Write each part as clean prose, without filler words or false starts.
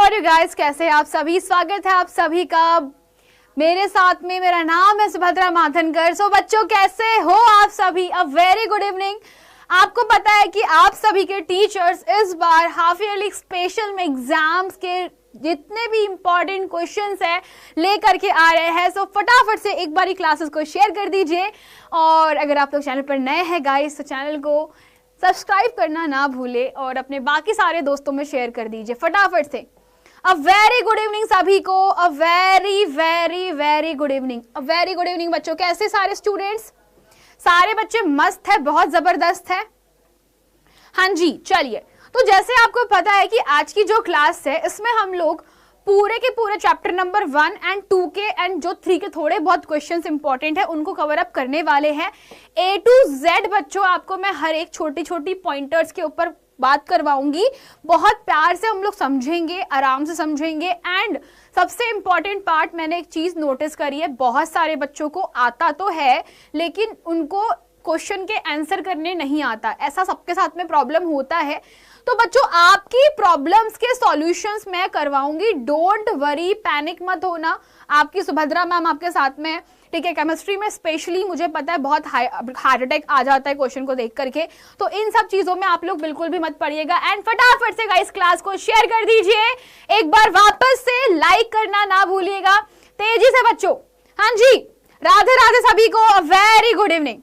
Are you guys, कैसे हैं आप सभी। स्वागत है आप सभी का मेरे साथ में। मेरा नाम है सुभद्रा माधनकर। सो बच्चों, कैसे हो आप सभी। A very good evening. आपको पता है कि आप सभी के टीचर्स इस बार हाफ ईयरली स्पेशल में एग्जाम्स के जितने भी इंपॉर्टेंट क्वेश्चंस है लेकर के आ रहे हैं। सो फटाफट से एक बारी क्लासेस को शेयर कर दीजिए। और अगर आप लोग चैनल पर नए हैं गाइस, तो चैनल को सब्सक्राइब करना ना भूले और अपने बाकी सारे दोस्तों में शेयर कर दीजिए फटाफट से। अ वेरी गुड इवनिंग सभी को। A very very very good evening. A very good evening बच्चों। कैसे सारे स्टूडेंट्स? सारे बच्चे मस्त है, बहुत जबरदस्त है। हाँ जी, चलिए। तो जैसे आपको पता है कि आज की जो क्लास है इसमें हम लोग पूरे के पूरे चैप्टर नंबर 1 एंड 2 के एंड जो 3 के थोड़े बहुत क्वेश्चंस इंपॉर्टेंट है उनको कवर अप करने वाले हैं। A to Z बच्चों आपको मैं हर एक छोटी छोटी पॉइंटर्स के ऊपर बात करवाऊंगी। बहुत प्यार से हम लोग समझेंगे, आराम से समझेंगे। एंड सबसे इंपॉर्टेंट पार्ट, मैंने एक चीज नोटिस करी है, बहुत सारे बच्चों को आता तो है लेकिन उनको क्वेश्चन के आंसर करने नहीं आता। ऐसा सबके साथ में प्रॉब्लम होता है। तो बच्चों, आपकी प्रॉब्लम्स के सॉल्यूशंस मैं करवाऊंगी। डोंट वरी, पैनिक मत होना। आपकी सुभद्रा मैम आपके साथ में, ठीक है। केमिस्ट्री में स्पेशली मुझे पता है बहुत हार्ट अटैक आ जाता है क्वेश्चन को देख करके, तो इन सब चीजों में आप लोग बिल्कुल भी मत पड़िएगा। एंड फटाफट से गाइस क्लास को शेयर कर दीजिए। एक बार वापस से लाइक करना ना भूलिएगा, तेजी से बच्चों। हाँ जी, राधे राधे सभी को। A very good evening.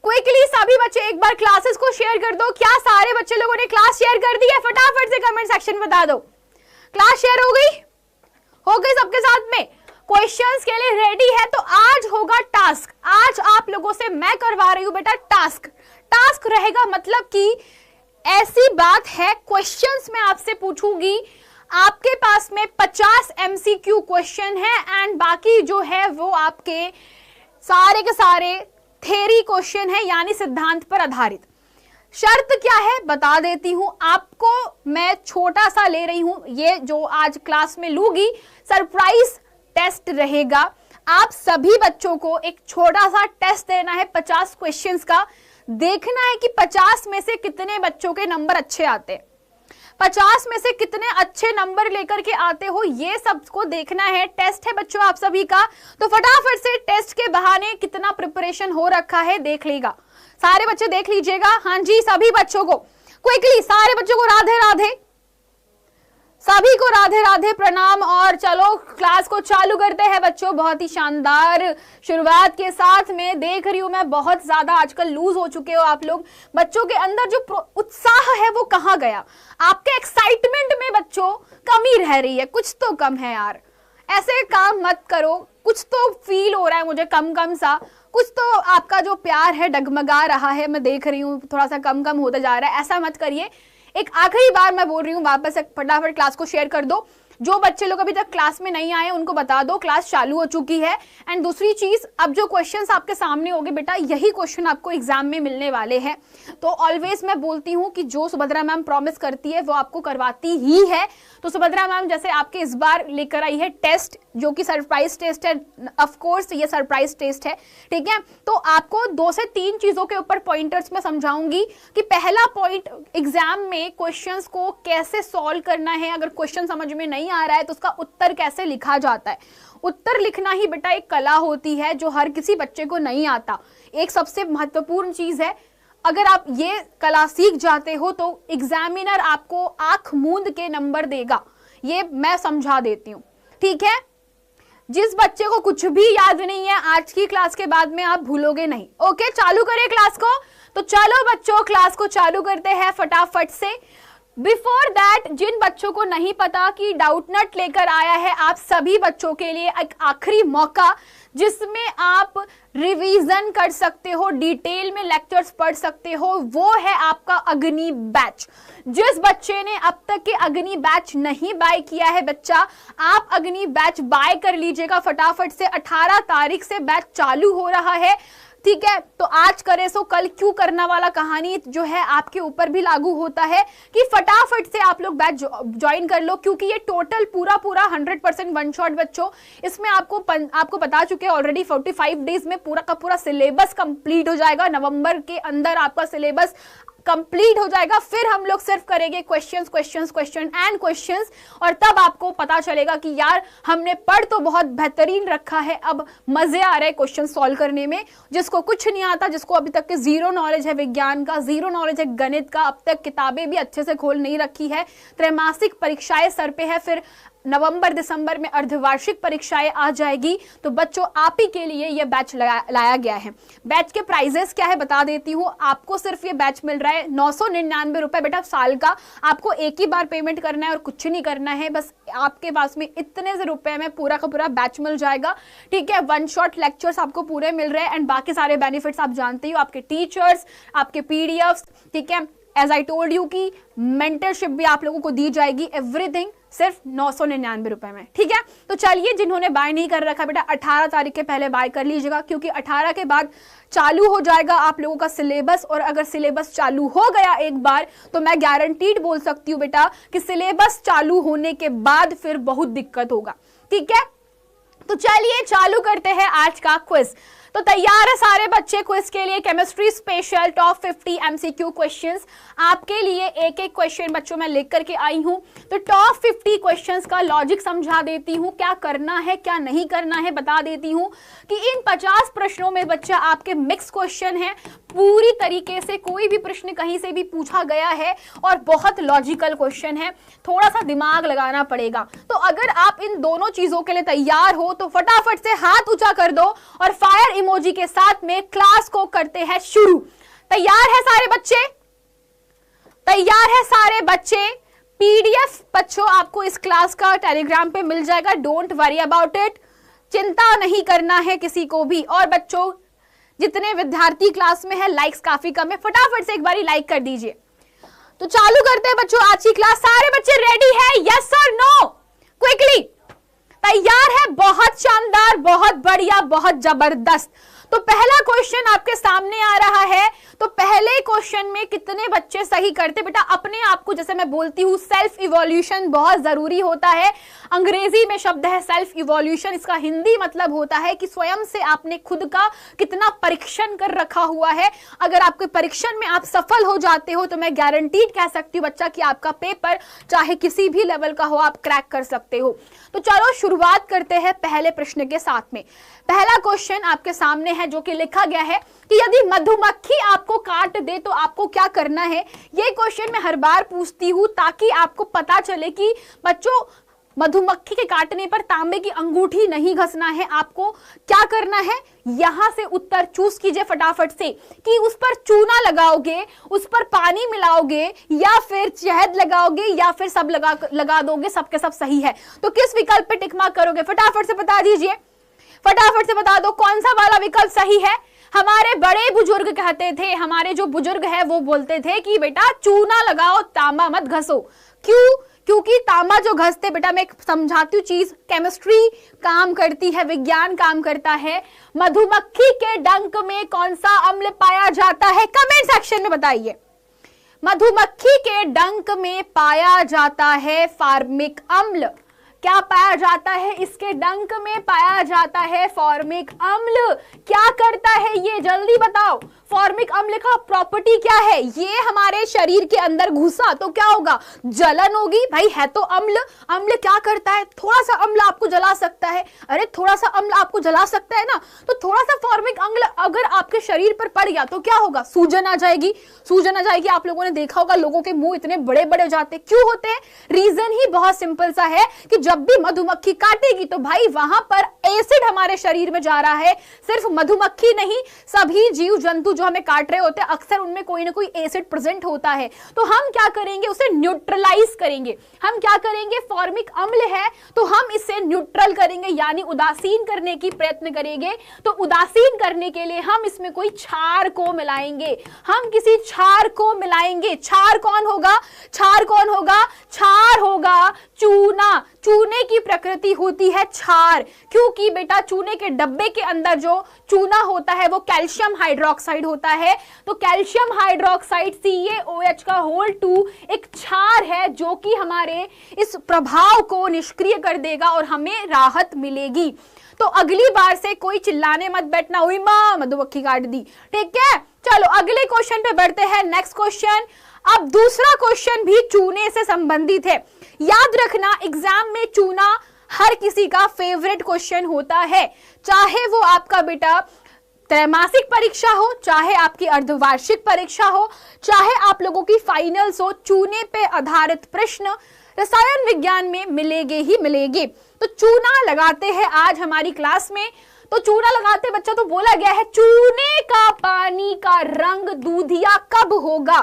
Quickly सभी बच्चे एक बार क्लासेस को शेयर कर दो। क्या सारे बच्चे लोगों ने क्लास शेयर कर दी है? फटाफट से कमेंट सेक्शन में बता दो। क्लास शेयर हो गई? हो गई सबके साथ में? क्वेश्चंस के लिए रेडी है? तो आज होगा टास्क। आज आप लोगों से मैं करवा रही हूं बेटा टास्क। टास्क रहेगा मतलब कि ऐसी बात है, क्वेश्चंस मैं आपसे पूछूंगी। आपके पास में 50 MCQ क्वेश्चन है एंड बाकी जो है वो आपके सारे के सारे थ्योरी क्वेश्चन है, यानी सिद्धांत पर आधारित। शर्त क्या है बता देती हूं आपको। मैं छोटा सा ले रही हूं, ये जो आज क्लास में लूंगी सरप्राइज टेस्ट रहेगा। आप सभी बच्चों को एक छोटा सा टेस्ट देना है 50 क्वेश्चंस का। देखना है कि 50 में से कितने बच्चों के नंबर अच्छे आते हैं, 50 में से कितने अच्छे नंबर लेकर के आते हो, ये सबको देखना है। टेस्ट है बच्चों आप सभी का, तो फटाफट से टेस्ट के बहाने कितना प्रिपरेशन हो रखा है देख लीजिएगा। सारे बच्चे देख लीजिएगा। हाँ जी, सभी बच्चों को क्विकली, सारे बच्चों को राधे राधे, सभी को राधे राधे, प्रणाम। और चलो क्लास को चालू करते हैं बच्चों। बहुत ही शानदार शुरुआत के साथ में देख रही हूं मैं, बहुत ज्यादा आजकल लूज हो चुके हो आप लोग। बच्चों के अंदर जो उत्साह है वो कहाँ गया? आपके एक्साइटमेंट में बच्चों कमी रह रही है, कुछ तो कम है यार। ऐसे काम मत करो। कुछ तो फील हो रहा है मुझे कम कम सा, कुछ तो आपका जो प्यार है डगमगा रहा है, मैं देख रही हूँ थोड़ा सा कम कम होता जा रहा है। ऐसा मत करिए। एक आखिरी बार मैं बोल रही हूँ, वापस फटाफट क्लास को शेयर कर दो। जो बच्चे लोग अभी तक क्लास में नहीं आए उनको बता दो क्लास चालू हो चुकी है। एंड दूसरी चीज, अब जो क्वेश्चंस आपके सामने होंगे बेटा, यही क्वेश्चन आपको एग्जाम में मिलने वाले हैं। तो ऑलवेज मैं बोलती हूँ कि जो सुभद्रा मैम प्रॉमिस करती है वो आपको करवाती ही है। तो सुभद्रा मैम जैसे आपके इस बार लेकर आई है टेस्ट, जो कि सरप्राइज टेस्ट है। ऑफ कोर्स ये सरप्राइज टेस्ट है, ठीक है। तो आपको 2 से 3 चीजों के ऊपर पॉइंटर्स में समझाऊंगी कि पहला पॉइंट, एग्जाम में क्वेश्चंस को कैसे सॉल्व करना है। अगर क्वेश्चन समझ में नहीं आ रहा है तो उसका उत्तर कैसे लिखा जाता है। उत्तर लिखना ही बेटा एक कला होती है जो हर किसी बच्चे को नहीं आता। एक सबसे महत्वपूर्ण चीज है, अगर आप ये कला सीख जाते हो तो एग्जामिनर आपको आंख मूंद के नंबर देगा। ये मैं समझा देती हूं, ठीक है। जिस बच्चे को कुछ भी याद नहीं है आज की क्लास के बाद में आप भूलोगे नहीं। ओके, चालू करें क्लास को। तो चलो बच्चों क्लास को चालू करते हैं फटाफट से। बिफोर दैट, जिन बच्चों को नहीं पता कि डाउटनट लेकर आया है आप सभी बच्चों के लिए एक आखिरी मौका, जिसमें आप रिवीजन कर सकते हो, डिटेल में लेक्चर्स पढ़ सकते हो, वो है आपका अग्नि बैच। जिस बच्चे ने अब तक के अग्नि बैच नहीं बाय किया है बच्चा, आप अग्नि बैच बाय कर लीजिएगा फटाफट से। 18 तारीख से बैच चालू हो रहा है, ठीक है। तो आज करे सो कल क्यों करना वाला कहानी जो है आपके ऊपर भी लागू होता है कि फटाफट से आप लोग बैच ज्वाइन कर लो, क्योंकि ये टोटल पूरा 100% वन शॉट बच्चों। इसमें आपको बता चुके हैं ऑलरेडी 45 डेज में पूरा का पूरा सिलेबस कंप्लीट हो जाएगा। नवंबर के अंदर आपका सिलेबस कंप्लीट हो जाएगा, फिर हम लोग सिर्फ करेंगे questions questions question and questions, और तब आपको पता चलेगा कि यार हमने पढ़ तो बहुत बेहतरीन रखा है, अब मजे आ रहे हैं क्वेश्चन सॉल्व करने में। जिसको कुछ नहीं आता, जिसको अभी तक के जीरो नॉलेज है विज्ञान का, जीरो नॉलेज है गणित का, अब तक किताबें भी अच्छे से खोल नहीं रखी है, त्रैमासिक परीक्षाएं सर पे है, फिर नवंबर दिसंबर में अर्धवार्षिक परीक्षाएं आ जाएगी, तो बच्चों आप ही के लिए ये बैच लाया गया है। बैच के प्राइजेस क्या है बता देती हूँ। आपको सिर्फ ये बैच मिल रहा है 999 रुपए बेटा साल का। आपको एक ही बार पेमेंट करना है और कुछ नहीं करना है, बस आपके पास में इतने से रुपए में पूरा का पूरा बैच मिल जाएगा, ठीक है। वन शॉट लेक्चर्स आपको पूरे मिल रहे हैं एंड बाकी सारे बेनिफिट्स आप जानते हो, आपके टीचर्स, आपके पीडीएफ्स, ठीक है। एज आई टोल्ड यू की मेंटरशिप भी आप लोगों को दी जाएगी, एवरीथिंग सिर्फ 999 रुपए में, ठीक है। तो चलिए, जिन्होंने बाय नहीं कर रखा बेटा 18 तारीख के पहले बाय कर लीजिएगा, क्योंकि 18 के बाद चालू हो जाएगा आप लोगों का सिलेबस, और अगर सिलेबस चालू हो गया एक बार तो मैं गारंटीड बोल सकती हूँ बेटा कि सिलेबस चालू होने के बाद फिर बहुत दिक्कत होगा, ठीक है। तो चलिए चालू करते हैं आज का क्विज। तो तैयार है सारे बच्चे क्विज के लिए? Chemistry special top 50 MCQ questions आपके लिए, एक एक क्वेश्चन बच्चों मैं लेकर करके आई हूं। तो टॉप 50 क्वेश्चंस का लॉजिक समझा देती हूं, क्या करना है क्या नहीं करना है बता देती हूं कि इन 50 प्रश्नों में बच्चा आपके मिक्स क्वेश्चन है, पूरी तरीके से कोई भी प्रश्न कहीं से भी पूछा गया है और बहुत लॉजिकल क्वेश्चन है, थोड़ा सा दिमाग लगाना पड़ेगा। तो अगर आप इन दोनों चीजों के लिए तैयार हो तो फटाफट से हाथ ऊंचा कर दो और फायर इमोजी के साथ में क्लास को करते हैं शुरू। तैयार है सारे बच्चे? तैयार है सारे बच्चे? पीडीएफ बच्चों आपको इस क्लास का टेलीग्राम पे मिल जाएगा, डोंट वरी अबाउट इट, चिंता नहीं करना है किसी को भी। और बच्चों जितने विद्यार्थी क्लास में है, लाइक्स काफी कम है, फटाफट से एक बारी लाइक कर दीजिए। तो चालू करते हैं बच्चों आज की क्लास। सारे बच्चे रेडी है? यस और नो? क्विकली तैयार है? बहुत शानदार, बहुत बढ़िया, बहुत जबरदस्त। तो पहला क्वेश्चन आपके सामने आ रहा है। तो पहले क्वेश्चन में कितने बच्चे सही करते? बेटा अपने आप को, जैसे मैं बोलती हूँ, सेल्फ इवोल्यूशन बहुत जरूरी होता है। अंग्रेजी में शब्द है सेल्फ इवोल्यूशन, इसका हिंदी मतलब होता है कि स्वयं से आपने खुद का कितना परीक्षण कर रखा हुआ है। अगर आपके परीक्षण में आप सफल हो जाते हो तो मैं गारंटीड कह सकती हूँ बच्चा कि आपका पेपर चाहे किसी भी लेवल का हो आप क्रैक कर सकते हो। तो चलो शुरुआत करते हैं पहले प्रश्न के साथ में। पहला क्वेश्चन आपके सामने है जो कि लिखा गया है कि यदि मधुमक्खी आपको काट दे तो आपको क्या करना है। ये क्वेश्चन मैं हर बार पूछती हूँ ताकि आपको पता चले कि बच्चों मधुमक्खी के काटने पर तांबे की अंगूठी नहीं घसना है, आपको क्या करना है। यहां से उत्तर चूज कीजिए फटाफट से कि उस पर चूना लगाओगे, उस पर पानी मिलाओगे, या फिर शहद लगाओगे, या फिर सब लगा दोगे, सबके सब सही है। तो किस विकल्प पे टिक मार्क करोगे फटाफट से बता दीजिए, फटाफट से बता दो कौन सा वाला विकल्प सही है। हमारे बड़े बुजुर्ग कहते थे, हमारे जो बुजुर्ग है वो बोलते थे कि बेटा चूना लगाओ, तांबा मत घसो। क्यों? क्योंकि तांबा जो घसते, बेटा मैं समझाती हूँ चीज, केमिस्ट्री काम करती है, विज्ञान काम करता है। मधुमक्खी के डंक में कौन सा अम्ल पाया जाता है? कमेंट सेक्शन में बताइए। मधुमक्खी के डंक में पाया जाता है फॉर्मिक अम्ल। क्या पाया जाता है? इसके डंक में पाया जाता है फॉर्मिक अम्ल। क्या करता है ये जल्दी बताओ। फॉर्मिक अम्ल का प्रॉपर्टी क्या है? ये हमारे शरीर के अंदर घुसा तो क्या होगा? जलन होगी। भाई है तो अम्ल, अम्ल क्या करता है? थोड़ा सा अम्ल आपको जला सकता है। अरे थोड़ा सा अम्ल आपको जला सकता है ना, तो थोड़ा सा फॉर्मिक अम्ल अगर आपके शरीर पर पड़ गया तो क्या होगा? सूजन आ जाएगी, सूजन आ जाएगी। आप लोगों ने देखा होगा लोगों के मुंह इतने बड़े बड़े जाते, क्यों होते हैं? रीजन ही बहुत सिंपल सा है कि जब भी मधुमक्खी काटेगी तो भाई वहां पर एसिड हमारे शरीर में जा रहा है। सिर्फ मधुमक्खी नहीं, सभी जीव जंतु जो हमें काट रहे होते हैं अक्सर उनमें कोई ना कोई एसिड प्रेजेंट होता है। तो हम क्या करेंगे? उसे न्यूट्रलाइज करेंगे। हम क्या करेंगे? फॉर्मिक अम्ल है तो हम इसे न्यूट्रल करेंगे, यानी उदासीन करने की प्रयत्न करेंगे। तो उदासीन करने के लिए हम इसमें कोई क्षार को मिलाएंगे, हम किसी क्षार को मिलाएंगे। क्षार कौन होगा? क्षार कौन होगा? क्षार होगा चूना। चूने की प्रकृति होती है क्षार, क्योंकि बेटा चूने के डब्बे के अंदर जो चूना होता है वो कैल्शियम हाइड्रोक्साइड होता है। तो कैल्शियम हाइड्रोक्साइड CaOH का होल 2 एक क्षार है जो कि हमारे इस प्रभाव को निष्क्रिय कर देगा और हमें राहत मिलेगी। तो अगली बार से कोई चिल्लाने मत बैठना, हुई मां मधुमक्खी काट दी, ठीक है। चलो अगले क्वेश्चन पे बढ़ते हैं। नेक्स्ट क्वेश्चन, अब दूसरा क्वेश्चन भी चूने से संबंधित है। याद रखना एग्जाम में चूना हर किसी का फेवरेट क्वेश्चन होता है, चाहे वो आपका बेटा त्रैमासिक परीक्षा हो, चाहे आपकी अर्धवार्षिक परीक्षा हो, चाहे आप लोगों की फाइनल्स हो, चूने पे आधारित प्रश्न रसायन विज्ञान में मिलेंगे ही मिलेंगे। तो चूना लगाते हैं आज हमारी क्लास में। तो चूना लगाते बच्चा तो बोला गया है चूने का पानी का रंग दूधिया कब होगा।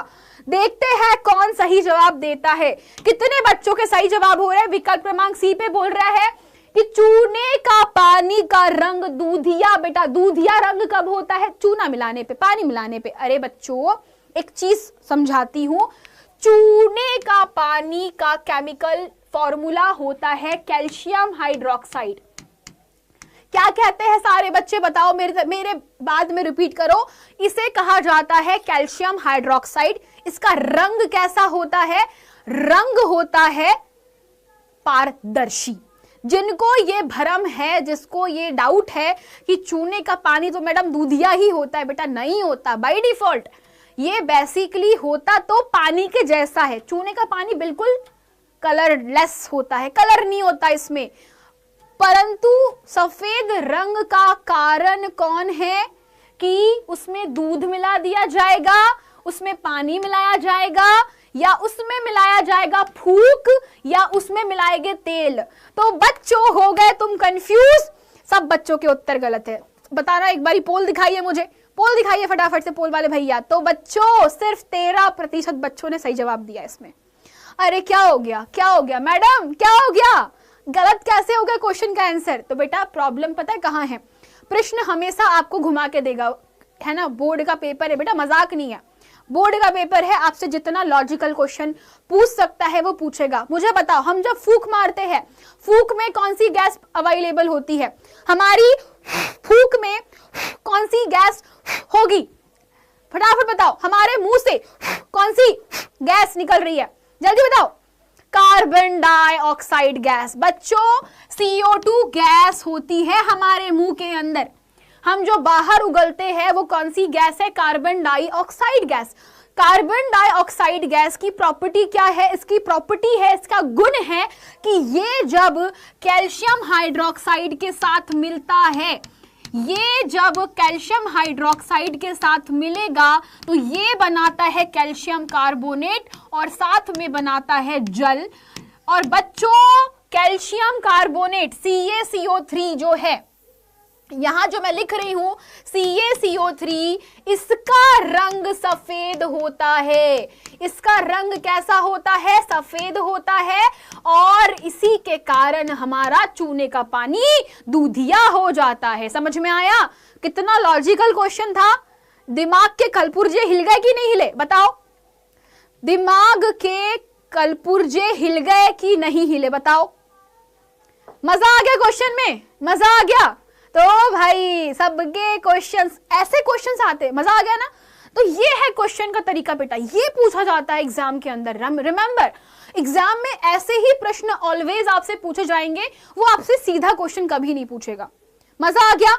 देखते हैं कौन सही जवाब देता है। कितने बच्चों के सही जवाब हो रहे हैं? विकल्प क्रमांक सी पे बोल रहा है कि चूने का पानी का रंग दूधिया। बेटा दूधिया रंग कब होता है? चूना मिलाने पे, पानी मिलाने पे। अरे बच्चों एक चीज समझाती हूं, चूने का पानी का केमिकल फॉर्मूला होता है कैल्शियम हाइड्रोक्साइड। क्या कहते हैं सारे बच्चे बताओ, मेरे बाद में रिपीट करो। इसे कहा जाता है कैल्शियम हाइड्रोक्साइड। इसका रंग कैसा होता है? रंग होता है पारदर्शी। जिनको ये भ्रम है, जिसको ये डाउट है कि चूने का पानी तो मैडम दूधिया ही होता है, बेटा नहीं होता बाय डिफॉल्ट। ये बेसिकली होता तो पानी के जैसा है। चूने का पानी बिल्कुल कलरलेस होता है, कलर नहीं होता इसमें। परंतु सफेद रंग का कारण कौन है? कि उसमें दूध मिला दिया जाएगा, उसमें पानी मिलाया जाएगा, या उसमें मिलाया जाएगा फूक, या उसमें मिलाएंगे तेल। तो बच्चों हो गए तुम कंफ्यूज? सब बच्चों के उत्तर गलत है। बताना एक बारी, पोल दिखाइए मुझे, पोल दिखाइए फटाफट से पोल वाले भैया। तो बच्चों सिर्फ 13% बच्चों ने सही जवाब दिया इसमें। अरे क्या हो गया, क्या हो गया मैडम, क्या हो गया? गलत कैसे हो गया क्वेश्चन का आंसर? तो बेटा प्रॉब्लम पता है कहां है? प्रश्न हमेशा आपको घुमा के देगा, है ना। बोर्ड का पेपर है बेटा, मजाक नहीं है। बोर्ड का पेपर है, आपसे जितना लॉजिकल क्वेश्चन पूछ सकता है वो पूछेगा। मुझे बताओ, हम जब फूक मारते हैं, फूक में कौन सी गैस अवेलेबल होती है? हमारी फूक में कौन सी गैस होगी? फटाफट बताओ, हमारे मुंह से कौन सी गैस निकल रही है? जल्दी बताओ। Carbon dioxide gas. बच्चों CO2 गैस होती है हमारे मुंह के अंदर। हम जो बाहर उगलते हैं वो कौन सी गैस है? Carbon dioxide gas. Carbon dioxide gas की प्रॉपर्टी क्या है? इसकी प्रॉपर्टी है, इसका गुण है कि ये जब कैल्शियम हाइड्रोक्साइड के साथ मिलता है, ये जब कैल्शियम हाइड्रोक्साइड के साथ मिलेगा तो ये बनाता है कैल्शियम कार्बोनेट और साथ में बनाता है जल। और बच्चों कैल्शियम कार्बोनेट CaCO3 जो है, यहां जो मैं लिख रही हूं CaCO3, इसका रंग सफेद होता है। इसका रंग कैसा होता है? सफेद होता है। और इसी के कारण हमारा चूने का पानी दूधिया हो जाता है। समझ में आया? कितना लॉजिकल क्वेश्चन था। दिमाग के कलपुर्जे हिल गए कि नहीं हिले? बताओ, दिमाग के कलपुर्जे हिल गए कि नहीं हिले? बताओ। मजा आ गया क्वेश्चन में? मजा आ गया? तो भाई सबके क्वेश्चंस, ऐसे क्वेश्चंस आते, मजा आ गया ना। तो ये है क्वेश्चन का तरीका बेटा, ये पूछा जाता है एग्जाम के अंदर। रिमेंबर, एग्जाम में ऐसे ही प्रश्न ऑलवेज आपसे पूछे जाएंगे, वो आपसे सीधा क्वेश्चन कभी नहीं पूछेगा। मजा आ गया?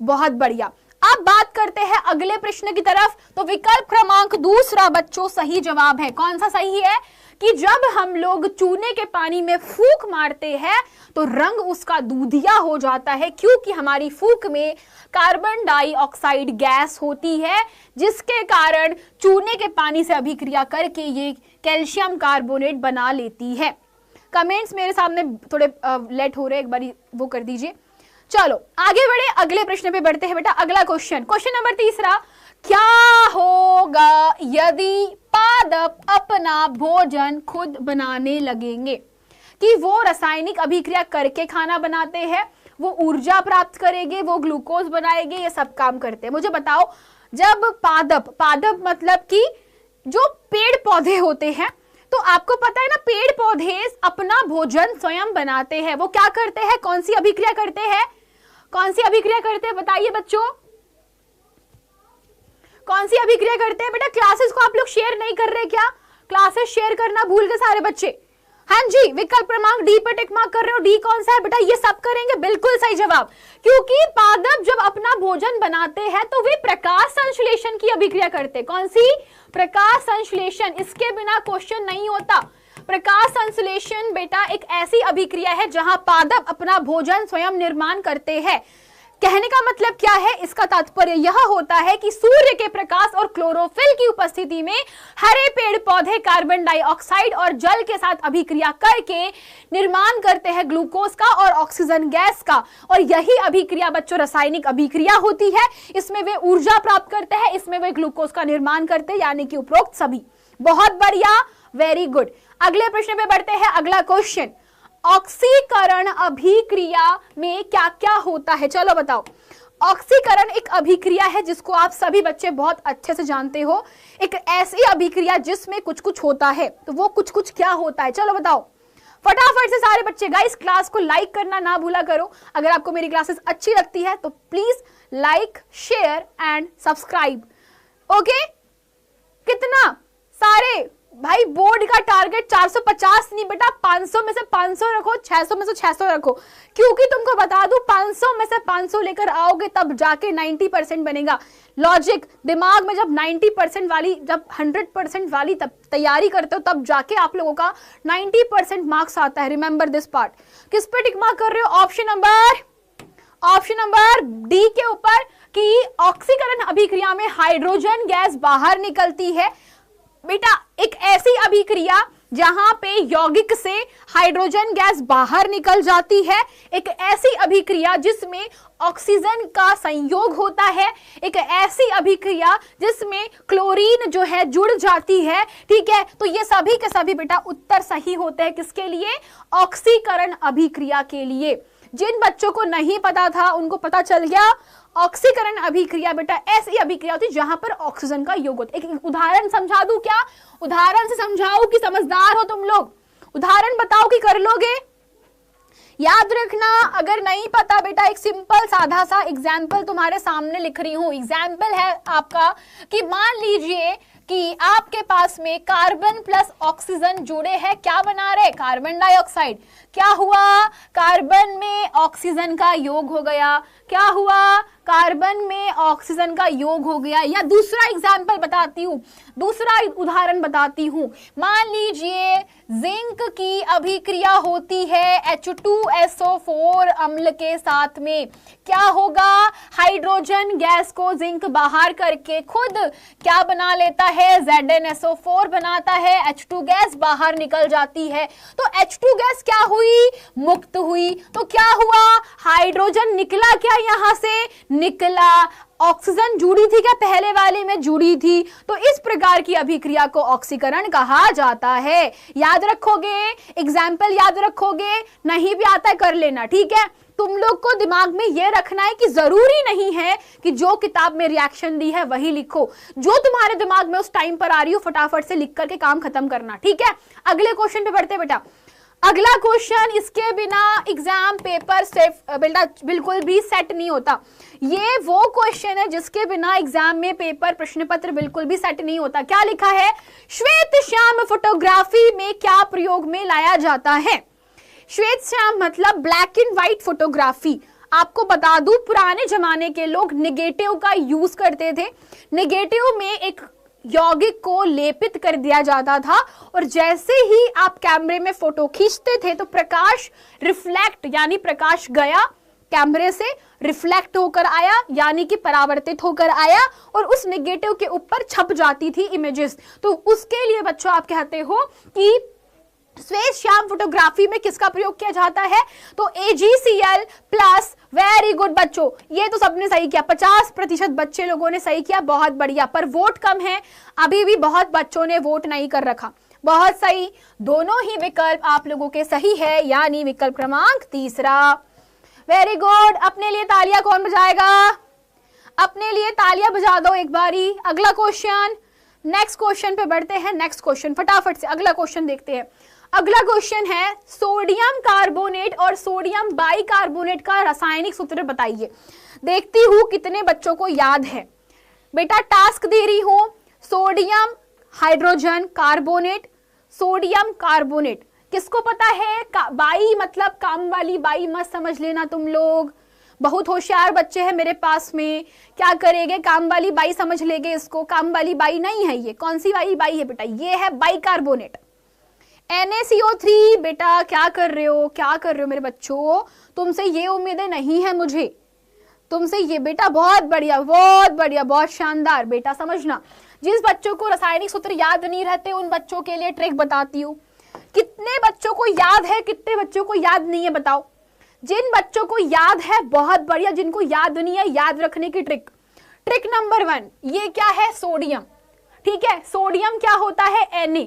बहुत बढ़िया। अब बात करते हैं अगले प्रश्न की तरफ। तो विकल्प क्रमांक दूसरा बच्चों सही जवाब है। कौन सा सही है? कि जब हम लोग चूने के पानी में फूंक मारते हैं तो रंग उसका दूधिया हो जाता है, क्योंकि हमारी फूंक में कार्बन डाइऑक्साइड गैस होती है, जिसके कारण चूने के पानी से अभिक्रिया करके ये कैल्शियम कार्बोनेट बना लेती है। कमेंट्स मेरे सामने थोड़े लेट हो रहे, एक बारी वो कर दीजिए। चलो आगे बढ़े, अगले प्रश्न पे बढ़ते हैं बेटा। अगला क्वेश्चन, क्वेश्चन नंबर 3, क्या होगा यदि पादप अपना भोजन खुद बनाने लगेंगे? कि वो रासायनिक अभिक्रिया करके खाना बनाते हैं, वो ऊर्जा प्राप्त करेंगे, वो ग्लूकोज बनाएंगे, ये सब काम करते हैं। मुझे बताओ, जब पादप मतलब कि जो पेड़ पौधे होते हैं, तो आपको पता है ना पेड़ पौधे अपना भोजन स्वयं बनाते हैं। वो क्या करते हैं? कौन सी अभिक्रिया करते हैं? कौन सी अभिक्रिया करते हैं बताइए बच्चों? कौन सी अभिक्रिया करते हैं बेटा? क्लासेस को आप लोग शेयर नहीं कर रहे क्या? क्लासेस शेयर करना भूल गए सारे बच्चे? हाँ जी, विकल्प क्रमांक डी पर टिक मार्क कर रहे हो। डी कौन सा है बेटा? ये सब करेंगे, बिल्कुल सही जवाब। क्योंकि पादप जब अपना भोजन बनाते हैं तो वे प्रकाश संश्लेषण की अभिक्रिया करते हैं। कौन सी? प्रकाश संश्लेषण। इसके बिना क्वेश्चन नहीं होता। प्रकाश संश्लेषण बेटा एक ऐसी अभिक्रिया है जहां पादप अपना भोजन स्वयं निर्माण करते हैं। कहने का मतलब क्या है? इसका तात्पर्य यह होता है कि सूर्य के प्रकाश और क्लोरोफिल की उपस्थिति में हरे पेड़ पौधे कार्बन डाइऑक्साइड और जल के साथ अभिक्रिया करके निर्माण करते हैं ग्लूकोज का और ऑक्सीजन गैस का। और यही अभिक्रिया बच्चों रासायनिक अभिक्रिया होती है। इसमें वे ऊर्जा प्राप्त करते हैं, इसमें वे ग्लूकोज का निर्माण करते हैं, यानी कि उपरोक्त सभी। बहुत बढ़िया, वेरी गुड। अगले प्रश्न पे बढ़ते हैं। अगला क्वेश्चन, ऑक्सीकरण अभिक्रिया में क्या क्या होता है? चलो बताओ। ऑक्सीकरण एक अभिक्रिया है जिसको आप सभी बच्चे बहुत अच्छे से जानते हो। एक ऐसी अभिक्रिया जिसमें कुछ कुछ होता है, तो वो कुछ कुछ क्या होता है? चलो बताओ फटाफट से सारे बच्चे। गाइस क्लास को लाइक करना ना भूला करो। अगर आपको मेरी क्लासेस अच्छी लगती है तो please like, share and subscribe. Okay, कितना सारे भाई? बोर्ड का टारगेट 450 नहीं बेटा, 500 में से 500 रखो, 600 में से 600 रखो। क्योंकि तुमको बता दूं 500 में से 500 लेकर आओगे तब जाके 90% बनेगा। लॉजिक दिमाग में जब 90% वाली, जब 100% वाली तब तैयारी करते हो तब जाके आप लोगों का 90% मार्क्स आता है। Remember this part. किस पे टिक मार्क कर रहे हो? ऑप्शन नंबर डी के ऊपर कि ऑक्सीकरण अभिक्रिया में हाइड्रोजन गैस बाहर निकलती है। बेटा एक ऐसी अभिक्रिया जहां पे यौगिक से हाइड्रोजन गैस बाहर निकल जाती है। एक ऐसी अभिक्रिया जिसमें ऑक्सीजन का संयोग होता है। एक ऐसी अभिक्रिया जिसमें क्लोरीन जो है जुड़ जाती है। ठीक है, तो ये सभी के सभी बेटा उत्तर सही होते हैं। किसके लिए? ऑक्सीकरण अभिक्रिया के लिए। जिन बच्चों को नहीं पता था उनको पता चल गया। ऑक्सीकरण अभिक्रिया बेटा ऐसी अभिक्रिया होती है जहां पर ऑक्सीजन का योग होता है। एक उदाहरण समझा दूं क्या? उदाहरण से समझाऊं कि समझदार हो तुम लोग? उदाहरण बताओ कि कर लोगे? याद रखना, अगर नहीं पता बेटा एक सिंपल साधा सा एग्जाम्पल तुम्हारे सामने लिख रही हूं। एग्जाम्पल है आपका कि मान लीजिए कि आपके पास में कार्बन प्लस ऑक्सीजन जुड़े हैं। क्या बना रहे? Carbon dioxide. क्या हुआ? कार्बन में ऑक्सीजन का योग हो गया। क्या हुआ? कार्बन में ऑक्सीजन का योग हो गया। या दूसरा एग्जाम्पल बताती हूं, दूसरा उदाहरण बताती हूं। मान लीजिए जिंक की अभिक्रिया होती है H2SO4 अम्ल के साथ में। क्या होगा? हाइड्रोजन गैस को जिंक बाहर करके खुद क्या बना लेता है? ZnSO4 बनाता है। H2 गैस बाहर निकल जाती है। तो H2 गैस क्या हुई? मुक्त हुई। तो क्या हुआ? हाइड्रोजन निकला क्या? यहां से निकला। ऑक्सीजन जुड़ी थी क्या? पहले वाले में जुड़ी थी। तो इस प्रकार की अभिक्रिया को ऑक्सीकरण कहा जाता है। याद रखोगे? एग्जाम्पल याद रखोगे? नहीं भी आता है कर लेना। ठीक है, तुम लोग को दिमाग में यह रखना है कि जरूरी नहीं है कि जो किताब में रिएक्शन दी है वही लिखो। जो तुम्हारे दिमाग में उस टाइम पर आ रही हो फटाफट से लिख करके काम खत्म करना। ठीक है, अगले क्वेश्चन पे बढ़ते बेटा। अगला क्वेश्चन, इसके बिना एग्जाम पेपर सेफ बेटा बिल्कुल भी सेट नहीं होता। ये वो क्वेश्चन है जिसके बिना एग्जाम में पेपर प्रश्न पत्र बिल्कुल भी सेट नहीं होता। क्या लिखा है? श्वेत श्याम फोटोग्राफी में क्या प्रयोग में लाया जाता है? श्वेत श्याम मतलब ब्लैक एंड व्हाइट फोटोग्राफी। आपको बता दूं पुराने जमाने के लोग नेगेटिव का यूज करते थे। नेगेटिव में एक यौगिक को लेपित कर दिया जाता था और जैसे ही आप कैमरे में फोटो खींचते थे तो प्रकाश रिफ्लेक्ट यानी प्रकाश गया कैमरे से, रिफ्लेक्ट होकर आया यानी कि परावर्तित होकर आया और उस नेगेटिव के ऊपर छप जाती थी इमेजेस। तो उसके लिए बच्चों आप कहते हो कि श्वेत श्याम फोटोग्राफी में किसका प्रयोग किया जाता है? तो AgCl प्लस। वेरी गुड बच्चों, ये तो सबने सही किया। 50% बच्चे लोगों ने सही किया, बहुत बढ़िया। पर वोट कम है, अभी भी बहुत बच्चों ने वोट नहीं कर रखा। बहुत सही, दोनों ही विकल्प आप लोगों के सही है, यानी विकल्प क्रमांक तीसरा। Very good. अपने लिए तालियां कौन बजाएगा? अपने लिए तालियां बजा दो एक बारी। अगला क्वेश्चन, नेक्स्ट क्वेश्चन पे बढ़ते हैं। नेक्स्ट क्वेश्चन फटाफट से अगला क्वेश्चन देखते हैं। अगला क्वेश्चन है सोडियम कार्बोनेट और सोडियम बाइकार्बोनेट का रासायनिक सूत्र बताइए। देखती हूं कितने बच्चों को याद है। बेटा टास्क दे रही हूं, sodium hydrogen carbonate, sodium carbonate. किसको पता है? बाई मतलब काम वाली बाई मत समझ लेना तुम लोग, बहुत होशियार बच्चे हैं मेरे पास में, क्या करेंगे काम वाली बाई समझ लेंगे इसको। काम वाली बाई नहीं है ये, कौन सी वाली बाई है बेटा? ये है बाइकार्बोनेट, NaCO3। बेटा क्या कर रहे हो, क्या कर रहे हो मेरे बच्चों? तुमसे ये उम्मीदें नहीं है मुझे, तुमसे ये। बेटा बहुत बढ़िया, बहुत बढ़िया, बहुत शानदार। बेटा समझना, जिस बच्चों को रासायनिक सूत्र याद नहीं रहते उन बच्चों के लिए ट्रिक बताती हूँ। कितने बच्चों को याद है, कितने बच्चों को याद नहीं है बताओ? जिन बच्चों को याद है बहुत बढ़िया, जिनको याद नहीं है याद रखने की ट्रिक। ट्रिक नंबर 1, ये क्या है? सोडियम। ठीक है, सोडियम क्या होता है? Na।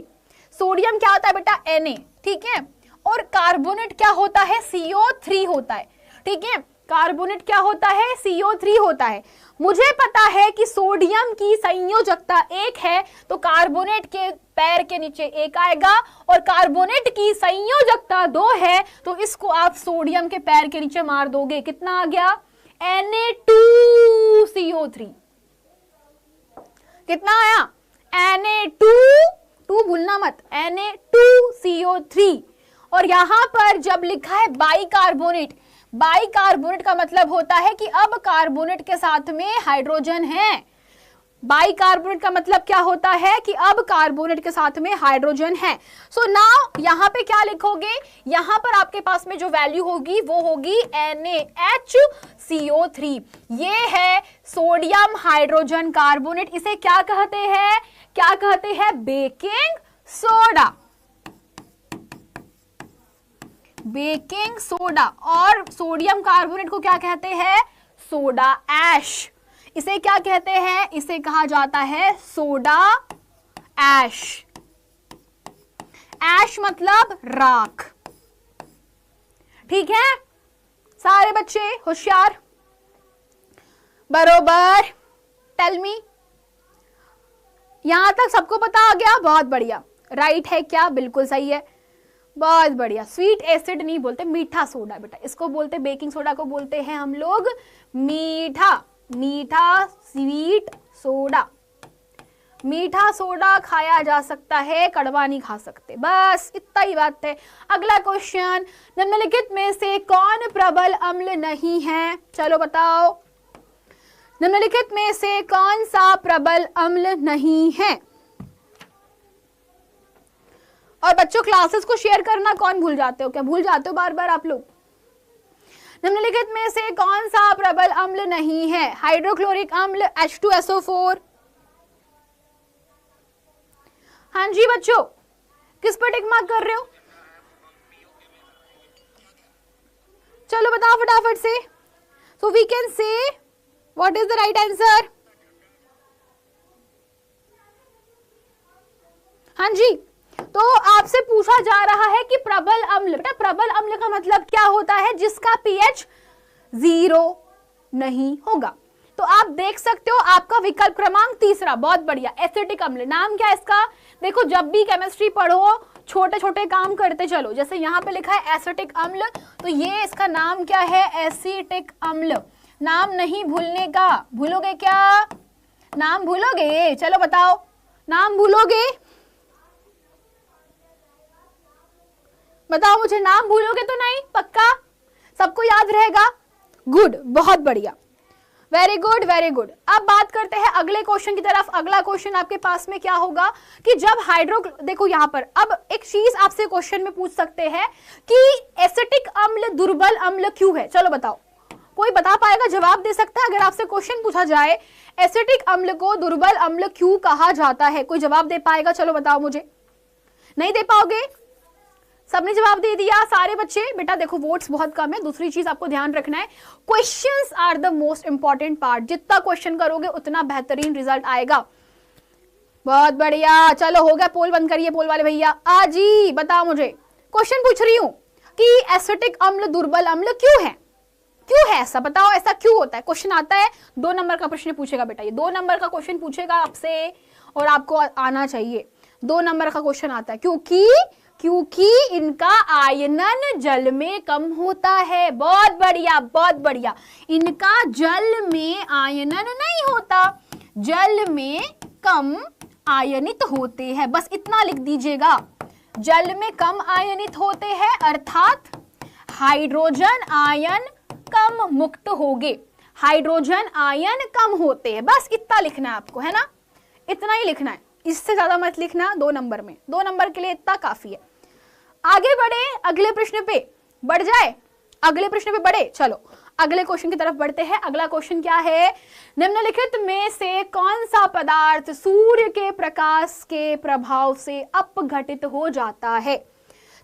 सोडियम क्या होता है बेटा? Na। ठीक है, और कार्बोनेट क्या होता है? CO3 होता है। ठीक है, कार्बोनेट क्या होता है? CO3 होता है। मुझे पता है कि सोडियम की संयोजकता 1 है तो कार्बोनेट के पैर के नीचे 1 आएगा, और कार्बोनेट की संयोजकता 2 है तो इसको आप सोडियम के पैर के नीचे मार दोगे। कितना आ गया? Na2CO3। कितना आया? Na2 भूलना मत, Na2CO3। और यहां पर जब लिखा है बाइकार्बोनेट, बाइकार्बोनेट का मतलब होता है कि अब कार्बोनेट के साथ में हाइड्रोजन है। बाइकार्बोनेट का मतलब क्या होता है कि अब कार्बोनेट के साथ में हाइड्रोजन है। सो नाउ यहां पे क्या लिखोगे? यहां पर आपके पास में जो वैल्यू होगी वो होगी NaHCO3। ये है सोडियम हाइड्रोजन कार्बोनेट। इसे क्या कहते हैं? क्या कहते हैं? Baking soda. Baking soda. और सोडियम कार्बोनेट को क्या कहते हैं? Soda ash. इसे क्या कहते हैं? इसे कहा जाता है सोडा ऐश। ऐश मतलब राख। ठीक है, सारे बच्चे होशियार, बरोबर। टेल मी, यहां तक सबको पता आ गया? बहुत बढ़िया। राइट है क्या? बिल्कुल सही है, बहुत बढ़िया। स्वीट एसिड नहीं बोलते, मीठा सोडा बेटा, इसको बोलते, बेकिंग सोडा को बोलते हैं हम लोग मीठा, मीठा स्वीट सोडा। मीठा सोडा खाया जा सकता है, कड़वा नहीं खा सकते, बस इतना ही बात है। अगला क्वेश्चन, निम्नलिखित में से कौन प्रबल अम्ल नहीं है? चलो बताओ, निम्नलिखित में से कौन सा प्रबल अम्ल नहीं है? और बच्चों क्लासेस को शेयर करना कौन भूल जाते हो? क्या भूल जाते हो बार बार आप लोग? निम्नलिखित में से कौन सा प्रबल अम्ल नहीं है? हाइड्रोक्लोरिक अम्ल, H2SO4। हाँ जी बच्चों, किस पर टिक मार्क कर रहे हो? चलो बताओ फटाफट से। So we can say what is the right answer? हाँ जी, तो आपसे पूछा जा रहा है कि प्रबल अम्ल, बेटा प्रबल अम्ल का मतलब क्या होता है? जिसका pH 0 नहीं होगा। तो आप देख सकते हो आपका विकल्प क्रमांक 3, बहुत बढ़िया, एसिटिक अम्ल। नाम क्या है इसका? देखो जब भी केमिस्ट्री पढ़ो छोटे छोटे काम करते चलो। जैसे यहाँ पे लिखा है एसिटिक अम्ल, तो ये इसका नाम क्या है? एसिटिक अम्ल। नाम नहीं भूलने का। भूलोगे क्या? नाम भूलोगे? चलो बताओ, नाम भूलोगे? बताओ मुझे, नाम भूलोगे तो नहीं? पक्का सबको याद रहेगा? गुड, बहुत बढ़िया, वेरी गुड वेरी गुड। अब बात करते हैं अगले क्वेश्चन की तरफ। अगला क्वेश्चन आपके पास में क्या होगा कि जब देखो यहाँ पर अब एक चीज आपसे क्वेश्चन में पूछ सकते हैं कि एसिटिक अम्ल दुर्बल अम्ल क्यों है? चलो बताओ, कोई बता पाएगा? जवाब दे सकता है? अगर आपसे क्वेश्चन पूछा जाए एसिटिक अम्ल को दुर्बल अम्ल क्यों कहा जाता है, कोई जवाब दे पाएगा? चलो बताओ मुझे। नहीं दे पाओगे? सबने जवाब दे दिया सारे बच्चे? बेटा देखो वोट्स बहुत कम है। दूसरी चीज आपको ध्यान रखना है, questions are the most important part. जितना क्वेश्चन करोगे उतना बेहतरीन रिजल्ट आएगा। बहुत बढ़िया, चलो हो गया, पोल बंद करिए पोल वाले भैया। जी बताओ मुझे, क्वेश्चन पूछ रही हूं कि एसिटिक अम्ल दुर्बल अम्ल क्यों है? क्यों है ऐसा? बताओ ऐसा क्यों होता है? क्वेश्चन आता है, 2 नंबर का प्रश्न पूछेगा बेटा, ये 2 नंबर का क्वेश्चन पूछेगा आपसे और आपको आना चाहिए। 2 नंबर का क्वेश्चन आता है क्योंकि इनका आयनन जल में कम होता है। बहुत बढ़िया बहुत बढ़िया, इनका जल में आयनन नहीं होता। जल में कम आयनित होते हैं, बस इतना लिख दीजिएगा, जल में कम आयनित होते हैं अर्थात हाइड्रोजन आयन कम मुक्त होंगे, हाइड्रोजन आयन कम होते हैं, बस इतना लिखना है आपको, है ना, इतना ही लिखना है, इससे ज्यादा मत लिखना। 2 नंबर में, 2 नंबर के लिए इतना काफी है। आगे बढ़े, अगले प्रश्न पे बढ़ जाए, अगले प्रश्न पे बढ़े, चलो अगले क्वेश्चन की तरफ बढ़ते हैं। अगला क्वेश्चन क्या है, निम्नलिखित में से कौन सा पदार्थ सूर्य के प्रकाश के प्रभाव से अपघटित हो जाता है।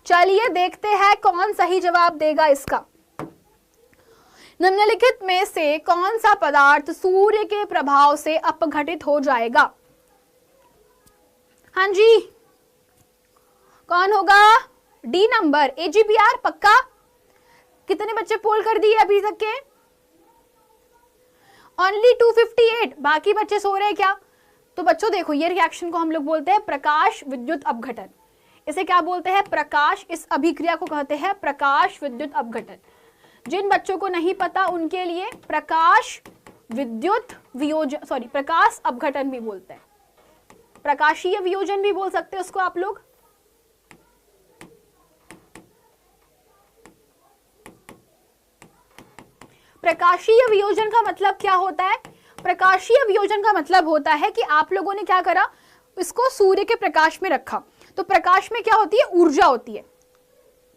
चलिए देखते हैं कौन सही जवाब देगा इसका। निम्नलिखित में से कौन सा पदार्थ सूर्य के प्रभाव से अपघटित हो जाएगा। हाँ जी, कौन होगा, डी नंबर AgBr, पक्का। कितने बच्चे पोल कर दिए अभी तक के, ओनली 258, बाकी बच्चे सो रहे हैं क्या। तो बच्चों देखो, ये रिएक्शन को हम लोग बोलते हैं प्रकाश विद्युत अपघटन। इसे क्या बोलते हैं, प्रकाश, इस अभिक्रिया को कहते हैं प्रकाश विद्युत अपघटन। जिन बच्चों को नहीं पता उनके लिए प्रकाश विद्युत वियोजन, सॉरी प्रकाश अपघटन भी बोलते हैं, प्रकाशीय वियोजन भी बोल सकते हैं उसको आप लोग। प्रकाशीय वियोजन का मतलब क्या होता है, प्रकाशीय वियोजन का मतलब होता है कि आप लोगों ने क्या करा, इसको सूर्य के प्रकाश में रखा। तो प्रकाश में क्या होती है, ऊर्जा होती है।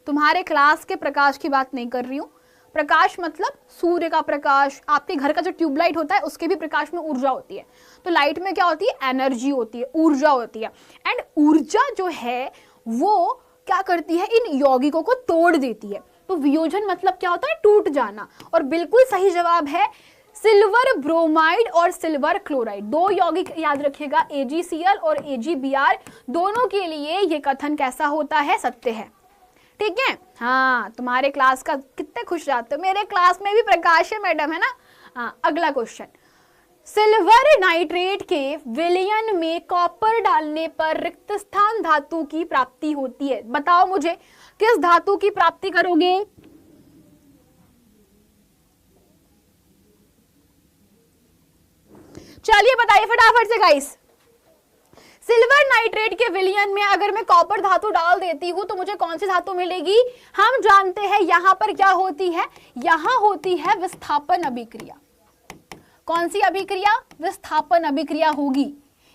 तुम्हारे क्लास के प्रकाश की बात नहीं कर रही हूं, प्रकाश मतलब सूर्य का प्रकाश, आपके घर का जो ट्यूबलाइट होता है उसके भी प्रकाश में ऊर्जा होती है। तो लाइट में क्या होती है, एनर्जी होती है, ऊर्जा होती है। एंड ऊर्जा जो है वो क्या करती है, इन यौगिकों को तोड़ देती है। तो वियोजन मतलब क्या होता है, टूट जाना। और बिल्कुल सही जवाब है सिल्वर ब्रोमाइड और सिल्वर क्लोराइड। 2 यौगिक याद रखिएगा, AgCl और AgBr, दोनों के लिए ये कथन कैसा होता है, सत्य है। ठीक है, हाँ, तुम्हारे क्लास का कितने खुश रहते हो, मेरे क्लास में भी प्रकाश है मैडम, है ना। हाँ, अगला क्वेश्चन, सिल्वर नाइट्रेट के विलयन में कॉपर डालने पर रिक्त स्थान धातु की प्राप्ति होती है। बताओ मुझे, किस धातु की प्राप्ति करोगे। चलिए बताइए फटाफट से गाइस। सिल्वर नाइट्रेट के विलयन में अगर मैं कॉपर धातु डाल देती हूं तो मुझे कौन सी धातु मिलेगी। हम जानते हैं यहां पर क्या होती है, यहां होती है विस्थापन अभिक्रिया। कौन सी अभिक्रिया, विस्थापन अभिक्रिया होगी।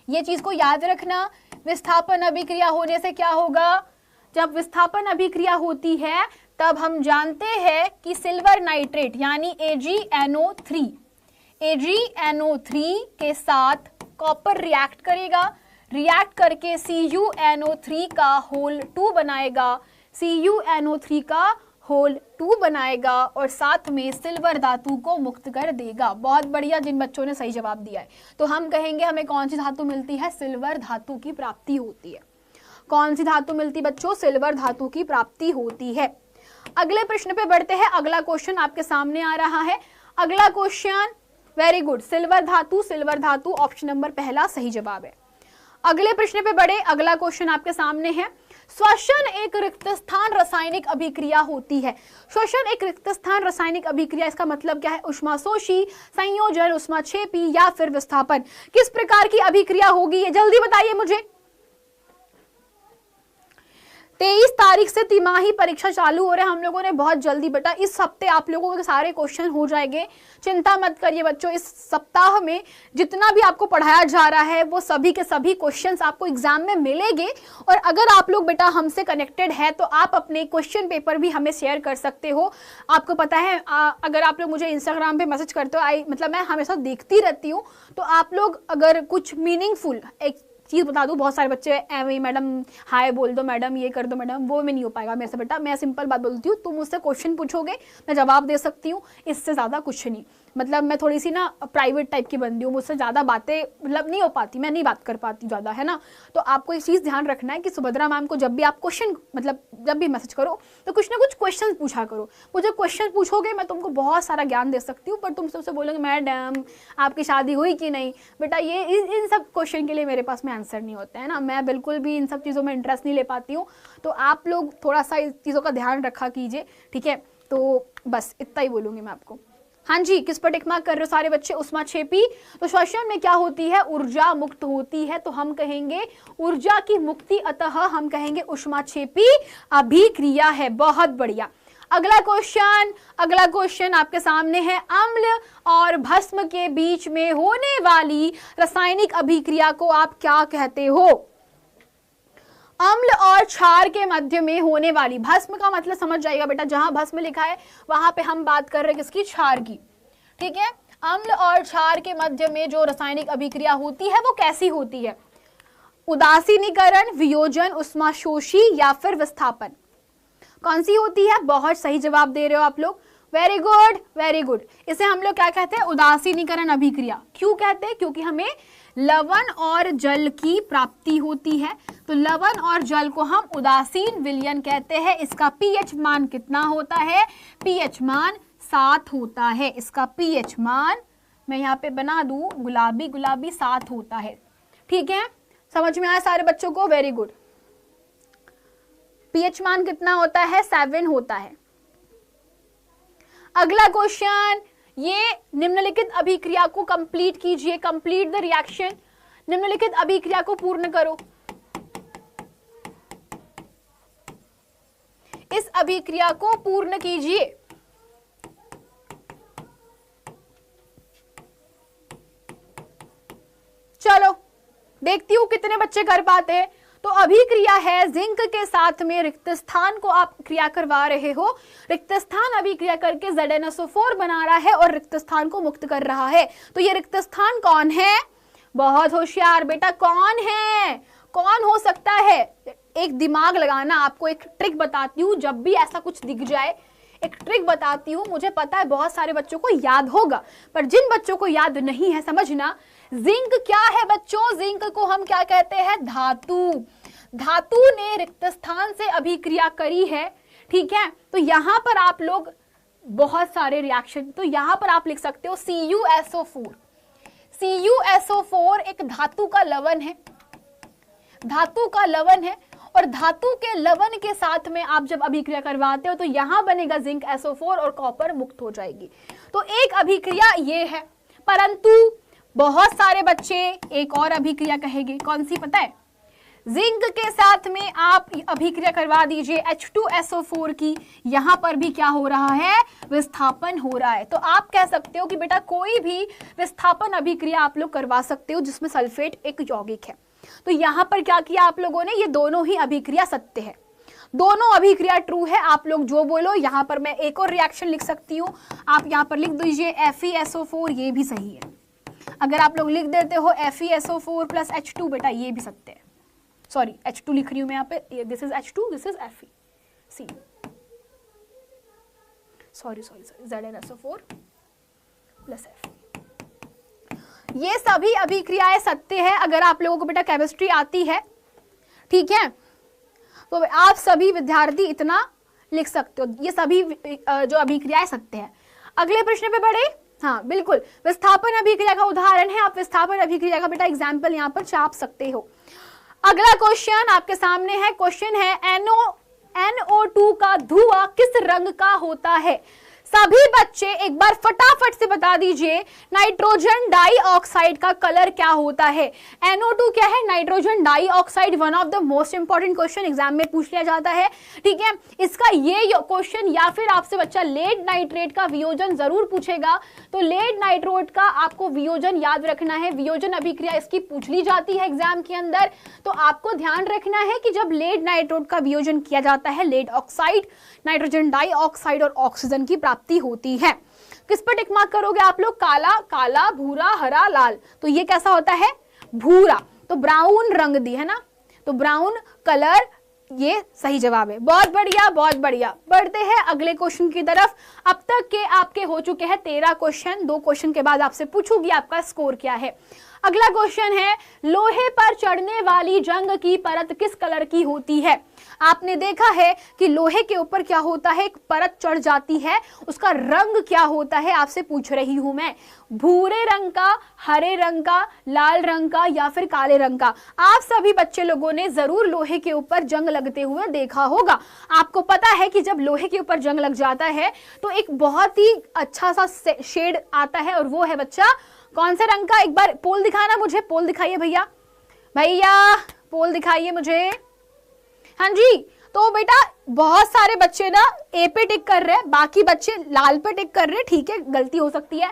ये चीज को याद रखना, विस्थापन अभिक्रिया होने से क्या होगा, जब विस्थापन अभिक्रिया होती है तब हम जानते हैं कि सिल्वर नाइट्रेट यानी AgNO3 के साथ कॉपर रिएक्ट करेगा, रिएक्ट करके CuNO3 का होल 2 बनाएगा, CuNO3 का होल 2 बनाएगा और साथ में सिल्वर धातु को मुक्त कर देगा। बहुत बढ़िया, जिन बच्चों ने सही जवाब दिया है। तो हम कहेंगे हमें कौन सी धातु मिलती है, सिल्वर धातु की प्राप्ति होती है। कौन सी धातु मिलती बच्चों, सिल्वर धातु की प्राप्ति होती है। अगले प्रश्न पे बढ़ते हैं। अगला क्वेश्चन आपके सामने आ रहा है। अगला क्वेश्चन, वेरी गुड, सिल्वर धातु ऑप्शन नंबर पहला सही जवाब है। अगले प्रश्न पे बढ़े। अगला क्वेश्चन आपके सामने है, श्वसन एक रिक्त स्थान रासायनिक अभिक्रिया होती है। श्वसन एक रिक्त स्थान रासायनिक अभिक्रिया, इसका मतलब क्या है, ऊष्माशोषी, संयोजन, ऊष्माक्षेपी या फिर विस्थापन। किस प्रकार की अभिक्रिया होगी ये जल्दी बताइए मुझे। 23 तारीख से तिमाही परीक्षा चालू हो रहे हैं हम लोगों ने, बहुत जल्दी बेटा, इस हफ्ते आप लोगों के सारे क्वेश्चन हो जाएंगे, चिंता मत करिए बच्चों। इस सप्ताह में जितना भी आपको पढ़ाया जा रहा है वो सभी के सभी क्वेश्चंस आपको एग्जाम में मिलेंगे। और अगर आप लोग बेटा हमसे कनेक्टेड है तो आप अपने क्वेश्चन पेपर भी हमें शेयर कर सकते हो। आपको पता है अगर आप लोग मुझे इंस्टाग्राम पे मैसेज करते हो, मतलब मैं हमेशा देखती रहती हूँ, तो आप लोग अगर कुछ मीनिंगफुल एक चीज बता दूं, बहुत सारे बच्चे एवं मैडम हाय बोल दो मैडम, ये कर दो मैडम, वो में नहीं हो पाएगा मेरे से बेटा। मैं सिंपल बात बोलती हूँ, तुम मुझसे क्वेश्चन पूछोगे मैं जवाब दे सकती हूँ, इससे ज्यादा कुछ नहीं। मतलब मैं थोड़ी सी ना प्राइवेट टाइप की बंदी हूँ, मुझसे ज्यादा बातें मतलब नहीं हो पाती, मैं नहीं बात कर पाती ज्यादा, है ना। तो आपको एक चीज ध्यान रखना है कि सुभद्रा मैम को जब भी आप क्वेश्चन मतलब जब भी मैसेज करो तो कुछ ना कुछ क्वेश्चन पूछा करो। मुझे क्वेश्चन पूछोगे मैं तुमको बहुत सारा ज्ञान दे सकती हूँ, पर तुम सबसे बोलोगे मैडम आपकी शादी हुई कि नहीं। बेटा ये इन सब क्वेश्चन के लिए मेरे पास में आंसर नहीं होता है ना, मैं बिल्कुल भी इन सब चीज़ों में इंटरेस्ट नहीं ले पाती हूँ। तो आप लोग थोड़ा सा इस चीज़ों का ध्यान रखा कीजिए, ठीक है। तो बस इतना ही बोलूँगी मैं आपको। हाँ जी, किस पर टिक मार्क कर रहे हो सारे बच्चे? उष्माक्षेपी। तो श्वसन में क्या होती है? ऊर्जा मुक्त होती है, तो हम कहेंगे ऊर्जा की मुक्ति, अतः हम कहेंगे उष्माक्षेपी अभिक्रिया है। बहुत बढ़िया। अगला क्वेश्चन आपके सामने है, अम्ल और भस्म के बीच में होने वाली रासायनिक अभिक्रिया को आप क्या कहते हो? अम्ल और क्षार के मध्य में होने वाली, भस्म का मतलब समझ जाएगा बेटा, जहां भस्म लिखा है वहां पे हम बात कर रहे हैं किसकी? क्षार की। ठीक है, अम्ल और क्षार के मध्य में जो रासायनिक अभिक्रिया होती है वो कैसी होती है? उदासीनीकरण, वियोजन, उष्माशोषी या फिर विस्थापन? कौन सी होती है? बहुत सही जवाब दे रहे हो आप लोग, वेरी गुड वेरी गुड। इसे हम लोग क्या कहते हैं? उदासीनीकरण अभिक्रिया। क्यों कहते हैं? क्योंकि हमें लवण और जल की प्राप्ति होती है, तो लवण और जल को हम उदासीन विलयन कहते हैं। इसका पीएच मान कितना होता है? पीएच मान 7 होता है। इसका पीएच मान मैं यहाँ पे बना दूं गुलाबी गुलाबी, 7 होता है। ठीक है, समझ में आया सारे बच्चों को? Very good. पीएच मान कितना होता है? 7 होता है। अगला क्वेश्चन, ये निम्नलिखित अभिक्रिया को कंप्लीट कीजिए, कंप्लीट द रिएक्शन। निम्नलिखित अभिक्रिया को पूर्ण करो। इस अभिक्रिया को पूर्ण कीजिए। चलो देखती हूं कितने बच्चे कर पाते हैं। तो अभिक्रिया है जिंक के साथ में रिक्त स्थान को आप क्रिया करवा रहे हो। रिक्त स्थान अभिक्रिया करके ZnSO4 बना रहा है और रिक्त स्थान को मुक्त कर रहा है। तो ये रिक्त स्थान कौन है? बहुत होशियार बेटा, कौन है? कौन हो सकता है? एक दिमाग लगाना, आपको एक ट्रिक बताती हूँ, जब भी ऐसा कुछ दिख जाए एक ट्रिक बताती हूँ। मुझे पता है बहुत सारे बच्चों को याद होगा, पर जिन बच्चों को याद नहीं है समझना, जिंक क्या है बच्चों? जिंक को हम क्या कहते हैं? धातु। धातु ने रिक्त स्थान से अभिक्रिया करी है। ठीक है, तो यहां पर आप लोग बहुत सारे रिएक्शन, तो यहां पर आप लिख सकते हो CuSO4। CuSO4 एक धातु का लवण है, धातु का लवण है, और धातु के लवण के साथ में आप जब अभिक्रिया करवाते हो तो यहां बनेगा जिंक SO4 और कॉपर मुक्त हो जाएगी। तो एक अभिक्रिया ये है, परंतु बहुत सारे बच्चे एक और अभिक्रिया कहेंगे। कौन सी पता है? जिंक के साथ में आप अभिक्रिया करवा दीजिए H2SO4 की, यहां पर भी क्या हो रहा है? विस्थापन हो रहा है। तो आप कह सकते हो कि बेटा कोई भी विस्थापन अभिक्रिया आप लोग करवा सकते हो जिसमें सल्फेट एक यौगिक है। तो यहां पर क्या किया आप लोगों ने? ये दोनों ही अभिक्रिया सत्य है, दोनों अभिक्रिया ट्रू है। आप लोग जो बोलो, यहां पर मैं एक और रिएक्शन लिख सकती हूँ, आप यहां पर लिख दीजिए FeSO4, ये भी सही है। अगर आप लोग लिख देते हो FeSO4 प्लस H2, बेटा ये भी सत्य है। सॉरी, H2 लिख रही हूं मैं यहाँ पे, this is H2, this is Fe, see sorry ZnSO4 plus Fe। ये सभी अभिक्रियाएं सत्य है। अगर आप लोगों को बेटा केमिस्ट्री आती है, ठीक है, तो आप सभी विद्यार्थी इतना लिख सकते हो, ये सभी जो अभिक्रियाएं सत्य है। अगले प्रश्न पे बढ़े। हाँ बिल्कुल, विस्थापन अभिक्रिया का उदाहरण है, आप विस्थापन अभिक्रिया का बेटा एग्जाम्पल यहाँ पर छाप सकते हो। अगला क्वेश्चन आपके सामने है, क्वेश्चन है NO2 का धुआं किस रंग का होता है? सभी बच्चे एक बार फटाफट से बता दीजिए, नाइट्रोजन डाइऑक्साइड का कलर क्या होता है? NO2 क्या है? Nitrogen dioxide. One of the most important question exam में पूछ लिया जाता है। ठीक है, इसका ये क्वेश्चन, या फिर आपसे बच्चा लेड नाइट्रेट का वियोजन जरूर पूछेगा। तो लेड नाइट्रेट का आपको वियोजन याद रखना है, वियोजन अभिक्रिया इसकी पूछ ली जाती है एग्जाम के अंदर। तो आपको ध्यान रखना है कि जब लेड नाइट्रेट का वियोजन किया जाता है, लेड ऑक्साइड, नाइट्रोजन डाइऑक्साइड और ऑक्सीजन की प्राप्ति होती है। किस पर टिक मार्क करोगे आप लोग? काला, काला, भूरा, हरा, लाल। तो ये कैसा होता है? भूरा। तो ब्राउन रंग दी है ना, तो ब्राउन कलर ये सही जवाब है। बहुत बढ़िया बहुत बढ़िया। बढ़ते हैं अगले क्वेश्चन की तरफ। अब तक के आपके हो चुके हैं 13 क्वेश्चन। 2 क्वेश्चन के बाद आपसे पूछूंगी आपका स्कोर क्या है। अगला क्वेश्चन है, लोहे पर चढ़ने वाली जंग की परत किस कलर की होती है? आपने देखा है कि लोहे के ऊपर क्या होता है, एक परत चढ़ जाती है, उसका रंग क्या होता है, आपसे पूछ रही हूं मैं। भूरे रंग का, हरे रंग का, लाल रंग का या फिर काले रंग का? आप सभी बच्चे लोगों ने जरूर लोहे के ऊपर जंग लगते हुए देखा होगा। आपको पता है कि जब लोहे के ऊपर जंग लग जाता है तो एक बहुत ही अच्छा सा शेड आता है, और वो है बच्चा कौन से रंग का? एक बार पोल दिखाना मुझे, पोल दिखाइए भैया, भैया पोल दिखाइए मुझे। हाँ जी, तो बेटा बहुत सारे बच्चे ना ए पे टिक कर रहे हैं, बाकी बच्चे लाल पे टिक कर रहे हैं, ठीक है, गलती हो सकती है।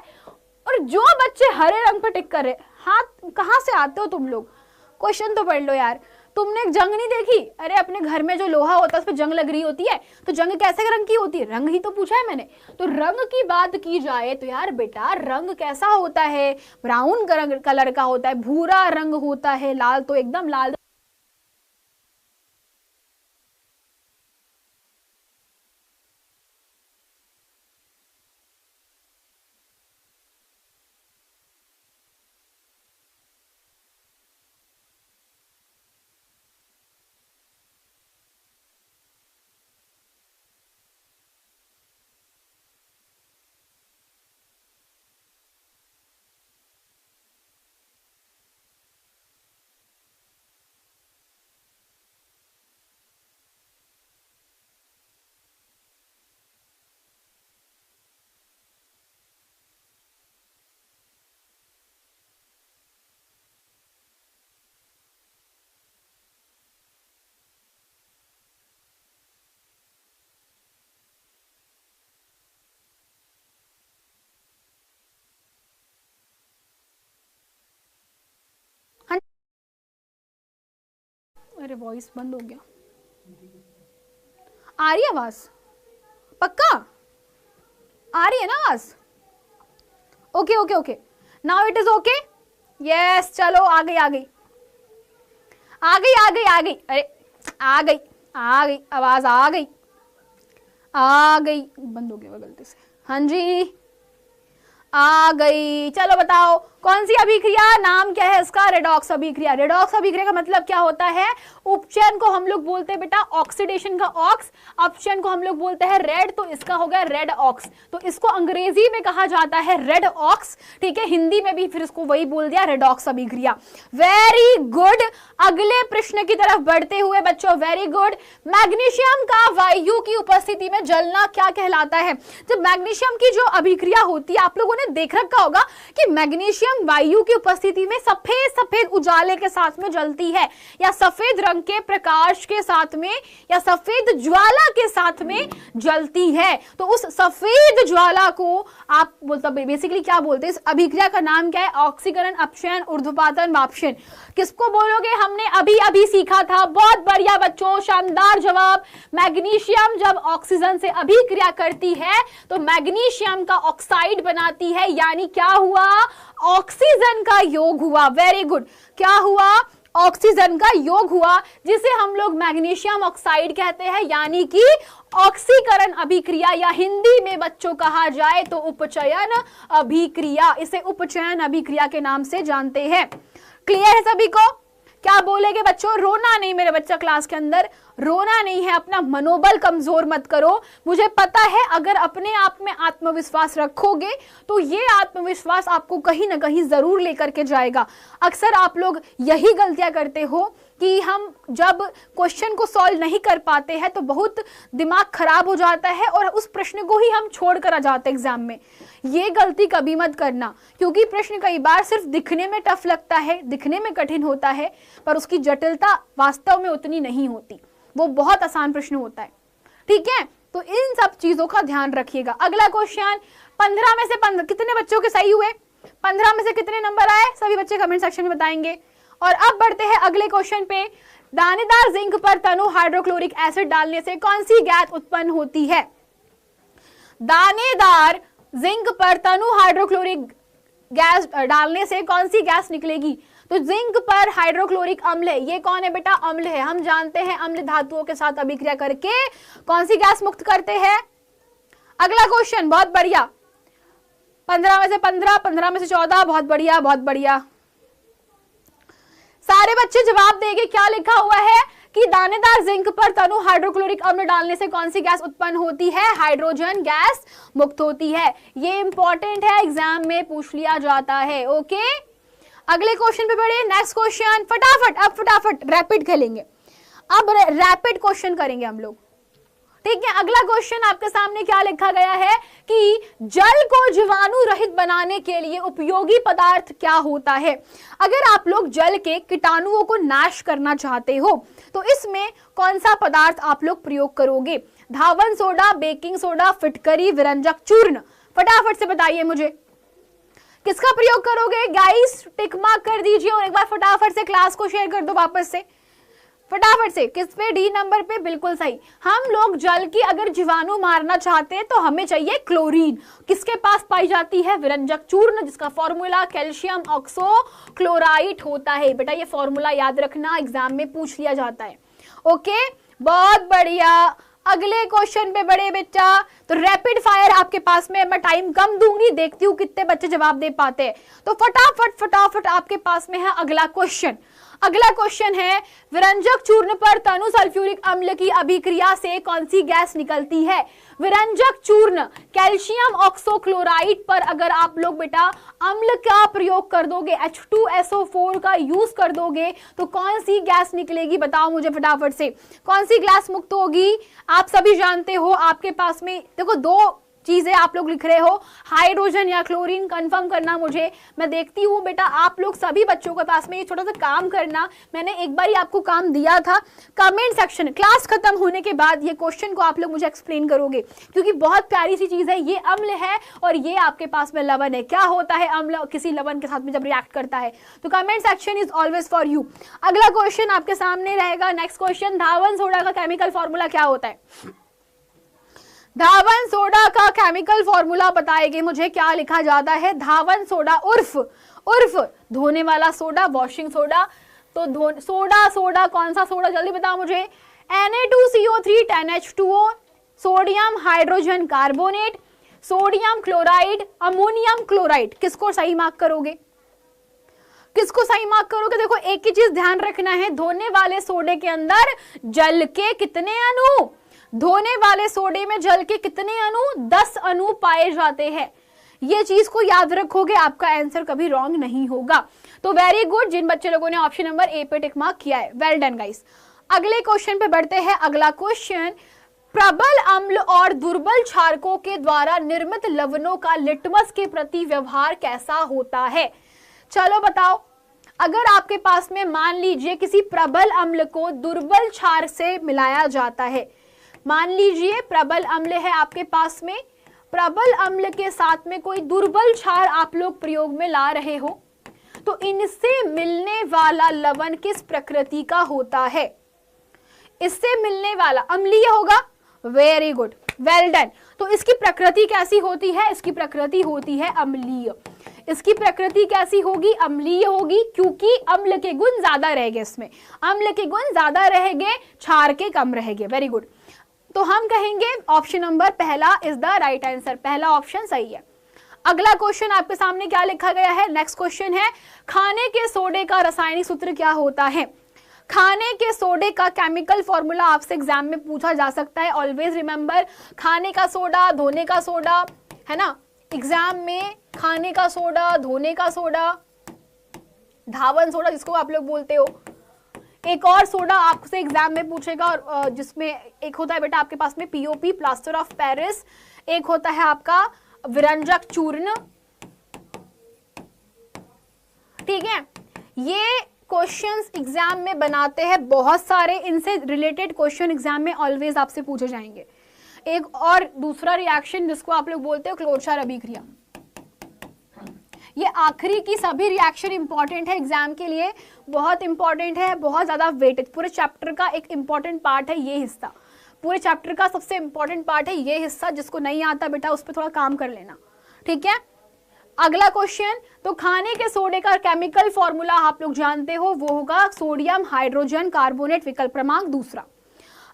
और जो बच्चे हरे रंग पे टिक कर रहे हैं, हाथ कहाँ से आते हो तुम लोग? क्वेश्चन तो पढ़ लो यार। तुमने एक जंग नहीं देखी? अरे अपने घर में जो लोहा होता है उस पर जंग लग रही होती है, तो जंग कैसे रंग की होती है? रंग ही तो पूछा है मैंने। तो रंग की बात की जाए तो यार बेटा रंग कैसा होता है? ब्राउन कलर का होता है, भूरा रंग होता है, लाल तो एकदम लाल। अरे वॉइस बंद हो गया, आ रही है आवाज? पक्का आ रही है ना आवाज? Okay okay okay, now it is okay. Yes, चलो आ गई आ गई आ गई आ गई आ गई, अरे आ गई आ गई, आवाज आ गई आ गई, बंद हो गया गलती से। हाँ जी आ गई। चलो बताओ कौन सी अभिक्रिया, नाम क्या है इसका? रेडॉक्स अभिक्रिया। रेडॉक्स अभिक्रिया का मतलब क्या होता है? उपचयन को हम लोग बोलते हैं बेटा ऑक्सीडेशन का ऑक्स, अपचयन को हम लोग बोलते हैं रेड, तो इसका हो गया रेड ऑक्स। तो इसको अंग्रेजी में कहा जाता है रेड ऑक्स, ठीक है, हिंदी में भी फिर इसको वही बोल दिया, रेडॉक्स अभिक्रिया। Very good. अगले प्रश्न की तरफ बढ़ते हुए बच्चों, वेरी गुड। मैग्नीशियम का वायु की उपस्थिति में जलना क्या कहलाता है? जब मैग्नीशियम की जो अभिक्रिया होती है, आप लोगों ने देख रखा होगा कि मैग्नीशियम वायु की उपस्थिति में सफेद सफेद उजाले के साथ में जलती है, या सफेद रंग के प्रकाश के साथ में, या सफेद ज्वाला के साथ में जलती है। तो उस सफेद ज्वाला को आप बेसिकली क्या बोलते हैं? इस अभिक्रिया का नाम क्या है? ऑक्सीकरण, अपचयन, ऊर्ध्वपातन, वाष्पन। किसको बोलोगे? हमने अभी अभी सीखा था। बहुत बढ़िया बच्चों, शानदार जवाब। मैग्नीशियम जब ऑक्सीजन से अभिक्रिया करती है तो मैग्नीशियम का ऑक्साइड बनाती है, यानी क्या हुआ? ऑक्सीजन का योग हुआ। Very good. क्या हुआ? ऑक्सीजन का योग हुआ, जिसे हम लोग मैग्नीशियम ऑक्साइड कहते हैं, यानी कि ऑक्सीकरण अभिक्रिया, या हिंदी में बच्चों कहा जाए तो उपचयन अभिक्रिया। इसे उपचयन अभिक्रिया के नाम से जानते हैं। क्लियर है सभी को? क्या बोलेंगे बच्चों? रोना नहीं मेरे बच्चा, क्लास के अंदर रोना नहीं है, अपना मनोबल कमजोर मत करो। मुझे पता है अगर अपने आप में आत्मविश्वास रखोगे तो ये आत्मविश्वास आपको कहीं ना कहीं जरूर लेकर के जाएगा। अक्सर आप लोग यही गलतियां करते हो कि हम जब क्वेश्चन को सॉल्व नहीं कर पाते हैं तो बहुत दिमाग खराब हो जाता है और उस प्रश्न को ही हम छोड़ कर आ जाते हैं एग्जाम में। ये गलती कभी मत करना, क्योंकि प्रश्न कई बार सिर्फ दिखने में टफ लगता है, दिखने में कठिन होता है, पर उसकी जटिलता वास्तव में उतनी नहीं होती। वो बहुत आसान प्रश्न होता है, ठीक है? तो इन सब चीजों का ध्यान रखिएगा। अगला क्वेश्चन, 15 में से 15 कितने बच्चों के सही हुए? 15 में से कितने नंबर आए? सभी बच्चे कमेंट सेक्शन में बताएंगे। और अब बढ़ते हैं अगले क्वेश्चन पे। दानेदार जिंक पर तनु हाइड्रोक्लोरिक एसिड डालने से कौन सी गैस उत्पन्न होती है? दानेदार जिंक पर तनु हाइड्रोक्लोरिक गैस डालने से कौन सी गैस निकलेगी? तो जिंक पर हाइड्रोक्लोरिक अम्ल है, ये कौन है बेटा? अम्ल है। हम जानते हैं अम्ल धातुओं के साथ अभिक्रिया करके कौन सी गैस मुक्त करते हैं? अगला क्वेश्चन, बहुत बढ़िया। 15 में से 15, 15 में से 14, बहुत बढ़िया बहुत बढ़िया। सारे बच्चे जवाब देंगे। क्या लिखा हुआ है कि दानेदार जिंक पर तनु हाइड्रोक्लोरिक अम्ल डालने से कौन सी गैस उत्पन्न होती है? हाइड्रोजन गैस मुक्त होती है। ये इंपॉर्टेंट है, एग्जाम में पूछ लिया जाता है। ओके, अगले क्वेश्चन पे बढ़े। नेक्स्ट क्वेश्चन, फटाफट, अब फटाफट रैपिड खेलेंगे, अब रैपिड क्वेश्चन करेंगे हम लोग, ठीक है। अगला क्वेश्चन आपके सामने क्या लिखा गया है कि जल को जीवाणु रहित बनाने के लिए उपयोगी पदार्थ क्या होता है? अगर आप लोग जल के कीटाणुओं को नाश करना चाहते हो तो इसमें कौन सा पदार्थ आप लोग प्रयोग करोगे? धावन सोडा, बेकिंग सोडा, फिटकरी, विरंजक चूर्ण? फटाफट से बताइए मुझे, किसका प्रयोग करोगे? गाइस टिक मार्क कर दीजिए और एक बार फटाफट से क्लास को शेयर कर दो वापस से, फटाफट से। किस पे? डी नंबर पे, बिल्कुल सही। हम लोग जल की अगर जीवाणु मारना चाहते हैं तो हमें चाहिए क्लोरीन। किसके पास पाई जाती है? विरंजक चूर्ण, जिसका फॉर्मूला कैल्शियम ऑक्सोक्लोराइड होता है। बेटा ये फॉर्मूला याद रखना, एग्जाम में पूछ लिया जाता है। ओके, बहुत बढ़िया। अगले क्वेश्चन पे बड़े बेटा, तो रैपिड फायर आपके पास में, मैं टाइम कम दूंगी, देखती हूँ कितने बच्चे जवाब दे पाते हैं। तो फटाफट फटाफट आपके पास में है अगला क्वेश्चन। अगला क्वेश्चन है, विरंजक चूर्ण पर तनु सल्फ्यूरिक अम्ल की अभिक्रिया से कौन सी गैस निकलती है? विरंजक चूर्ण कैल्शियम ऑक्सोक्लोराइड पर अगर आप लोग बेटा अम्ल का प्रयोग कर दोगे, H2SO4 का यूज कर दोगे, तो कौन सी गैस निकलेगी? बताओ मुझे फटाफट से, कौन सी गैस मुक्त होगी? आप सभी जानते हो आपके पास में देखो दो चीजें आप लोग लिख रहे हो, हाइड्रोजन या क्लोरीन, कंफर्म करना मुझे। मैं देखती हूँ बेटा आप लोग सभी बच्चों के पास में ये छोटा सा काम करना, मैंने एक बार ही आपको काम दिया था। कमेंट सेक्शन क्लास खत्म होने के बाद ये क्वेश्चन को आप लोग मुझे एक्सप्लेन करोगे, क्योंकि बहुत प्यारी सी चीज है। ये अम्ल है और ये आपके पास में लवण है। क्या होता है अम्ल किसी लवण के साथ में जब रिएक्ट करता है? तो comment section is always for you. अगला क्वेश्चन आपके सामने रहेगा, नेक्स्ट क्वेश्चन, धावन सोडा का केमिकल फॉर्मूला क्या होता है? धावन सोडा का केमिकल फॉर्मूला बताएंगे मुझे, क्या लिखा जाता है? धावन सोडा उर्फ धोने वाला सोडा, वॉशिंग सोडा। तो सोडा कौन सा सोडा, जल्दी बताओ मुझे? Na2CO3 10H2O, sodium hydrogen carbonate, sodium chloride, ammonium chloride. किसको सही मार्क करोगे? किसको सही मार्क करोगे? देखो एक ही चीज ध्यान रखना है, धोने वाले सोडे के अंदर जल के कितने अणु, धोने वाले सोडे में जल के कितने अणु? 10 अणु पाए जाते हैं। ये चीज को याद रखोगे, आपका आंसर कभी रॉन्ग नहीं होगा। तो वेरी गुड, जिन बच्चे लोगों ने ऑप्शन नंबर ए पे टिक मार्क किया है, वेल डन गाइस। अगले क्वेश्चन पे बढ़ते हैं। अगला क्वेश्चन, प्रबल अम्ल और दुर्बल क्षारकों के द्वारा निर्मित लवणों का लिटमस के प्रति व्यवहार कैसा होता है? चलो बताओ, अगर आपके पास में मान लीजिए किसी प्रबल अम्ल को दुर्बल क्षार से मिलाया जाता है, मान लीजिए प्रबल अम्ल है आपके पास में, प्रबल अम्ल के साथ में कोई दुर्बल क्षार आप लोग प्रयोग में ला रहे हो, तो इनसे मिलने वाला लवण किस प्रकृति का होता है? इससे मिलने वाला अम्लीय होगा। Very good, well done. तो इसकी प्रकृति कैसी होती है? इसकी प्रकृति होती है अम्लीय। इसकी प्रकृति कैसी होगी? अम्लीय होगी, क्योंकि अम्ल के गुण ज्यादा रहेंगे इसमें, अम्ल के गुण ज्यादा रहेंगे, क्षार के कम रहेंगे। वेरी गुड, तो हम कहेंगे ऑप्शन नंबर पहला इज द राइट आंसर, पहला ऑप्शन सही है। अगला क्वेश्चन आपके सामने क्या लिखा गया है? नेक्स्ट क्वेश्चन है, खाने के सोडे का रासायनिक सूत्र क्या होता है? खाने के सोडे का केमिकल फॉर्मूला आपसे एग्जाम में पूछा जा सकता है। ऑलवेज रिमेंबर, खाने का सोडा, धोने का सोडा, है ना, एग्जाम में खाने का सोडा, धोने का सोडा, धावन सोडा जिसको आप लोग बोलते हो, एक और सोडा आपसे एग्जाम में पूछेगा, और जिसमें एक होता है बेटा आपके पास में POP, प्लास्टर ऑफ पेरिस, एक होता है आपका विरंजक चूर्ण। ठीक है, ये क्वेश्चंस एग्जाम में बनाते हैं बहुत सारे, इनसे रिलेटेड क्वेश्चन एग्जाम में ऑलवेज आपसे पूछे जाएंगे। एक और दूसरा रिएक्शन जिसको आप लोग बोलते हो क्लोरक्षार अभिक्रिया, ये आखिरी की सभी रिएक्शन इंपॉर्टेंट है एग्जाम के लिए, बहुत इंपॉर्टेंट है, बहुत ज्यादा वेटेज, पूरे चैप्टर का एक इंपॉर्टेंट पार्ट है ये हिस्सा, पूरे चैप्टर का सबसे इंपॉर्टेंट पार्ट है ये हिस्सा। जिसको नहीं आता बेटा उस पर थोड़ा काम कर लेना, ठीक है। अगला क्वेश्चन, तो खाने के सोडे का केमिकल फॉर्मूला आप लोग जानते हो, वो होगा सोडियम हाइड्रोजन कार्बोनेट, विकल्प क्रमांक दूसरा।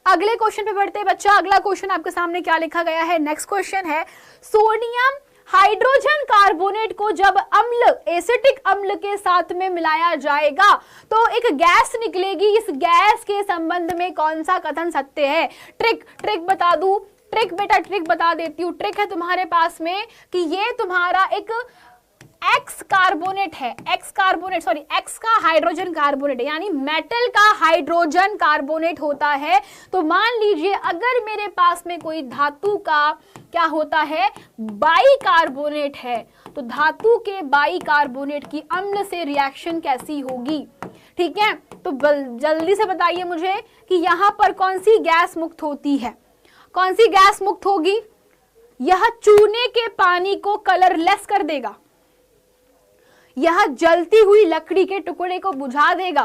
अगले क्वेश्चन पे बढ़ते हैं बच्चा। अगला क्वेश्चन आपके सामने क्या लिखा गया है? नेक्स्ट क्वेश्चन है, सोडियम हाइड्रोजन कार्बोनेट को जब अम्ल, एसिटिक अम्ल के साथ में मिलाया जाएगा तो एक गैस निकलेगी। इस गैस के संबंध में कौन सा कथन सत्य है? ट्रिक बता दूं, ट्रिक बेटा, ट्रिक बता देती हूं। ट्रिक है तुम्हारे पास में कि ये तुम्हारा एक एक्स कार्बोनेट है, एक्स का हाइड्रोजन कार्बोनेट है, यानी मेटल का हाइड्रोजन कार्बोनेट होता है। तो मान लीजिए अगर मेरे पास में कोई धातु का क्या होता है, बाई कार्बोनेट है, तो धातु के बाई कार्बोनेट की अम्ल से रिएक्शन कैसी होगी? ठीक है, तो जल्दी से बताइए मुझे कि यहां पर कौन सी गैस मुक्त होती है? कौन सी गैस मुक्त होगी? यह चूने के पानी को कलरलेस कर देगा, यह जलती हुई लकड़ी के टुकड़े को बुझा देगा,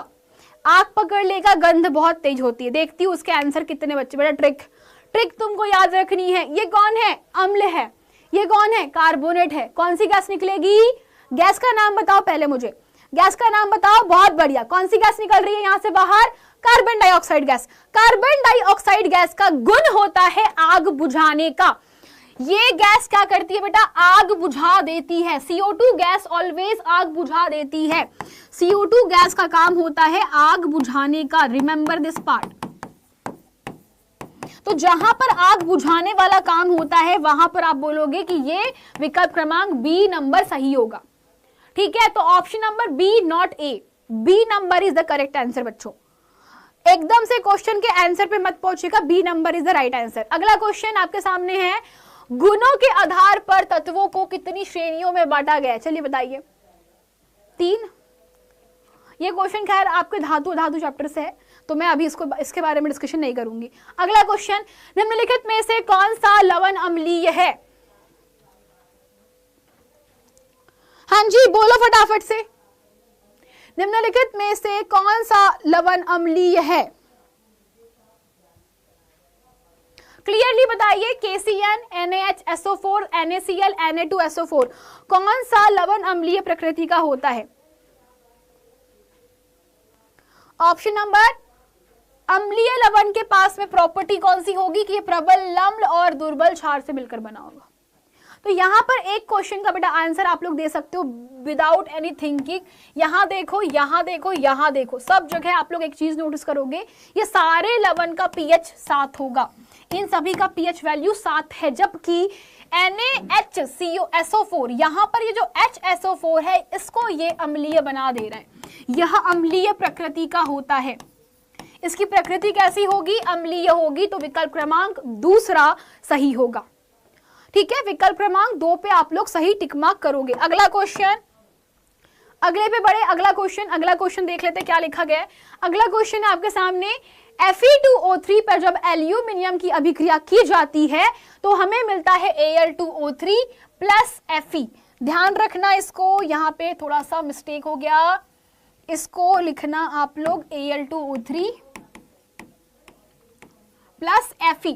आग पकड़ लेगा, गंध बहुत तेज होती है। देखती हूँ उसके आंसर कितने बच्चे। बेटा ट्रिक तुमको याद रखनी है। ये कौन है? अम्ल है। ये कौन है? कार्बोनेट है। कौन सी गैस निकलेगी? गैस का नाम बताओ पहले मुझे, गैस का नाम बताओ। बहुत बढ़िया, कौन सी गैस निकल रही है यहां से बाहर? Carbon dioxide gas. Carbon dioxide gas का गुण होता है आग बुझाने का। ये गैस क्या करती है बेटा? आग बुझा देती है। CO2 गैस ऑलवेज आग बुझा देती है। CO2 गैस का काम होता है आग बुझाने का। Remember this part. तो जहां पर आग बुझाने वाला काम होता है वहां पर आप बोलोगे कि ये विकल्प क्रमांक बी नंबर सही होगा। ठीक है, तो option number B not A, B number is the correct answer. बच्चों एकदम से क्वेश्चन के आंसर पे मत पहुंचेगा, B number is the right answer. अगला क्वेश्चन आपके सामने है, गुणों के आधार पर तत्वों को कितनी श्रेणियों में बांटा गया है? चलिए बताइए। 3। ये क्वेश्चन खैर आपके धातु चैप्टर से है, तो मैं अभी इसके बारे में डिस्कशन नहीं करूंगी। अगला क्वेश्चन, निम्नलिखित में से कौन सा लवण अम्लीय है? हाँ जी बोलो फटाफट से। निम्नलिखित में से कौन सा लवण अम्लीय है? क्लियरली बताइए। KCN, NaHSO4, NaCl, Na2SO4 कौन सा लवण अम्लीय प्रकृति का होता है? ऑप्शन नंबर, अम्लीय लवण के पास में प्रॉपर्टी कौन सी होगी कि ये प्रबल अम्ल और दुर्बल क्षार से मिलकर बना होगा। तो यहां पर एक क्वेश्चन का बेटा आंसर आप लोग दे सकते हो विदाउट एनी थिंकिंग। यहां देखो, यहां देखो, यहां देखो, सब जगह आप लोग एक चीज नोटिस करोगे, ये सारे लवण का pH 7 होगा। इन सभी का pH वैल्यू 7 है, जबकि NaHCOSO4 यहां पर ये जो HSO4 है इसको ये अम्लीय बना दे रहे हैं। यह अम्लीय प्रकृति का होता है। इसकी प्रकृति कैसी होगी? अम्लीय होगी। तो विकल्प क्रमांक दूसरा सही होगा। ठीक है, विकल्प क्रमांक 2 पे आप लोग सही टिक मार्क करोगे। अगला क्वेश्चन, अगले पे बढ़े। अगला क्वेश्चन देख लेते क्या लिखा गया है। अगला क्वेश्चन है आपके सामने, Fe2O3 पर जब एल्यूमिनियम की अभिक्रिया की जाती है तो हमें मिलता है Al2O3 प्लस Fe। ध्यान रखना इसको, यहाँ पे थोड़ा सा मिस्टेक हो गया, इसको लिखना आप लोग Al2O3 प्लस Fe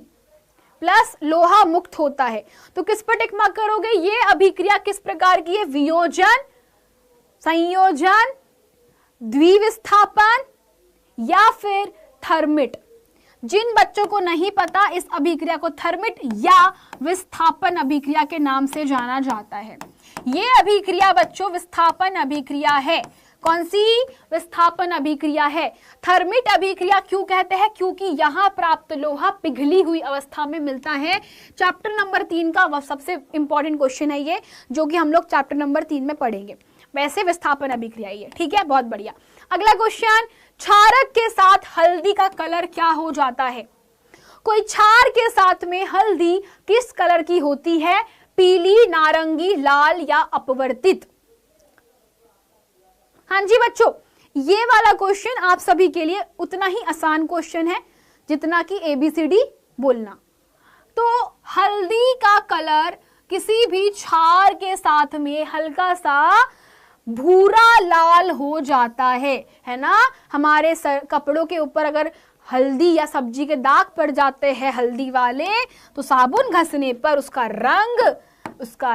प्लस लोहा मुक्त होता है। तो किस पर टिक मार्क करोगे? ये अभिक्रिया किस प्रकार की है? वियोजन, संयोजन, द्विविस्थापन या फिर थर्मिट। जिन बच्चों को नहीं पता, इस अभिक्रिया को थर्मिट या विस्थापन अभिक्रिया के नाम से जाना जाता है। ये अभिक्रिया बच्चों विस्थापन अभिक्रिया है। कौन सी? विस्थापन अभिक्रिया है। थर्मिट अभिक्रिया क्यों कहते हैं? क्योंकि यहां प्राप्त लोहा पिघली हुई अवस्था में मिलता है। चैप्टर नंबर 3 का सबसे इंपॉर्टेंट क्वेश्चन है ये, जो कि हम लोग चैप्टर नंबर 3 में पढ़ेंगे। वैसे विस्थापन अभिक्रिया ये, ठीक है, बहुत बढ़िया। अगला क्वेश्चन, क्षारक के साथ हल्दी का कलर क्या हो जाता है? कोई क्षार के साथ में हल्दी किस कलर की होती है? पीली, नारंगी, लाल या अपवर्तित? हाँ जी बच्चों, ये वाला क्वेश्चन आप सभी के लिए उतना ही आसान क्वेश्चन है जितना कि ABCD बोलना। तो हल्दी का कलर किसी भी क्षार के साथ में हल्का सा भूरा लाल हो जाता है ना। हमारे कपड़ों के ऊपर अगर हल्दी या सब्जी के दाग पड़ जाते हैं हल्दी वाले, तो साबुन घसने पर उसका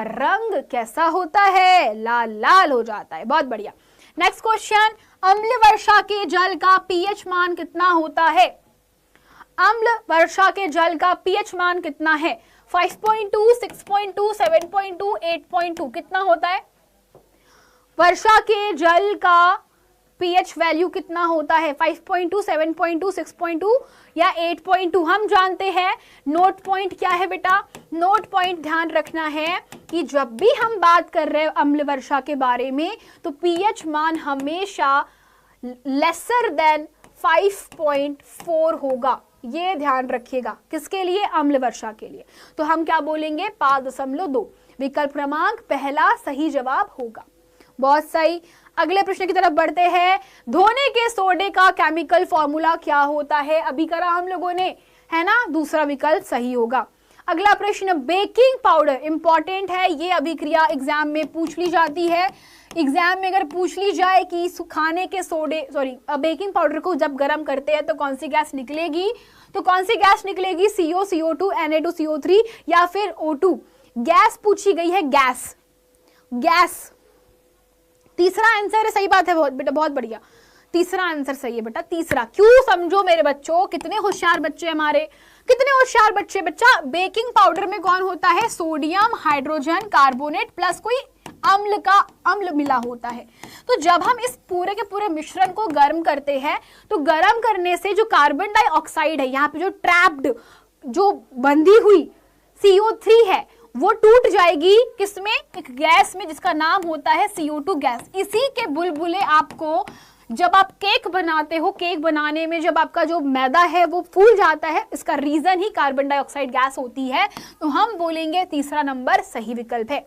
रंग कैसा होता है? लाल लाल हो जाता है। बहुत बढ़िया। नेक्स्ट क्वेश्चन, अम्ल वर्षा के जल का pH मान कितना होता है? अम्ल वर्षा के जल का पीएच मान कितना है? 5.2, 6.2, 7.2, 8.2 कितना होता है? वर्षा के जल का पीएच वैल्यू कितना होता है? 5.2, 7.2, 6.2 या 8.2? हम जानते हैं नोट पॉइंट क्या है बेटा? नोट पॉइंट ध्यान रखना है कि जब भी हम बात कर रहे हैं अम्ल वर्षा के बारे में तो पीएच मान हमेशा लेसर देन 5.4 होगा, ये ध्यान रखिएगा। किसके लिए? अम्ल वर्षा के लिए। तो हम क्या बोलेंगे? 5.2। विकल्प क्रमांक पहला सही जवाब होगा। बहुत सही। अगले प्रश्न की तरफ बढ़ते हैं। धोने के सोडे का केमिकल फॉर्मूला क्या होता है? अभी करा हम लोगों ने, है ना? दूसरा विकल्प सही होगा। अगला प्रश्न, बेकिंग पाउडर इंपॉर्टेंट है, ये अभिक्रिया एग्जाम में पूछ ली जाती है। एग्जाम में अगर पूछ ली जाए कि खाने के सोडे बेकिंग पाउडर को जब गर्म करते हैं तो कौन सी गैस निकलेगी, तो कौन सी गैस निकलेगी? CO, CO2, Na2CO3 या फिर O2। गैस पूछी गई है, गैस। तीसरा आंसर है, सही बात है बहुत बेटा, बहुत बढ़िया। तीसरा आंसर सही है बेटा, तीसरा। क्यों? समझो मेरे बच्चों, कितने होशियार बच्चे हमारे, कितने होशियार बच्चे। बच्चा बेकिंग पाउडर में कौन होता है? सोडियम हाइड्रोजन कार्बोनेट प्लस कोई अम्ल मिला होता है। तो जब हम इस पूरे के पूरे मिश्रण को गर्म करते हैं तो गर्म करने से जो कार्बन डाइऑक्साइड है, यहाँ पे जो ट्रैप्ड, जो बंधी हुई CO3 है, वो टूट जाएगी किसमें? एक गैस में जिसका नाम होता है CO2 गैस। इसी के बुलबुले आपको जब आप केक बनाते हो, केक बनाने में जब आपका जो मैदा है वो फूल जाता है, इसका रीजन ही कार्बन डाइऑक्साइड गैस होती है। तो हम बोलेंगे तीसरा नंबर सही विकल्प है।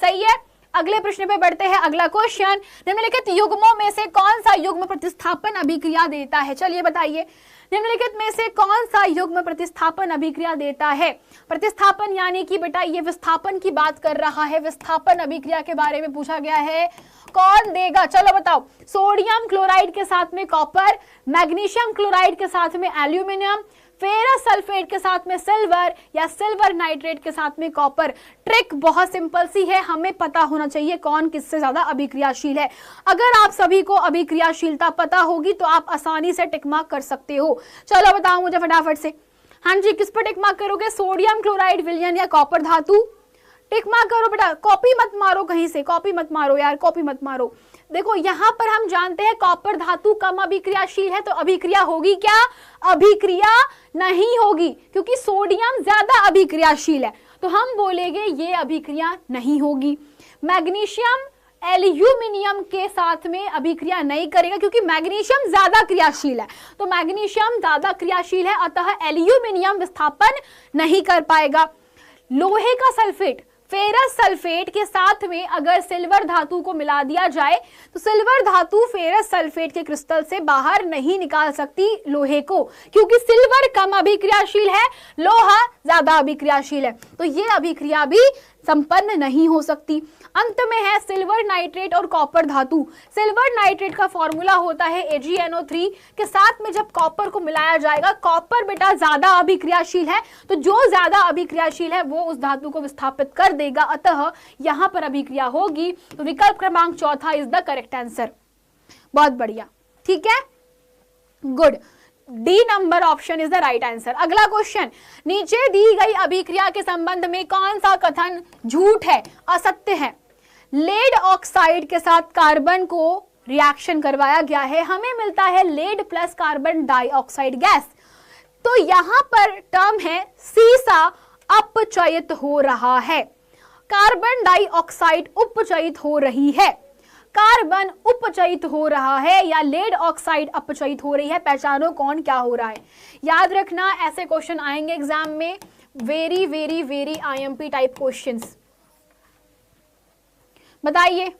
सही है। अगले प्रश्न पे बढ़ते हैं। अगला क्वेश्चन, निम्नलिखित युग्मों में से कौन सा युग्म प्रतिस्थापन अभिक्रिया देता है? चलिए बताइए, निम्नलिखित में से कौन सा युग्म प्रतिस्थापन अभिक्रिया देता है? प्रतिस्थापन यानी कि बेटा ये विस्थापन की बात कर रहा है, विस्थापन अभिक्रिया के बारे में पूछा गया है। कौन देगा? चलो बताओ। सोडियम क्लोराइड के साथ में कॉपर, मैग्नीशियम क्लोराइड के साथ में एल्यूमिनियम, फेरस सल्फेट के साथ में सिल्वर या सिल्वर नाइट्रेट के साथ में कॉपर। ट्रिक बहुत सिंपल सी है, हमें पता होना चाहिए कौन किससे ज्यादा अभिक्रियाशील है। अगर आप सभी को अभिक्रियाशीलता पता होगी तो आप आसानी से टिक मार्क कर सकते हो। चलो बताओ मुझे फटाफट से। हाँ जी, किस पर टिक मार्क करोगे? सोडियम क्लोराइड विलयन या कॉपर धातु? टिक मार्क करो बेटा, कॉपी मत मारो कहीं से, कॉपी मत मारो यार, कॉपी मत मारो। देखो यहाँ पर हम जानते हैं कॉपर धातु कम अभिक्रियाशील है, तो अभिक्रिया होगी क्या? अभिक्रिया नहीं होगी, क्योंकि सोडियम ज्यादा अभिक्रियाशील है, तो हम बोलेंगे ये अभिक्रिया नहीं होगी। मैग्नीशियम एल्यूमिनियम के साथ में अभिक्रिया नहीं करेगा क्योंकि मैग्नीशियम ज्यादा क्रियाशील है, तो मैग्नीशियम ज्यादा क्रियाशील है, अतः एल्यूमिनियम विस्थापन नहीं कर पाएगा। लोहे का सल्फेट, फेरस सल्फेट के साथ में अगर सिल्वर धातु को मिला दिया जाए तो सिल्वर धातु फेरस सल्फेट के क्रिस्टल से बाहर नहीं निकाल सकती लोहे को, क्योंकि सिल्वर कम अभिक्रियाशील है, लोहा ज्यादा अभिक्रियाशील है, तो ये अभिक्रिया भी संपन्न नहीं हो सकती। अंत में है सिल्वर नाइट्रेट और कॉपर धातु। सिल्वर नाइट्रेट का फॉर्मूला होता है AgNO3 के साथ में जब कॉपर को मिलाया जाएगा, कॉपर बेटा ज्यादा अभिक्रियाशील है, तो जो ज्यादा अभिक्रियाशील है वो उस धातु को विस्थापित कर देगा, अतः यहां पर अभिक्रिया होगी। तो विकल्प क्रमांक चौथा इज द करेक्ट आंसर। बहुत बढ़िया, ठीक है, good. D number option is the right answer. अगला क्वेश्चन, नीचे दी गई अभिक्रिया के संबंध में कौन सा कथन झूठ है, असत्य है? लेड ऑक्साइड के साथ कार्बन को रिएक्शन करवाया गया है, हमें मिलता है lead plus carbon dioxide gas. तो यहां पर टर्म है सीसा अपचयित हो रहा है, कार्बन डाइऑक्साइड उपचयित हो रही है, कार्बन उपचयित हो रहा है या लेड ऑक्साइड अपचयित हो रही है। पहचानो कौन क्या हो रहा है। याद रखना ऐसे क्वेश्चन आएंगे एग्जाम में, very very very IMP type questions. बताइए।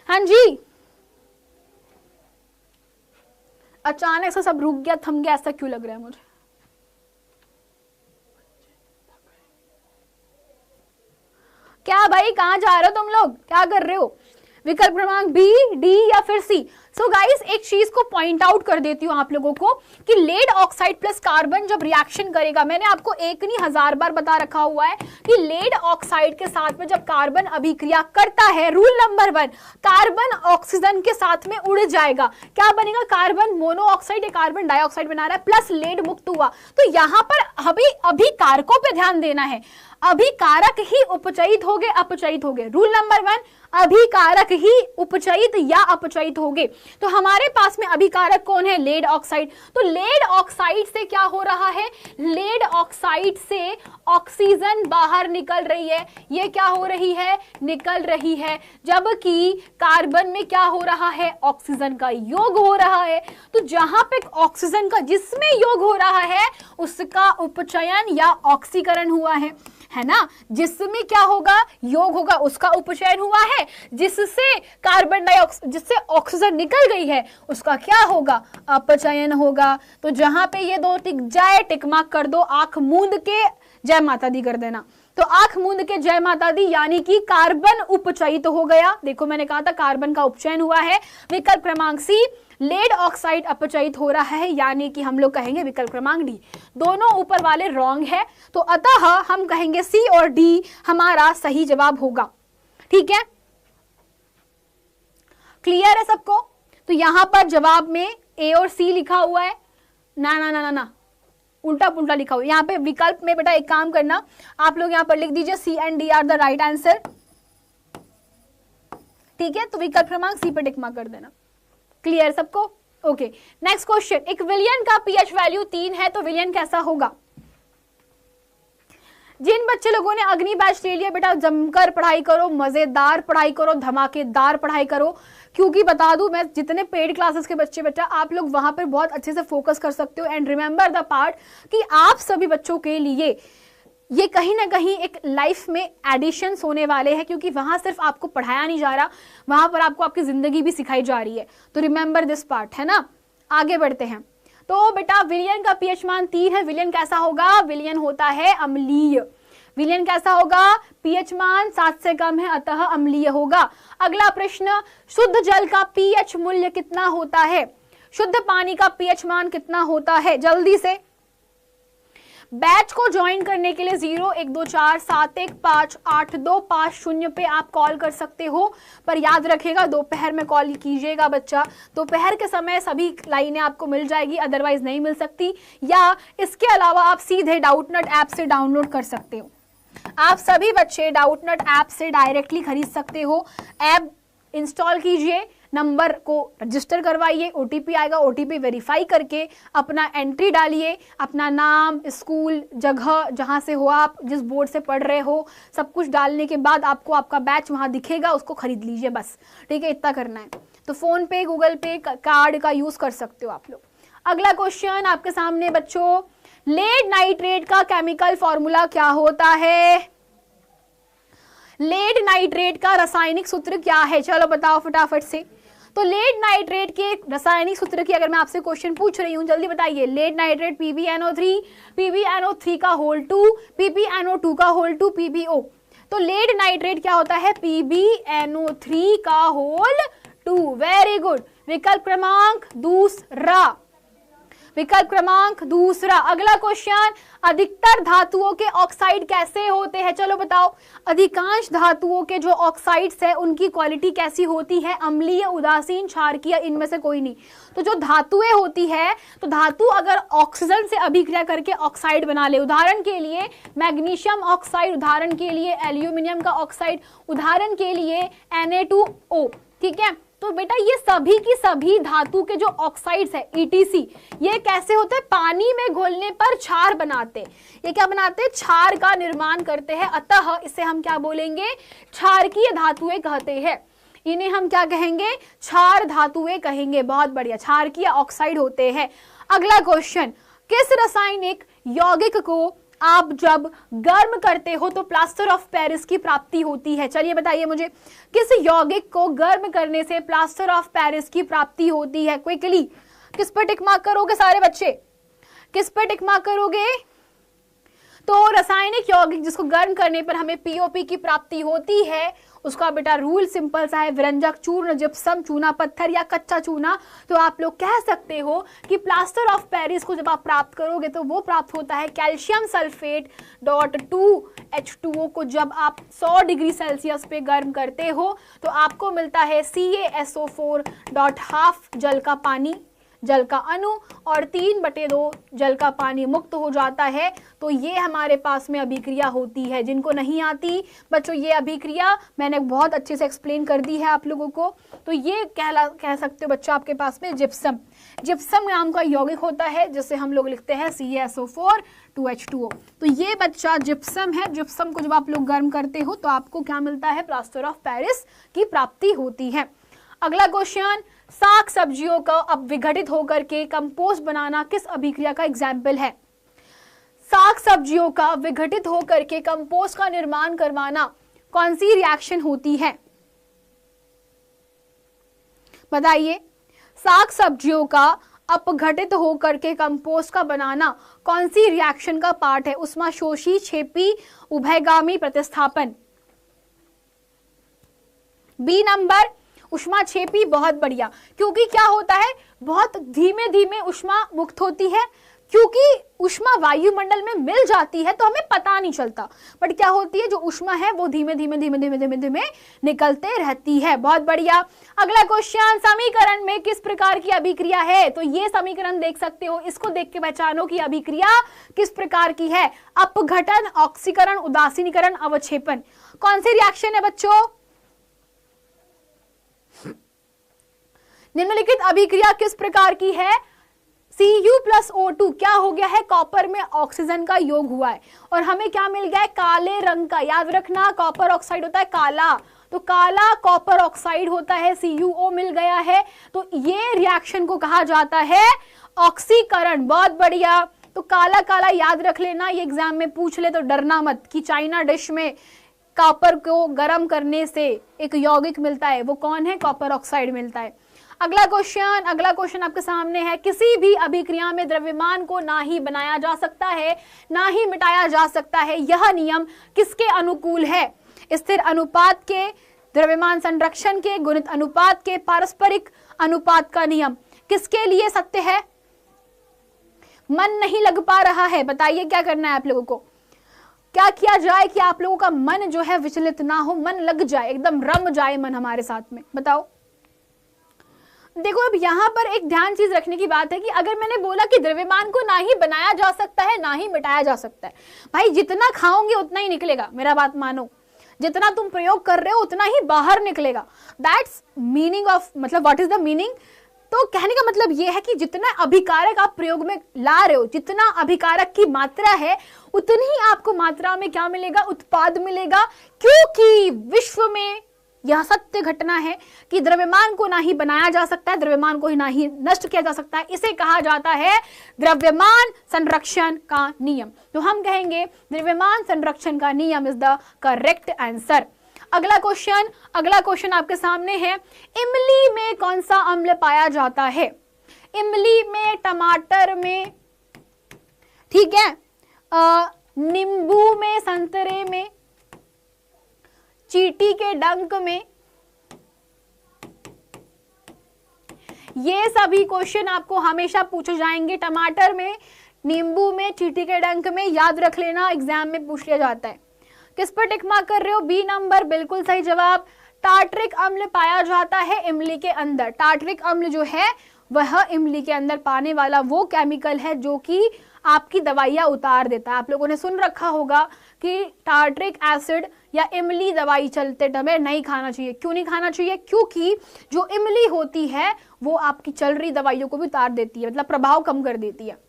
हाँ जी, अचानक से सब रुक गया, थम गया, ऐसा क्यों लग रहा है मुझे? क्या भाई, कहां जा रहे हो तुम लोग, क्या कर रहे हो? विकल्प क्रमांक B, D या फिर C? सो गाइस एक चीज को पॉइंट आउट कर देती हूं आप लोगों को कि लेड ऑक्साइड प्लस कार्बन जब रिएक्शन करेगा, मैंने आपको एक नहीं 1000 बार बता रखा हुआ है कि लेड ऑक्साइड के साथ में जब कार्बन अभिक्रिया करता है, रूल नंबर 1, कार्बन ऑक्सीजन के साथ में उड़ जाएगा। क्या बनेगा? कार्बन मोनोऑक्साइड या कार्बन डाइऑक्साइड बना रहा है, प्लस लेड मुक्त हुआ। तो यहां पर अभी कारकों पे ध्यान देना है। अभिकारक ही उपचयित होंगे, अपचयित होंगे। रूल नंबर 1, अभिकारक ही उपचयित या अपचयित होंगे। तो हमारे पास में अभिकारक कौन है? Lead oxide. तो लेड ऑक्साइड से क्या हो रहा है? लेड ऑक्साइड से ऑक्सीजन बाहर निकल रही है। ये क्या हो रही है? निकल रही है। जबकि कार्बन में क्या हो रहा है? ऑक्सीजन का योग हो रहा है। तो जहां पे ऑक्सीजन का जिसमें योग हो रहा है उसका उपचयन या ऑक्सीकरण हुआ है ना। जिसमें क्या होगा? योग होगा, उसका उपचयन हुआ है। जिससे कार्बन डाइऑक्साइड, जिससे ऑक्सीजन निकल गई है, उसका क्या होगा? अपचयन होगा। तो जहां पे ये दो टिक जाए, टिक मार्क कर दो, आंख मूंद के जय माता दी कर देना। तो आंख मूंद के जय माता दी, यानी कि कार्बन उपचयित हो गया। देखो मैंने कहा था कार्बन का उपचयन हुआ है। विकल्प क्रमांक सी, लेड ऑक्साइड अपचयित हो रहा है, यानी कि हम लोग कहेंगे विकल्प क्रमांक डी। दोनों ऊपर वाले रॉन्ग है, तो अतः हम कहेंगे सी और डी हमारा सही जवाब होगा। ठीक है, क्लियर है सबको? तो यहां पर जवाब में ए और सी लिखा हुआ है। ना ना ना ना ना, उल्टा पुल्टा लिखा हुआ है। यहाँ पे विकल्प में बेटा एक काम करना, आप लोग यहाँ पर लिख दीजिए C and D are the right answer. ठीक है, तो विकल्प क्रमांक सी पर टिक मार्क कर देना। क्लियर सबको? Okay, next question. एक विलियन का पीएच वैल्यू 3 है, तो विलियन कैसा होगा? जिन बच्चे लोगों ने अग्नि बैच ले लिया, बेटा जमकर पढ़ाई करो, मजेदार पढ़ाई करो, धमाकेदार पढ़ाई करो। क्योंकि बता दूं मैं, जितने पेड क्लासेस के बच्चे बेटा आप लोग वहां पर बहुत अच्छे से फोकस कर सकते हो। एंड रिमेंबर द पार्ट कि आप सभी बच्चों के लिए ये कहीं ना कहीं एक लाइफ में एडिशंस होने वाले हैं, क्योंकि वहां सिर्फ आपको पढ़ाया नहीं जा रहा, वहां पर आपको आपकी जिंदगी भी सिखाई जा रही है। तो रिमेंबर दिस पार्ट, है ना। आगे बढ़ते हैं। तो बेटा विलियन का पीएच मान 3 है। विलियन कैसा होगा? विलियन होता है अम्लीय। विलियन कैसा होगा? पीएच मान 7 से कम है, अतः अम्लीय होगा। अगला प्रश्न, शुद्ध जल का पीएच मूल्य कितना होता है? शुद्ध पानी का पीएच मान कितना होता है? जल्दी से बैच को ज्वाइन करने के लिए 0124715825 पे आप कॉल कर सकते हो। पर याद रखिएगा दोपहर में कॉल कीजिएगा बच्चा। दोपहर के समय सभी लाइनें आपको मिल जाएगी, अदरवाइज नहीं मिल सकती। या इसके अलावा आप सीधे डाउटनट ऐप से डाउनलोड कर सकते हो। आप सभी बच्चे डाउटनट ऐप से डायरेक्टली खरीद सकते हो। ऐप इंस्टॉल कीजिए, नंबर को रजिस्टर करवाइए, ओटीपी आएगा, ओटीपी वेरीफाई करके अपना एंट्री डालिए, अपना नाम, स्कूल, जगह जहां से हो, आप जिस बोर्ड से पढ़ रहे हो, सब कुछ डालने के बाद आपको आपका बैच वहां दिखेगा, उसको खरीद लीजिए बस। ठीक है, इतना करना है। तो फोन पे, गूगल पे, कार्ड का यूज कर सकते हो आप लोग। अगला क्वेश्चन आपके सामने बच्चों, लेड नाइट्रेट का केमिकल फॉर्मूला क्या होता है? लेड नाइट्रेट का रासायनिक सूत्र क्या है? चलो बताओ फटाफट से। तो लेड नाइट्रेट के रासायनिक सूत्र की अगर मैं आपसे क्वेश्चन पूछ रही हूं, जल्दी बताइए। लेड नाइट्रेट PbNO3, PbNO3 का होल 2, PbNO2 का होल 2, PbO। तो लेड नाइट्रेट क्या होता है? PbNO3 का होल 2। Very good. विकल्प क्रमांक दूसरा, विकल्प क्रमांक दूसरा। अगला क्वेश्चन, अधिकतर धातुओं के ऑक्साइड कैसे होते हैं? चलो बताओ। अधिकांश धातुओं के जो ऑक्साइड्स है उनकी क्वालिटी कैसी होती है? अम्लीय, उदासीन, क्षारकीय, इनमें से कोई नहीं। तो जो धातुएं होती है, तो धातु अगर ऑक्सीजन से अभिक्रिया करके ऑक्साइड बना ले, उदाहरण के लिए मैग्नीशियम ऑक्साइड, उदाहरण के लिए एल्यूमिनियम का ऑक्साइड, उदाहरण के लिए Na2O। ठीक है, तो बेटा ये सभी की सभी धातु के जो ऑक्साइड्स है ETC, ये कैसे होते हैं? पानी में घोलने पर क्षार बनाते। ये क्या बनाते हैं? क्षार का निर्माण करते हैं। अतः इसे हम क्या बोलेंगे? क्षारकीय धातुएं कहते हैं। इन्हें हम क्या कहेंगे? क्षार धातुएं कहेंगे। बहुत बढ़िया, क्षारकीय ऑक्साइड होते हैं। अगला क्वेश्चन, किस रासायनिक यौगिक को आप जब गर्म करते हो तो प्लास्टर ऑफ पेरिस की प्राप्ति होती है? चलिए बताइए मुझे, किस यौगिक को गर्म करने से प्लास्टर ऑफ पेरिस की प्राप्ति होती है? क्विकली किस पर टिक मार्क करोगे सारे बच्चे? किस पर टिक मार्क करोगे? तो रासायनिक यौगिक जिसको गर्म करने पर हमें पीओपी की प्राप्ति होती है, उसका बेटा रूल सिंपल सा है, विरंजक, चूर्ण, जिप्सम, चूना पत्थर या कच्चा चूना। तो आप लोग कह सकते हो कि प्लास्टर ऑफ पेरिस को जब आप प्राप्त करोगे तो वो प्राप्त होता है कैल्शियम सल्फेट .2H2O को जब आप 100 डिग्री सेल्सियस पे गर्म करते हो तो आपको मिलता है CaSO4.12 जल का पानी, जल का अणु, और 3/2 जल का पानी मुक्त हो जाता है। तो ये हमारे पास में अभिक्रिया होती है। जिनको नहीं आती बच्चों ये अभिक्रिया मैंने बहुत अच्छे से एक्सप्लेन कर दी है आप लोगों को। तो ये कह सकते हो बच्चों आपके पास में जिप्सम, जिप्सम नाम का यौगिक होता है जिसे हम लोग लिखते हैं CaSO4 तो ये बच्चा जिप्सम है। जिप्सम को जब आप लोग गर्म करते हो तो आपको क्या मिलता है, प्लास्टर ऑफ पेरिस की प्राप्ति होती है। अगला क्वेश्चन, साग सब्जियों का अब विघटित होकर के कंपोस्ट बनाना किस अभिक्रिया का एग्जाम्पल है? साग सब्जियों का विघटित होकर के कंपोस्ट का निर्माण करवाना कौन सी रिएक्शन होती है? बताइए, साग सब्जियों का अपघटित होकर के कंपोस्ट का बनाना कौन सी रिएक्शन का पार्ट है? उष्माशोषी, छेपी, उभयगामी प्रतिस्थापन। बी नंबर उष्माक्षेपी, बहुत बढ़िया। क्योंकि क्या होता है, बहुत धीमे धीमे उष्मा मुक्त होती है, क्योंकि उष्मा वायुमंडल में मिल जाती है तो हमें पता नहीं चलता, बट क्या होती है जो उष्मा है वो धीमे धीमे धीमे धीमे धीमे धीमे निकलते रहती है। बहुत बढ़िया। अगला क्वेश्चन, समीकरण में किस प्रकार की अभिक्रिया है? तो ये समीकरण देख सकते हो, इसको देख के पहचानो कि अभिक्रिया किस प्रकार की है। अपघटन, ऑक्सीकरण, उदासीनीकरण, अवक्षेपण। कौन सी रिएक्शन है बच्चों? निम्नलिखित अभिक्रिया किस प्रकार की है? Cu+O2 क्या हो गया है, कॉपर में ऑक्सीजन का योग हुआ है और हमें क्या मिल गया है, काले रंग का। याद रखना, कॉपर ऑक्साइड होता है काला, तो काला कॉपर ऑक्साइड होता है, CuO मिल गया है। तो ये रिएक्शन को कहा जाता है ऑक्सीकरण। बहुत बढ़िया। तो काला काला याद रख लेना, ये एग्जाम में पूछ ले तो डरना मत कि चाइना डिश में कॉपर को गर्म करने से एक यौगिक मिलता है, वो कौन है? कॉपर ऑक्साइड मिलता है। अगला क्वेश्चन आपके सामने है, किसी भी अभिक्रिया में द्रव्यमान को ना ही बनाया जा सकता है ना ही मिटाया जा सकता है, यह नियम किसके अनुकूल है? स्थिर अनुपात के, द्रव्यमान संरक्षण के, गुणित अनुपात के, पारस्परिक अनुपात का नियम किसके लिए सत्य है? मन नहीं लग पा रहा है, बताइए क्या करना है आप लोगों को, क्या किया जाए कि आप लोगों का मन जो है विचलित ना हो, मन लग जाए, एकदम रम जाए मन हमारे साथ में। बताओ। देखो अब यहाँ पर एक ध्यान चीज रखने की बात है कि अगर मैंने बोला कि द्रव्यमान को ना ही बनाया जा सकता है ना ही मिटाया जा सकता है, भाई जितना खाओगे उतना ही निकलेगा, मेरा बात मानो, जितना तुम प्रयोग कर रहे हो उतना ही बाहर निकलेगा। दैट्स मीनिंग ऑफ, मतलब व्हाट इज द मीनिंग? तो कहने का मतलब यह है कि जितना अभिकारक आप प्रयोग में ला रहे हो, जितना अभिकारक की मात्रा है उतनी ही आपको मात्रा में क्या मिलेगा, उत्पाद मिलेगा। क्योंकि विश्व में यह सत्य घटना है कि द्रव्यमान को ना ही बनाया जा सकता है, द्रव्यमान को ही ना ही नष्ट किया जा सकता है। इसे कहा जाता है द्रव्यमान संरक्षण का नियम। तो हम कहेंगे द्रव्यमान संरक्षण का नियम इज द करेक्ट आंसर। अगला क्वेश्चन आपके सामने है, इमली में कौन सा अम्ल पाया जाता है? इमली में, टमाटर में, ठीक है, नींबू में, संतरे में, चींटी के डंक में। ये सभी क्वेश्चन आपको हमेशा पूछे जाएंगे। टमाटर में, नींबू में, चींटी के डंक में, याद रख लेना, एग्जाम में पूछ लिया जाता है। किस पर टिक मार्क कर रहे हो? बी नंबर, बिल्कुल सही जवाब। टार्टरिक अम्ल पाया जाता है इमली के अंदर। टार्टरिक अम्ल जो है वह इमली के अंदर पाने वाला वो केमिकल है जो कि आपकी दवाइयां उतार देता है। आप लोगों ने सुन रखा होगा कि टार्टरिक एसिड या इमली दवाई चलते समय नहीं खाना चाहिए। क्यों नहीं खाना चाहिए? क्योंकि जो इमली होती है वो आपकी चल रही दवाइयों को भी उतार देती है, मतलब प्रभाव कम कर देती है।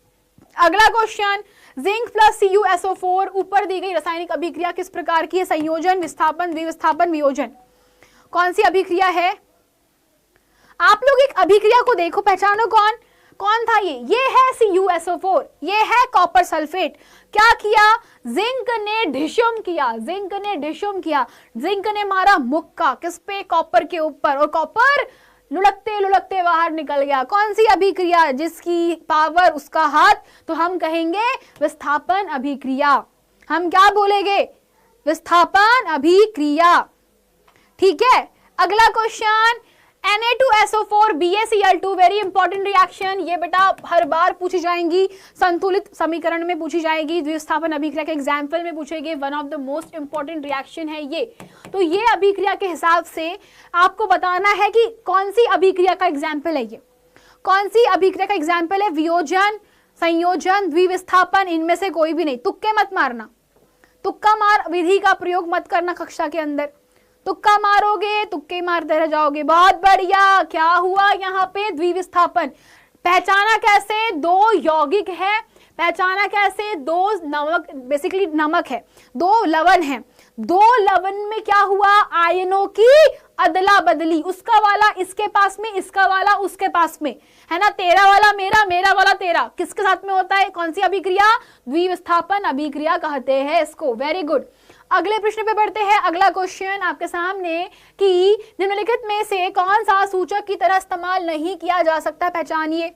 अगला क्वेश्चन, जिंक प्लस CuSO4 ऊपर दी गई रासायनिक अभिक्रिया किस प्रकार की है? संयोजन, विस्थापन, द्विविस्थापन, वियोजन। कौन सी अभिक्रिया है? आप लोग एक अभिक्रिया को देखो, पहचानो कौन था ये है CuSO4, ये है कॉपर सल्फेट। क्या किया? जिंक ने ढिशुम किया, जिंक ने मारा मुक्का किस पे? कॉपर के ऊपर, और कॉपर लुढ़कते लुढ़कते बाहर निकल गया। कौन सी अभिक्रिया? जिसकी पावर उसका हाथ, तो हम कहेंगे विस्थापन अभिक्रिया। हम क्या बोलेंगे? विस्थापन अभिक्रिया। ठीक है, अगला question, Na2SO4 BaCl2 very important reaction. ये बेटा हर बार पूछी जाएंगी, संतुलित समीकरण में पूछी जाएगी, द्विस्थापन अभिक्रिया के एग्जाम्पल में पूछेगी। One of the most important reaction है ये। तो ये अभिक्रिया के हिसाब से आपको बताना है कि कौन सी अभिक्रिया का एग्जाम्पल है ये, कौन सी अभिक्रिया का एग्जाम्पल है। वियोजन, संयोजन, द्विविस्थापन, इनमें से कोई भी नहीं। तुक्के मत मारना, तुक्का मार विधि का प्रयोग मत करना कक्षा के अंदर। तुक्का मारोगे, तुक्के मारते रह जाओगे। बहुत बढ़िया, क्या हुआ यहाँ पे? द्विविस्थापन। पहचाना कैसे? दो यौगिक है। पहचाना कैसे? दो नमक, बेसिकली नमक है, दो लवण है। दो लवण में क्या हुआ? आयनों की अदला बदली, उसका वाला इसके पास में, इसका वाला उसके पास में, है ना। तेरा वाला मेरा, मेरा वाला तेरा, किसके साथ में होता है? कौन सी अभिक्रिया? द्विविस्थापन अभिक्रिया कहते हैं इसको। Very good. अगले प्रश्न पे बढ़ते हैं। अगला क्वेश्चन आपके सामने कि निम्नलिखित में से कौन सा सूचक की तरह इस्तेमाल नहीं किया जा सकता? पहचानिए।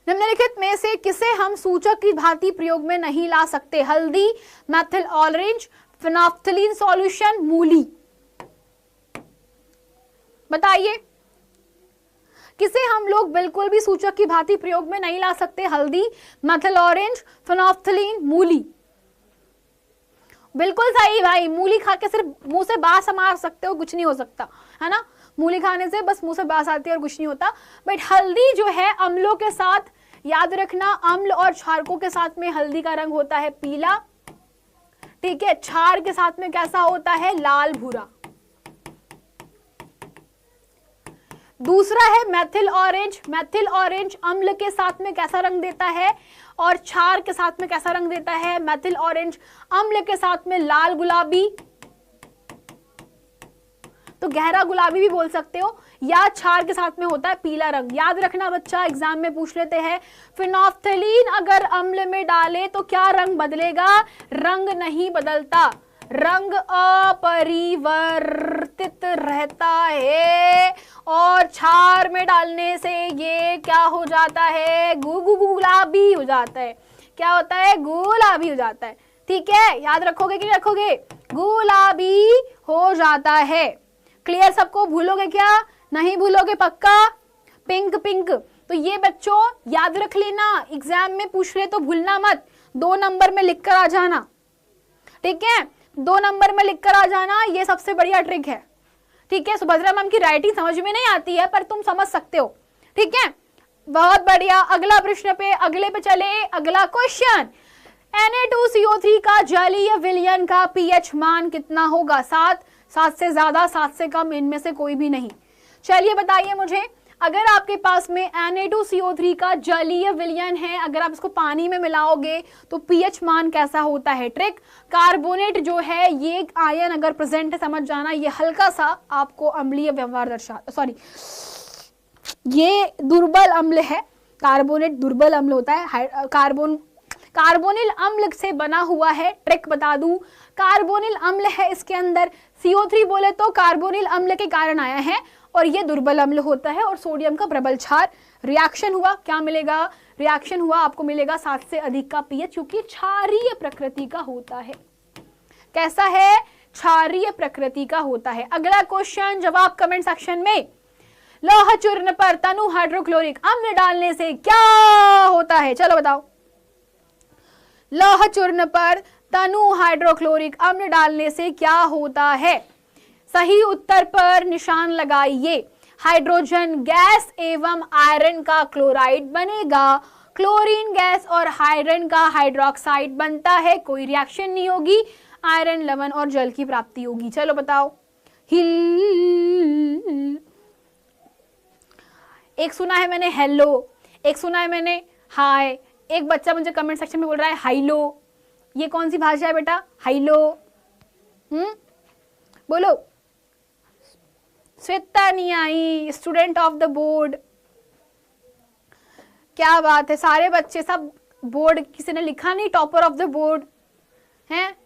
निम्नलिखित में से किसे हम सूचक की भांति प्रयोग में नहीं ला सकते? हल्दी, मेथिल ऑरेंज, फिनोल्फ्थलीन सॉल्यूशन, मूली। बताइए, किसे हम लोग बिल्कुल भी सूचक की भांति प्रयोग में नहीं ला सकते? हल्दी, मेथिल ऑरेंज, फिनोल्फ्थलीन, मूली। बिल्कुल सही भाई। मूली खा के सिर्फ मुंह से बास मार सकते हो, कुछ नहीं हो सकता, है ना। मूली खाने से बस मुंह से बास आती है और कुछ नहीं होता। बट हल्दी जो है अम्लों के साथ, याद रखना, अम्ल और क्षारकों के साथ में हल्दी का रंग होता है पीला। ठीक है, क्षार के साथ में कैसा होता है? लाल भूरा। दूसरा है मेथिल ऑरेंज। मेथिल ऑरेंज अम्ल के साथ में कैसा रंग देता है और क्षार के साथ में कैसा रंग देता है? मेथिल ऑरेंज अम्ल के साथ में लाल गुलाबी, तो गहरा गुलाबी भी बोल सकते हो, या क्षार के साथ में होता है पीला रंग। याद रखना बच्चा, एग्जाम में पूछ लेते हैं। फिनोल्फ्थलीन अगर अम्ल में डाले तो क्या रंग बदलेगा? रंग नहीं बदलता, रंग अपरिवर्तित रहता है। और क्षार में डालने से ये क्या हो जाता है? गुलाबी हो जाता है। क्या होता है? गुलाबी हो जाता है। ठीक है, याद रखोगे कि नहीं रखोगे? गुलाबी हो जाता है। क्लियर सबको? भूलोगे क्या? नहीं भूलोगे पक्का? Pink pink. तो ये बच्चों याद रख लेना, एग्जाम में पूछ ले तो भूलना मत। 2 नंबर में लिख कर आ जाना। ठीक है, 2 नंबर में लिखकर आ जाना, ये सबसे बढ़िया ट्रिक है। ठीक है, सुभद्रा मैम की राइटिंग समझ में नहीं आती है पर तुम समझ सकते हो। ठीक है, बहुत बढ़िया। अगला प्रश्न पे, अगले पे चले। अगला क्वेश्चन, Na2CO3 का जलीय विलयन का pH मान कितना होगा? 7, 7 से ज्यादा, 7 से कम, इनमें से कोई भी नहीं। चलिए बताइए मुझे, अगर आपके पास में Na2CO3 का जलीय विलयन है, अगर आप इसको पानी में मिलाओगे तो pH मान कैसा होता है? ट्रिक, कार्बोनेट जो है ये आयन अगर प्रेजेंट है, समझ जाना ये हल्का सा आपको अम्लीय व्यवहार सॉरी ये दुर्बल अम्ल है। कार्बोनेट दुर्बल अम्ल होता है। कार्बोनिल अम्ल से बना हुआ है। ट्रिक बता दूं, कार्बोनिल अम्ल है इसके अंदर। CO3 बोले तो कार्बोनिल अम्ल के कारण आया है और ये दुर्बल अम्ल होता है और सोडियम का प्रबल क्षार। रिएक्शन हुआ, क्या मिलेगा? रिएक्शन हुआ, आपको मिलेगा 7 से अधिक का pH, क्योंकि क्षारीय प्रकृति का होता है। कैसा है? क्षारीय प्रकृति का होता है। अगला क्वेश्चन, जवाब कमेंट सेक्शन में। लौह चूर्ण पर तनु हाइड्रोक्लोरिक अम्ल डालने से क्या होता है? चलो बताओ। लौह चूर्ण पर तनु हाइड्रोक्लोरिक अम्ल डालने से क्या होता है? सही उत्तर पर निशान लगाइए। हाइड्रोजन गैस एवं आयरन का क्लोराइड बनेगा। क्लोरीन गैस और आयरन का हाइड्रोक्साइड बनता है। कोई रिएक्शन नहीं होगी, आयरन, लवण और जल की प्राप्ति होगी। चलो बताओ। हिल, एक सुना है मैंने हेलो, एक सुना है मैंने हाय। एक बच्चा मुझे कमेंट सेक्शन में बोल रहा है हाइलो। ये कौन सी भाषा है बेटा? हाइलो। बोलो। श्वेता नहीं आई, स्टूडेंट ऑफ द बोर्ड। क्या बात है, सारे बच्चे सब बोर्ड, किसी ने लिखा नहीं टॉपर ऑफ द बोर्ड है?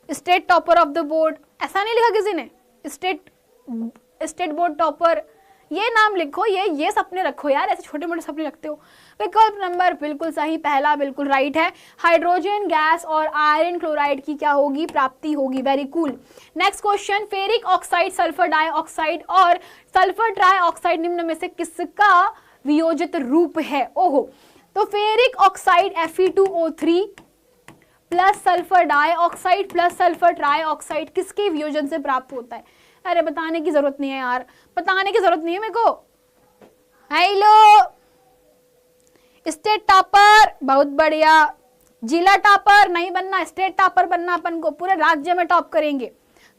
State topper of the board ऐसा नहीं लिखा किसी ने? स्टेट बोर्ड टॉपर, ये नाम लिखो। ये सपने रखो यार, ऐसे छोटे मोटे सपने रखते हो। विकल्प नंबर बिल्कुल सही, पहला बिल्कुल राइट है। हाइड्रोजन गैस और आयरन क्लोराइड की क्या होगी, प्राप्ति होगी। Very cool. Next question, ferric oxide, sulphur dioxide और सल्फर ट्राइऑक्साइड निम्न में से किसका वियोजित रूप है? ओहो, तो ferric oxide Fe2O3 plus sulphur dioxide plus sulphur trioxide किसके वियोजन से प्राप्त होता है? अरे बताने की जरूरत नहीं है यार, बताने की जरूरत नहीं है मेरे को। हेलो स्टेट टॉपर, बहुत बढ़िया। जिला टॉपर नहीं बनना, स्टेट टॉपर बनना, अपन को पूरे राज्य में टॉप करेंगे।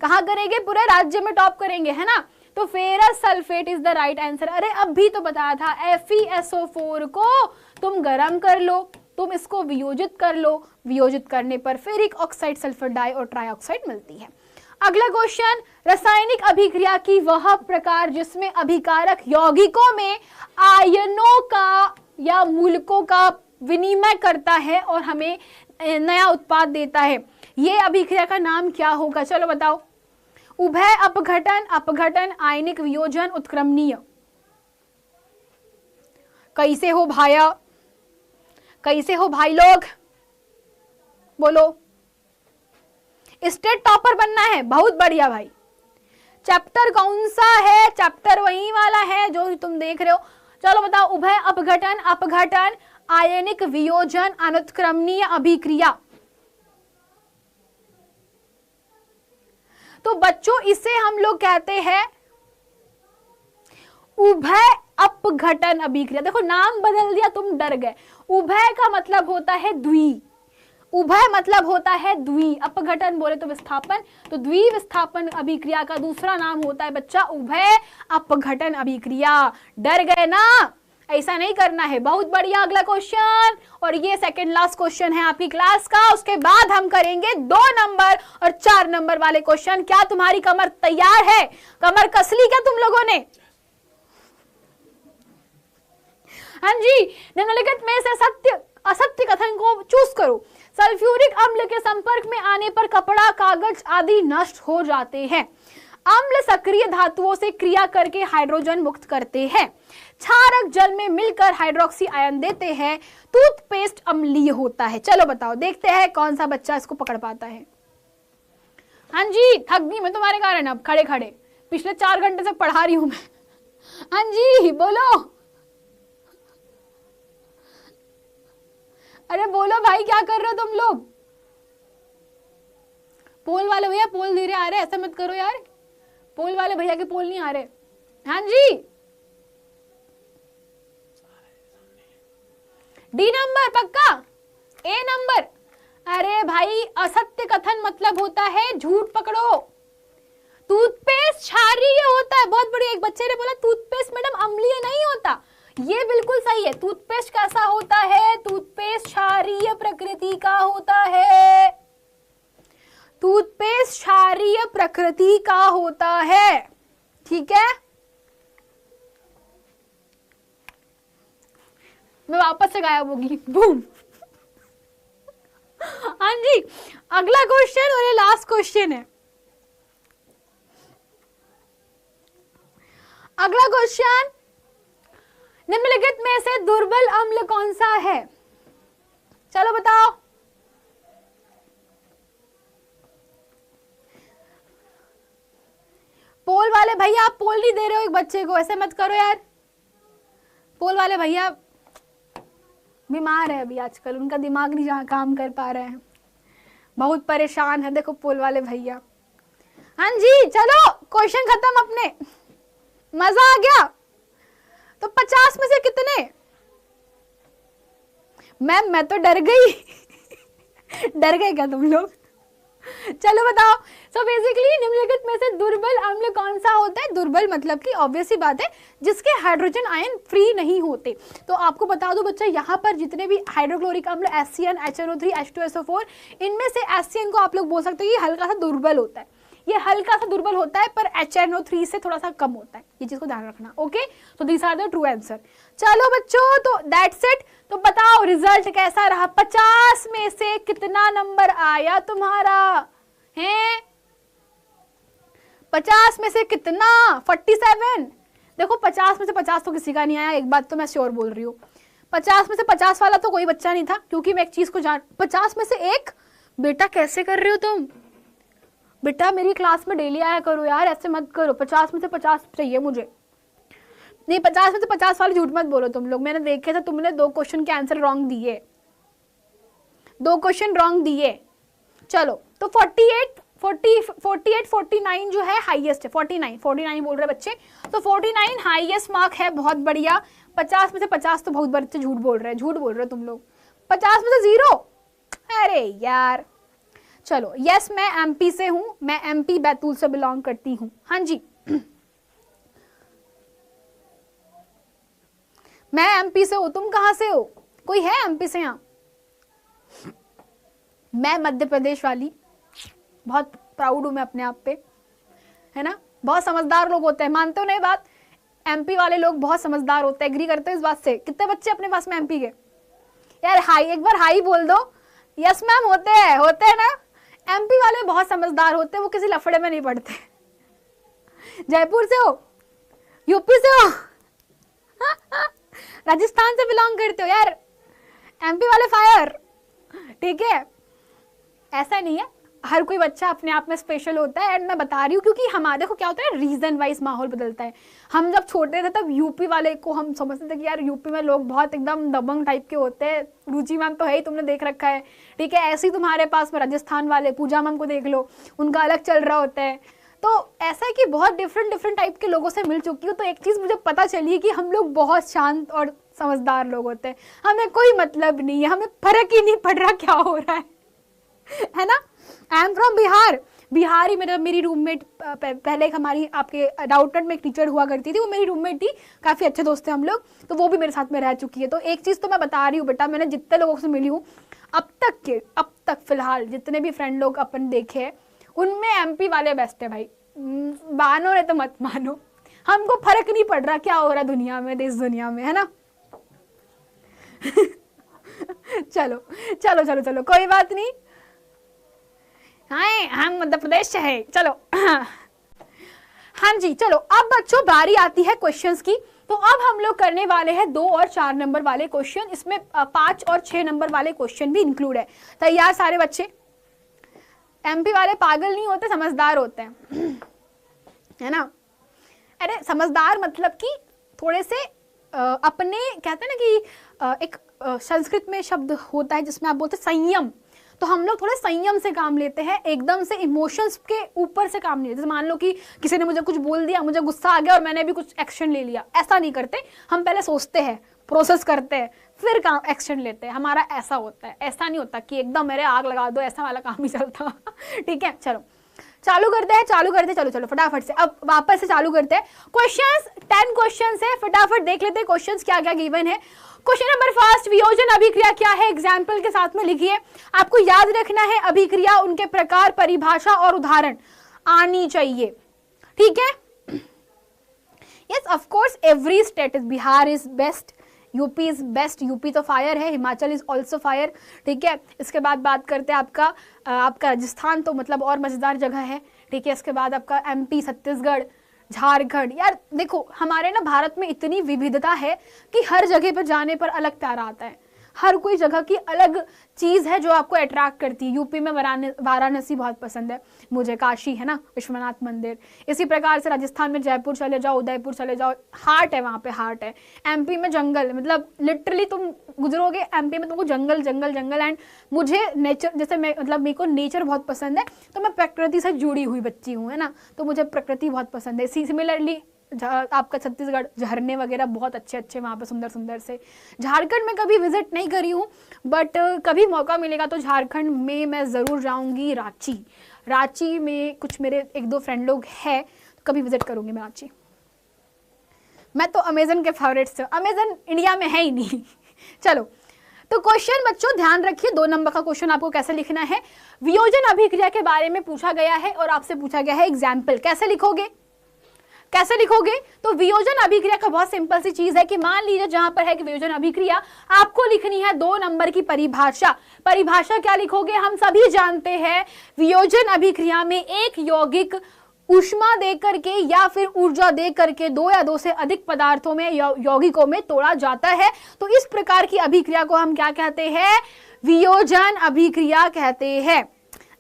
कहाँ करेंगे? पूरे राज्य में टॉप करेंगे, है ना। तो ferrous sulphate is the right answer. अरे अभी तो बताया था, FeSO4 को तुम गर्म कर लो, तुम इसको वियोजित कर लो, वियोजित करने पर फेरिक ऑक्साइड, सल्फर डाई और ट्राइऑक्साइड मिलती है। अगला क्वेश्चन, रासायनिक अभिक्रिया की वह प्रकार जिसमें अभिकारक यौगिकों में आयनों का या मूलकों का विनिमय करता है और हमें नया उत्पाद देता है, ये अभिक्रिया का नाम क्या होगा? चलो बताओ। उभय अपघटन, अपघटन, आयनिक वियोजन, उत्क्रमणीय। कैसे हो भाया, कैसे हो भाई लोग, बोलो। स्टेट टॉपर बनना है, बहुत बढ़िया भाई। चैप्टर कौन सा है? चैप्टर वही वाला है जो तुम देख रहे हो। चलो बताओ। उभय अपघटन, अपघटन, आयनिक वियोजन, अनुत्क्रमणीय अभिक्रिया। तो बच्चों इसे हम लोग कहते हैं उभय अपघटन अभिक्रिया। देखो नाम बदल दिया, तुम डर गए। उभय का मतलब होता है द्वि, उभय मतलब होता है द्वि, अपघटन बोले तो विस्थापन, तो द्विविस्थापन अभिक्रिया का दूसरा नाम होता है बच्चा उभय अपघटन अभिक्रिया। डर गए ना? ऐसा नहीं करना है। बहुत बढ़िया। अगला क्वेश्चन, और ये सेकंड लास्ट क्वेश्चन है आपकी क्लास का, उसके बाद हम करेंगे 2 नंबर और 4 नंबर वाले क्वेश्चन। क्या तुम्हारी कमर तैयार है? कमर कस ली क्या तुम लोगों ने? हाँ जी। निम्नलिखित में से सत्य असत्य कथन को चूज करो। सल्फ्यूरिक अम्ल के संपर्क में आने पर कपड़ा, कागज आदि नष्ट हो जाते हैं। अम्ल सक्रिय धातुओं से क्रिया करके हाइड्रोजन मुक्त करते हैं। क्षारक जल में मिलकर हाइड्रोक्सी आयन देते हैं। टूथपेस्ट अम्लीय होता है। चलो बताओ, देखते हैं कौन सा बच्चा इसको पकड़ पाता है। हाँ जी, थक गई मैं तुम्हारे कारण, अब खड़े खड़े पिछले 4 घंटे से पढ़ा रही हूं मैं। हाँ जी बोलो। अरे बोलो भाई, क्या कर रहे हो तुम लोग? पोल वाले भैया पोल धीरे आ रहे, ऐसा मत करो यार। पोल वाले भैया के पोल नहीं आ रहे। हाँ जी, डी नंबर पक्का, ए नंबर। अरे भाई असत्य कथन मतलब होता है झूठ पकड़ो। टूथपेस्ट क्षारीय होता है। बहुत बढ़िया। एक बच्चे ने बोला टूथपेस्ट मैडम अम्लीय नहीं होता, ये बिल्कुल सही है। टूथपेस्ट कैसा होता है? टूथपेस्ट क्षारीय प्रकृति का होता है। टूथपेस्ट क्षारीय प्रकृति का होता है, ठीक है। मैं वापस से गायब होगी, बूम। हाँ जी, अगला क्वेश्चन और ये लास्ट क्वेश्चन है। अगला क्वेश्चन, निम्नलिखित में से दुर्बल अम्ल कौन सा है? चलो बताओ। पोल वाले भैया आप पोल नहीं दे रहे हो एक बच्चे को, ऐसे मत करो यार। पोल वाले भैया बीमार है अभी आजकल, उनका दिमाग नहीं जहां काम कर पा रहे हैं, बहुत परेशान है। देखो पोल वाले भैया। हाँ जी चलो क्वेश्चन खत्म अपने, मजा आ गया। तो 50 में से कितने? मैम मैं तो डर गई। डर गए क्या तुम लोग? चलो बताओ। सो बेसिकली निम्नलिखित में से दुर्बल अम्ल कौन सा होता है? दुर्बल मतलब कि ऑब्वियस सी बात है जिसके हाइड्रोजन आयन फ्री नहीं होते। तो आपको बता दो बच्चा, यहाँ पर जितने भी हाइड्रोक्लोरिक अम्ल HCN, HNO3, H2SO4, इनमें से HCN को आप लोग बोल सकते हो ये हल्का सा दुर्बल होता है, ये हल्का सा दुर्बल होता है, पर HNO3 से थोड़ा सा कम होता है। ये चीज को ध्यान रखना। Okay, so these are the true answer. चलो बच्चों, तो दैट्स इट। तो बताओ रिजल्ट कैसा रहा? 50 में से कितना नंबर आया तुम्हारा है? 50 में से कितना? 47। देखो 50 में से 50 तो किसी का नहीं आया, एक बात तो मैं श्योर बोल रही हूँ। 50 में से 50 वाला तो कोई बच्चा नहीं था, क्योंकि मैं एक चीज को 50 में से एक, बेटा कैसे कर रहे हो तुम? बेटा मेरी क्लास में डेली आया करो यार, ऐसे मत करो। 50 में से 50 चाहिए मुझे। नहीं, 50 में से 50 वाले झूठ मत बोलो तुम लोग। मैंने देखे थे तुमने 2 क्वेश्चन के आंसर रॉन्ग दिए, 2 क्वेश्चन रॉन्ग दिए। चलो तो 49 जो है हाईएस्ट है। 49 बोल रहे बच्चे, तो 49 हाईएस्ट मार्क है, बहुत बढ़िया। 50 में से 50 तो बहुत बच्चे झूठ बोल रहे हैं, झूठ बोल रहे हो तुम लोग। 50 में से 0, अरे यार। चलो यस, मैं एमपी से हूं, मैं एमपी बैतूल से बिलोंग करती हूं। हाँ जी मैं एमपी से हूं, तुम कहां से हो? कोई है एमपी से यहाँ? मैं मध्य प्रदेश वाली, बहुत प्राउड हूं मैं अपने आप पे, है ना। बहुत समझदार लोग होते हैं, मानते हो नहीं बात? एमपी वाले लोग बहुत समझदार होते हैं, एग्री करते हो इस बात से? कितने बच्चे अपने पास में एमपी के? यार हाई, एक बार हाई बोल दो। यस मैम, होते हैं ना। एमपी वाले बहुत समझदार होते हैं, वो किसी लफड़े में नहीं पड़ते। जयपुर से हो? यूपी से हो? राजस्थान से बिलोंग करते हो? यार एमपी वाले फायर, ठीक है। ऐसा नहीं है, हर कोई बच्चा अपने आप में स्पेशल होता है। एंड मैं बता रही हूँ क्योंकि हमारे को क्या होता है, रीजन वाइज माहौल बदलता है। हम जब छोटे थे तब यूपी वाले को हम समझते थे कि यार यूपी में लोग बहुत एकदम दबंग टाइप के होते हैं। रुचि मैम तो है ही, तुमने देख रखा है, ठीक है। ऐसे ही तुम्हारे पास में राजस्थान वाले पूजा मैम को देख लो, उनका अलग चल रहा होता है। तो ऐसा है कि बहुत डिफरेंट टाइप के लोगों से मिल चुकी हूँ, तो एक चीज़ मुझे पता चली कि हम लोग बहुत शांत और समझदार लोग होते हैं। हमें कोई मतलब नहीं है, हमें फर्क ही नहीं पड़ रहा क्या हो रहा है ना। I am from Bihar. Bihar ही मेरी रूममेट, पहले एक हमारी आपके डाउटनेट में एक टीचर हुआ करती थी, वो मेरी रूममेट थी, काफ़ी अच्छे दोस्त थे हम लोग, तो वो भी मेरे साथ में रह चुकी है। तो एक चीज़ तो मैं बता रही हूँ बेटा, मैंने जितने लोगों से मिली हूँ अब तक फिलहाल जितने भी फ्रेंड लोग अपन देखे, उनमें एमपी वाले बेस्ट है भाई। मानो नहीं तो मत मानो, हमको फर्क नहीं पड़ रहा क्या हो रहा है दुनिया में, देश दुनिया में, है ना। चलो कोई बात नहीं, हाँ हम मध्य प्रदेश से है। चलो हाँ जी, चलो अब बच्चों बारी आती है क्वेश्चंस की। तो अब हम लोग करने वाले हैं 2 और 4 नंबर वाले क्वेश्चन, इसमें 5 और 6 नंबर वाले क्वेश्चन भी इंक्लूड है। तैयार सारे बच्चे? एमपी वाले पागल नहीं होते, समझदार होते हैं, है ना। अरे समझदार मतलब कि थोड़े से अपने, कहते हैं ना कि एक संस्कृत में शब्द होता है जिसमें आप बोलते संयम, तो हम लोग थोड़े संयम से काम लेते हैं, एकदम से इमोशंस के ऊपर से काम नहीं लेते। जैसे मान लो कि किसी ने मुझे कुछ बोल दिया, मुझे गुस्सा आ गया और मैंने भी कुछ एक्शन ले लिया, ऐसा नहीं करते हम। पहले सोचते हैं, प्रोसेस करते हैं, फिर काम एक्शन लेते हैं। हमारा ऐसा होता है, ऐसा नहीं होता कि एकदम मेरे आग लगा दो, ऐसा वाला काम ही चलता। ठीक है, चलो चालू करते हैं। चलो फटाफट से अब वापस से चालू करते हैं। क्वेश्चंस 10 क्वेश्चंस है, फटाफट देख लेते हैं क्वेश्चंस क्या क्या गिवन है। क्वेश्चन नंबर फर्स्ट, वियोजन अभिक्रिया क्या है? एग्जाम्पल के साथ में लिखिए। आपको याद रखना है अभिक्रिया, उनके प्रकार, परिभाषा और उदाहरण आनी चाहिए, ठीक है। Yes of course every state is, Bihar is best, UP is best, UP तो फायर है, हिमाचल इज ऑल्सो फायर, ठीक है। इसके बाद बात करते हैं आपका राजस्थान, तो मतलब और मजेदार जगह है, ठीक है। इसके बाद आपका एमपी, छत्तीसगढ़, झारखंड। यार देखो हमारे ना भारत में इतनी विविधता है कि हर जगह पर जाने पर अलग प्यारा आता है, हर कोई जगह की अलग चीज़ है जो आपको अट्रैक्ट करती है। यूपी में वाराणसी बहुत पसंद है मुझे, काशी है ना, विश्वनाथ मंदिर। इसी प्रकार से राजस्थान में जयपुर चले जाओ, उदयपुर चले जाओ, हार्ट है वहाँ पे, हार्ट है। एमपी में जंगल, मतलब लिटरली तुम गुजरोगे एमपी में तुमको जंगल जंगल जंगल। एंड मुझे नेचर, जैसे मेरे को नेचर बहुत पसंद है, तो मैं प्रकृति से जुड़ी हुई बच्ची हूँ, है ना, तो मुझे प्रकृति बहुत पसंद है। सिमिलरली आपका छत्तीसगढ़, झरने वगैरह बहुत अच्छे अच्छे वहाँ पे, सुंदर सुंदर से। झारखंड में कभी विजिट नहीं करी हूँ, बट कभी मौका मिलेगा तो झारखंड में मैं ज़रूर जाऊँगी। रांची में कुछ मेरे 1-2 फ्रेंड लोग हैं, तो कभी विजिट करूँगी मैं रांची। मैं तो अमेजन के फेवरेट्स हूँ, अमेजन इंडिया में है ही नहीं। चलो तो क्वेश्चन बच्चों ध्यान रखिए, 2 नंबर का क्वेश्चन आपको कैसे लिखना है। वियोजन अभिक्रिया के बारे में पूछा गया है और आपसे पूछा गया है एग्जाम्पल, कैसे लिखोगे? तो वियोजन अभिक्रिया का बहुत सिंपल सी चीज है कि मान लीजिए जहां पर है कि वियोजन अभिक्रिया, आपको लिखनी है 2 नंबर की परिभाषा। परिभाषा क्या लिखोगे? हम सभी जानते हैं वियोजन अभिक्रिया में एक यौगिक ऊष्मा दे करके या फिर ऊर्जा दे करके 2 या 2 से अधिक पदार्थों में यौगिकों में तोड़ा जाता है। तो इस प्रकार की अभिक्रिया को हम क्या कहते हैं? वियोजन अभिक्रिया कहते हैं।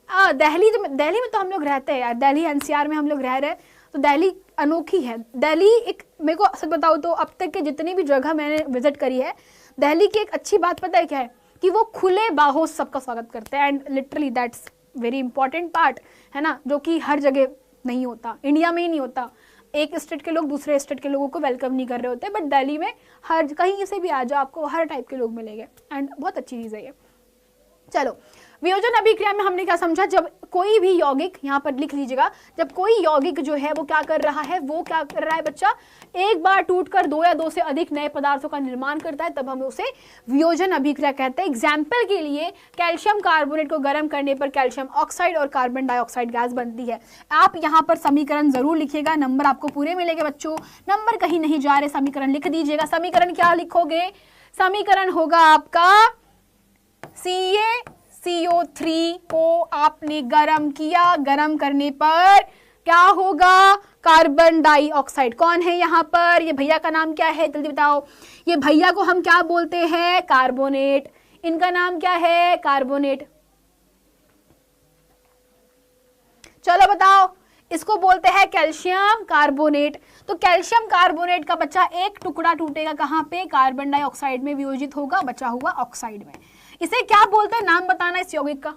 दिल्ली में तो हम लोग रहते हैं यार, दिल्ली एनसीआर में हम लोग रह रहे हैं, तो दिल्ली अनोखी है। दिल्ली एक, मेरे को सच बताऊं तो अब तक के जितनी भी जगह मैंने विजिट करी है, दिल्ली की एक अच्छी बात पता है क्या है? कि वो खुले बाहों सबका स्वागत करते हैं। And literally that's very important part है ना, जो कि हर जगह नहीं होता, इंडिया में ही नहीं होता। एक स्टेट के लोग दूसरे स्टेट के लोगों को वेलकम नहीं कर रहे होते, बट दिल्ली में हर कहीं से भी आ जाओ आपको हर टाइप के लोग मिलेंगे। एंड बहुत अच्छी चीज़ है ये। चलो, वियोजन अभिक्रिया में हमने क्या समझा? जब कोई भी यौगिक, यहाँ पर लिख लीजिएगा, जब कोई यौगिक जो है वो क्या कर रहा है, वो क्या कर रहा है बच्चा? एक बार टूटकर 2 या 2 से अधिक नए पदार्थों का निर्माण करता है, तब हम उसे वियोजन अभिक्रिया कहते हैं। एग्जाम्पल के लिए कैल्शियम कार्बोनेट को गर्म करने पर कैल्शियम ऑक्साइड और कार्बन डाइऑक्साइड गैस बनती है। आप यहाँ पर समीकरण जरूर लिखिएगा, नंबर आपको पूरे मिलेंगे बच्चों, नंबर कहीं नहीं जा रहे, समीकरण लिख दीजिएगा। समीकरण क्या लिखोगे? समीकरण होगा आपका CaCO3 को आपने गर्म किया, गर्म करने पर क्या होगा? Carbon dioxide. कौन है यहाँ पर? ये भैया का नाम क्या है? जल्दी बताओ। ये भैया को हम क्या बोलते हैं? कार्बोनेट। इनका नाम क्या है? कार्बोनेट। चलो बताओ, इसको बोलते हैं कैल्शियम कार्बोनेट। तो कैल्शियम कार्बोनेट का बच्चा एक टुकड़ा टूटेगा कहाँ पे? कार्बन डाइऑक्साइड में वियोजित होगा, बचा हुआ ऑक्साइड में। इसे क्या बोलते हैं? नाम बताना इस यौगिक का।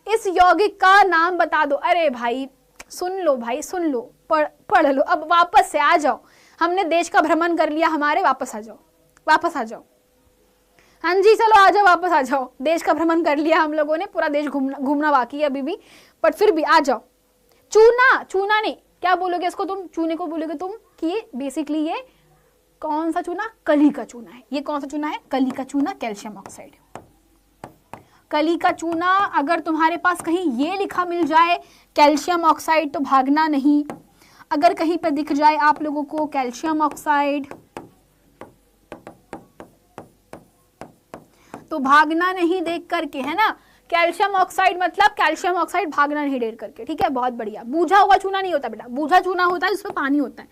इस यौगिक का नाम बता दो। अरे भाई सुन लो, भाई सुन लो, पढ़ लो। अब वापस से आ जाओ, हमने देश का भ्रमण कर लिया हमारे, वापस आ जाओ, वापस आ जाओ। हाँ जी चलो आ जाओ, वापस आ जाओ। देश का भ्रमण कर लिया हम लोगों ने, पूरा देश घूमना बाकी है अभी भी, बट फिर भी आ जाओ। चूना, चूना नहीं, क्या बोलोगे इसको तुम? चूने को बोलोगे तुम कि ये बेसिकली ये कौन सा चूना? कली का चूना है। ये कौन सा चूना है? कली का चूना, कैल्शियम ऑक्साइड। कली का चूना। अगर तुम्हारे पास कहीं ये लिखा मिल जाए कैल्शियम ऑक्साइड तो भागना नहीं। अगर कहीं पर दिख जाए आप लोगों को कैल्शियम ऑक्साइड तो भागना नहीं देख करके, है ना। कैल्शियम ऑक्साइड मतलब कैल्शियम ऑक्साइड, भागना नहीं देख करके, ठीक है। बहुत बढ़िया। बूझा हुआ चूना नहीं होता बेटा, बूझा चूना होता है जिसमें पानी होता है।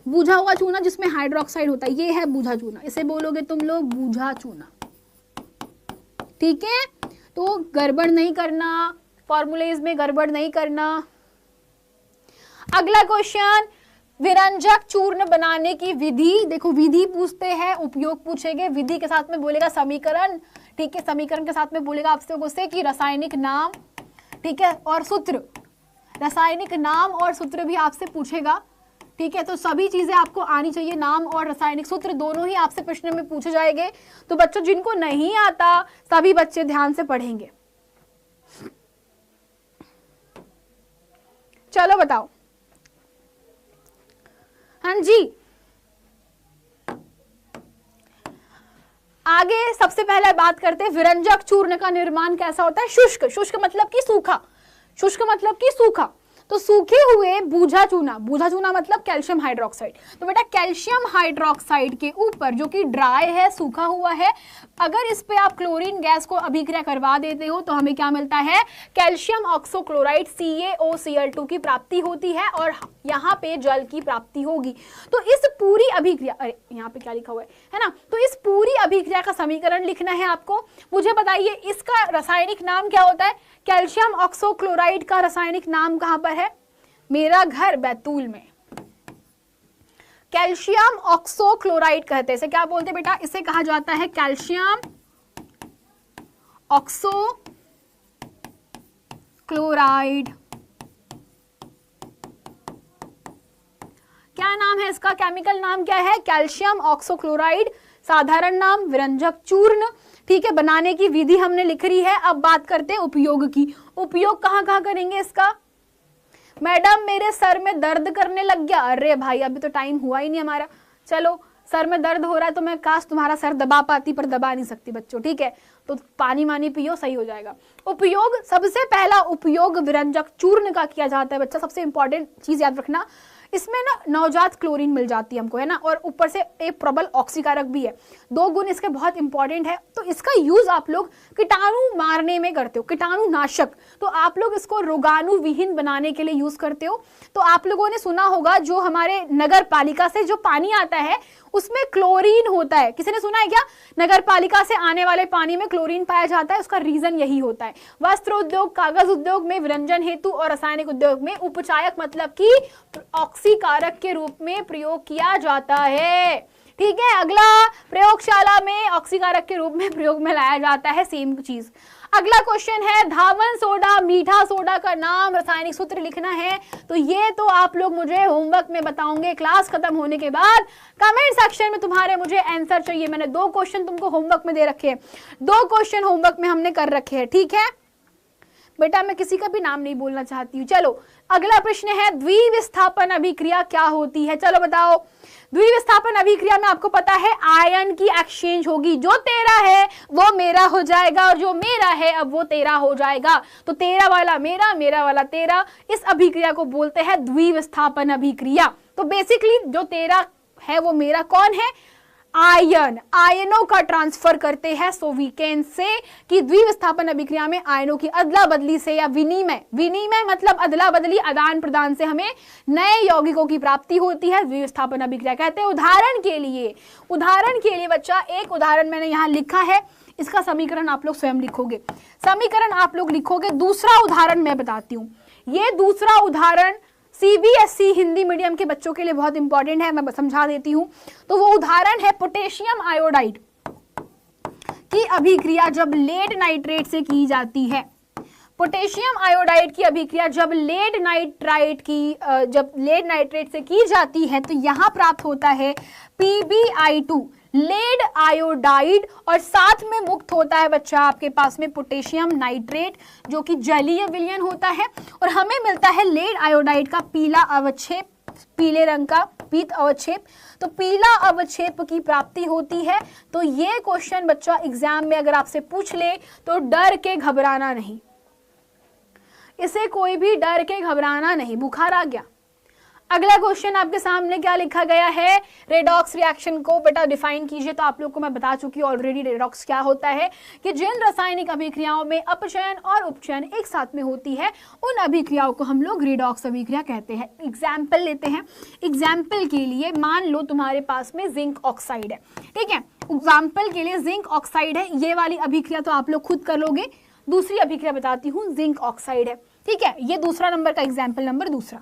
बूझा हुआ चूना जिसमें हाइड्रोक्साइड होता है, ये है बूझा चूना। इसे बोलोगे तुम लोग बूझा चूना, ठीक है। तो गड़बड़ नहीं करना, फॉर्मूलेज में गड़बड़ नहीं करना। अगला क्वेश्चन, विरंजक चूर्ण बनाने की विधि। देखो विधि पूछते हैं, उपयोग पूछेंगे, विधि के साथ में बोलेगा समीकरण, ठीक है। समीकरण के साथ में बोलेगा आपसे कि रासायनिक नाम, ठीक है, और सूत्र। रासायनिक नाम और सूत्र भी आपसे पूछेगा, ठीक है। तो सभी चीजें आपको आनी चाहिए, नाम और रासायनिक सूत्र दोनों ही आपसे प्रश्न में पूछे जाएंगे। तो बच्चों जिनको नहीं आता सभी बच्चे ध्यान से पढ़ेंगे। चलो बताओ। हाँ जी, आगे सबसे पहले बात करते हैं विरंजक चूर्ण का निर्माण कैसा होता है। शुष्क, शुष्क मतलब कि सूखा, शुष्क मतलब कि सूखा। तो सूखे हुए बूझा चूना, बूझा चूना मतलब कैल्शियम हाइड्रोक्साइड। तो बेटा कैल्शियम हाइड्रोक्साइड के ऊपर जो कि ड्राई है, सूखा हुआ है, अगर इस पे आप क्लोरीन गैस को अभिक्रिया करवा देते हो तो हमें क्या मिलता है? कैल्शियम ऑक्सोक्लोराइड CaOCl2 की प्राप्ति होती है और यहाँ पे जल की प्राप्ति होगी। तो इस पूरी अभिक्रिया, अरे यहाँ पे क्या लिखा हुआ है ना, तो इस पूरी अभिक्रिया का समीकरण लिखना है आपको। मुझे बताइए इसका रासायनिक नाम क्या होता है? कैल्शियम ऑक्सोक्लोराइड का रासायनिक नाम कहां पर है? मेरा घर बैतूल में। कैल्शियम ऑक्सोक्लोराइड कहते हैं, इसे क्या बोलते हैं बेटा? इसे कहा जाता है कैल्शियम ऑक्सोक्लोराइड। क्या नाम है इसका? केमिकल नाम क्या है? कैल्शियम ऑक्सोक्लोराइड। साधारण नाम विरंजक चूर्ण, ठीक है। बनाने की विधि हमने लिख रही है। अब बात करते हैं उपयोग की। उपयोग कहाँ कहाँ करेंगे इसका? मैडम मेरे सर में दर्द करने लग गया। अरे भाई अभी तो टाइम हुआ ही नहीं हमारा। चलो सर में दर्द हो रहा है तो मैं काश तुम्हारा सर दबा पाती, पर दबा नहीं सकती बच्चों, ठीक है। तो पानी मानी पियो, सही हो जाएगा। उपयोग, सबसे पहला उपयोग विरंजक चूर्ण का किया जाता है बच्चा। सबसे इंपॉर्टेंट चीज याद रखना, इसमें ना नवजात क्लोरीन मिल जाती है हमको, है ना, और ऊपर से एक प्रबल ऑक्सीकारक भी है। 2 गुण इसके बहुत इंपॉर्टेंट है। तो इसका यूज आप लोग कीटाणु मारने में करते हो, कीटाणु नाशक। तो आप लोग इसको रोगाणु विहीन बनाने के लिए यूज करते हो। तो आप लोगों ने सुना होगा जो हमारे नगर पालिका से जो पानी आता है उसमें क्लोरीन होता है। किसी ने सुना है क्या? नगर पालिका से आने वाले पानी में क्लोरीन पाया जाता है। उसका रीजन यही होता है। वस्त्र उद्योग, कागज उद्योग में विरंजन हेतु और रासायनिक उद्योग में उपचायक मतलब कि ऑक्सीकारक के रूप में प्रयोग किया जाता है। ठीक है, अगला प्रयोगशाला में ऑक्सीकारक के रूप में प्रयोग में लाया जाता है, सेम चीज। अगला क्वेश्चन है धावन सोडा, मीठा सोडा का नाम, रासायनिक सूत्र लिखना है। तो ये तो आप लोग मुझे होमवर्क में बताओगे क्लास खत्म होने के बाद। कमेंट सेक्शन में तुम्हारे मुझे आंसर चाहिए। मैंने 2 क्वेश्चन तुमको होमवर्क में दे रखे हैं, 2 क्वेश्चन होमवर्क में हमने कर रखे हैं। ठीक है बेटा, मैं किसी का भी नाम नहीं बोलना चाहती हूँ। चलो अगला प्रश्न है द्विविस्थापन अभिक्रिया क्या होती है? चलो बताओ। द्विविस्थापन अभिक्रिया में आपको पता है आयन की एक्सचेंज होगी। जो तेरा है वो मेरा हो जाएगा और जो मेरा है अब वो तेरा हो जाएगा। तो तेरा वाला मेरा, मेरा वाला तेरा, इस अभिक्रिया को बोलते हैं द्विविस्थापन अभिक्रिया। तो बेसिकली जो तेरा है वो मेरा कौन है? आयन। आयनों का ट्रांसफर करते हैं। सो वी कैन से कि द्विविस्थापन अभिक्रिया में आयनों की अदला बदली से या विनिमय, विनिमय मतलब अदला बदली, आदान प्रदान से हमें नए यौगिकों की प्राप्ति होती है। द्विविस्थापन अभिक्रिया कहते हैं। उदाहरण के लिए बच्चा एक उदाहरण मैंने यहाँ लिखा है, इसका समीकरण आप लोग स्वयं लिखोगे। समीकरण आप लोग लिखोगे। दूसरा उदाहरण मैं बताती हूँ। ये दूसरा उदाहरण सीबीएसई हिंदी मीडियम के बच्चों के लिए बहुत इंपॉर्टेंट है, मैं समझा देती हूं। तो वो उदाहरण है पोटेशियम आयोडाइड की अभिक्रिया जब लेड नाइट्रेट से की जाती है। पोटेशियम आयोडाइड की अभिक्रिया जब लेड नाइट्रेट से की जाती है तो यहां प्राप्त होता है PbI2 लेड आयोडाइड, और साथ में मुक्त होता है बच्चा आपके पास में पोटेशियम नाइट्रेट जो कि जलीय विलयन होता है, और हमें मिलता है लेड आयोडाइड का पीला अवक्षेप, पीले रंग का पीत अवक्षेप। तो पीला अवक्षेप की प्राप्ति होती है। तो ये क्वेश्चन बच्चा एग्जाम में अगर आपसे पूछ ले तो डर के घबराना नहीं, इसे कोई भी डर के घबराना नहीं। बुखार आ गया? अगला क्वेश्चन आपके सामने क्या लिखा गया है? रेडॉक्स रिएक्शन को बेटा डिफाइन कीजिए। तो आप लोग को मैं बता चुकी हूँ ऑलरेडी रेडॉक्स क्या होता है, कि जिन रासायनिक अभिक्रियाओं में अपचयन और उपचयन एक साथ में होती है उन अभिक्रियाओं को हम लोग रेडॉक्स अभिक्रिया कहते हैं। एग्जाम्पल लेते हैं। एग्जाम्पल के लिए मान लो तुम्हारे पास में जिंक ऑक्साइड है। ठीक है, एग्जाम्पल के लिए जिंक ऑक्साइड है। ये वाली अभिक्रिया तो आप लोग खुद कर लोगे। दूसरी अभिक्रिया बताती हूँ, जिंक ऑक्साइड है। ठीक है, ये दूसरा नंबर का एग्जाम्पल नंबर दूसरा।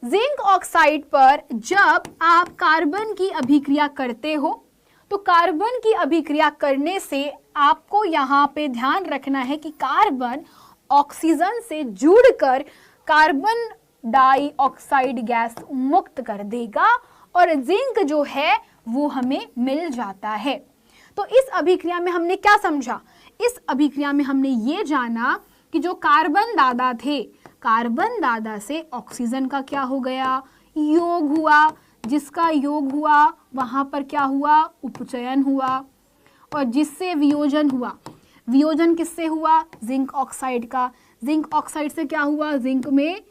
जिंक ऑक्साइड पर जब आप कार्बन की अभिक्रिया करते हो तो कार्बन की अभिक्रिया करने से आपको यहाँ पे ध्यान रखना है कि कार्बन ऑक्सीजन से जुड़कर कार्बन डाइऑक्साइड गैस मुक्त कर देगा और जिंक जो है वो हमें मिल जाता है। तो इस अभिक्रिया में हमने क्या समझा? इस अभिक्रिया में हमने ये जाना कि जो कार्बन दादा थे, कार्बन दादा से ऑक्सीजन का क्या हो गया? योग हुआ। जिसका योग हुआ वहां पर क्या हुआ? उपचयन हुआ। और जिससे वियोजन हुआ, वियोजन किससे हुआ? जिंक ऑक्साइड का। जिंक ऑक्साइड से क्या हुआ? जिंक में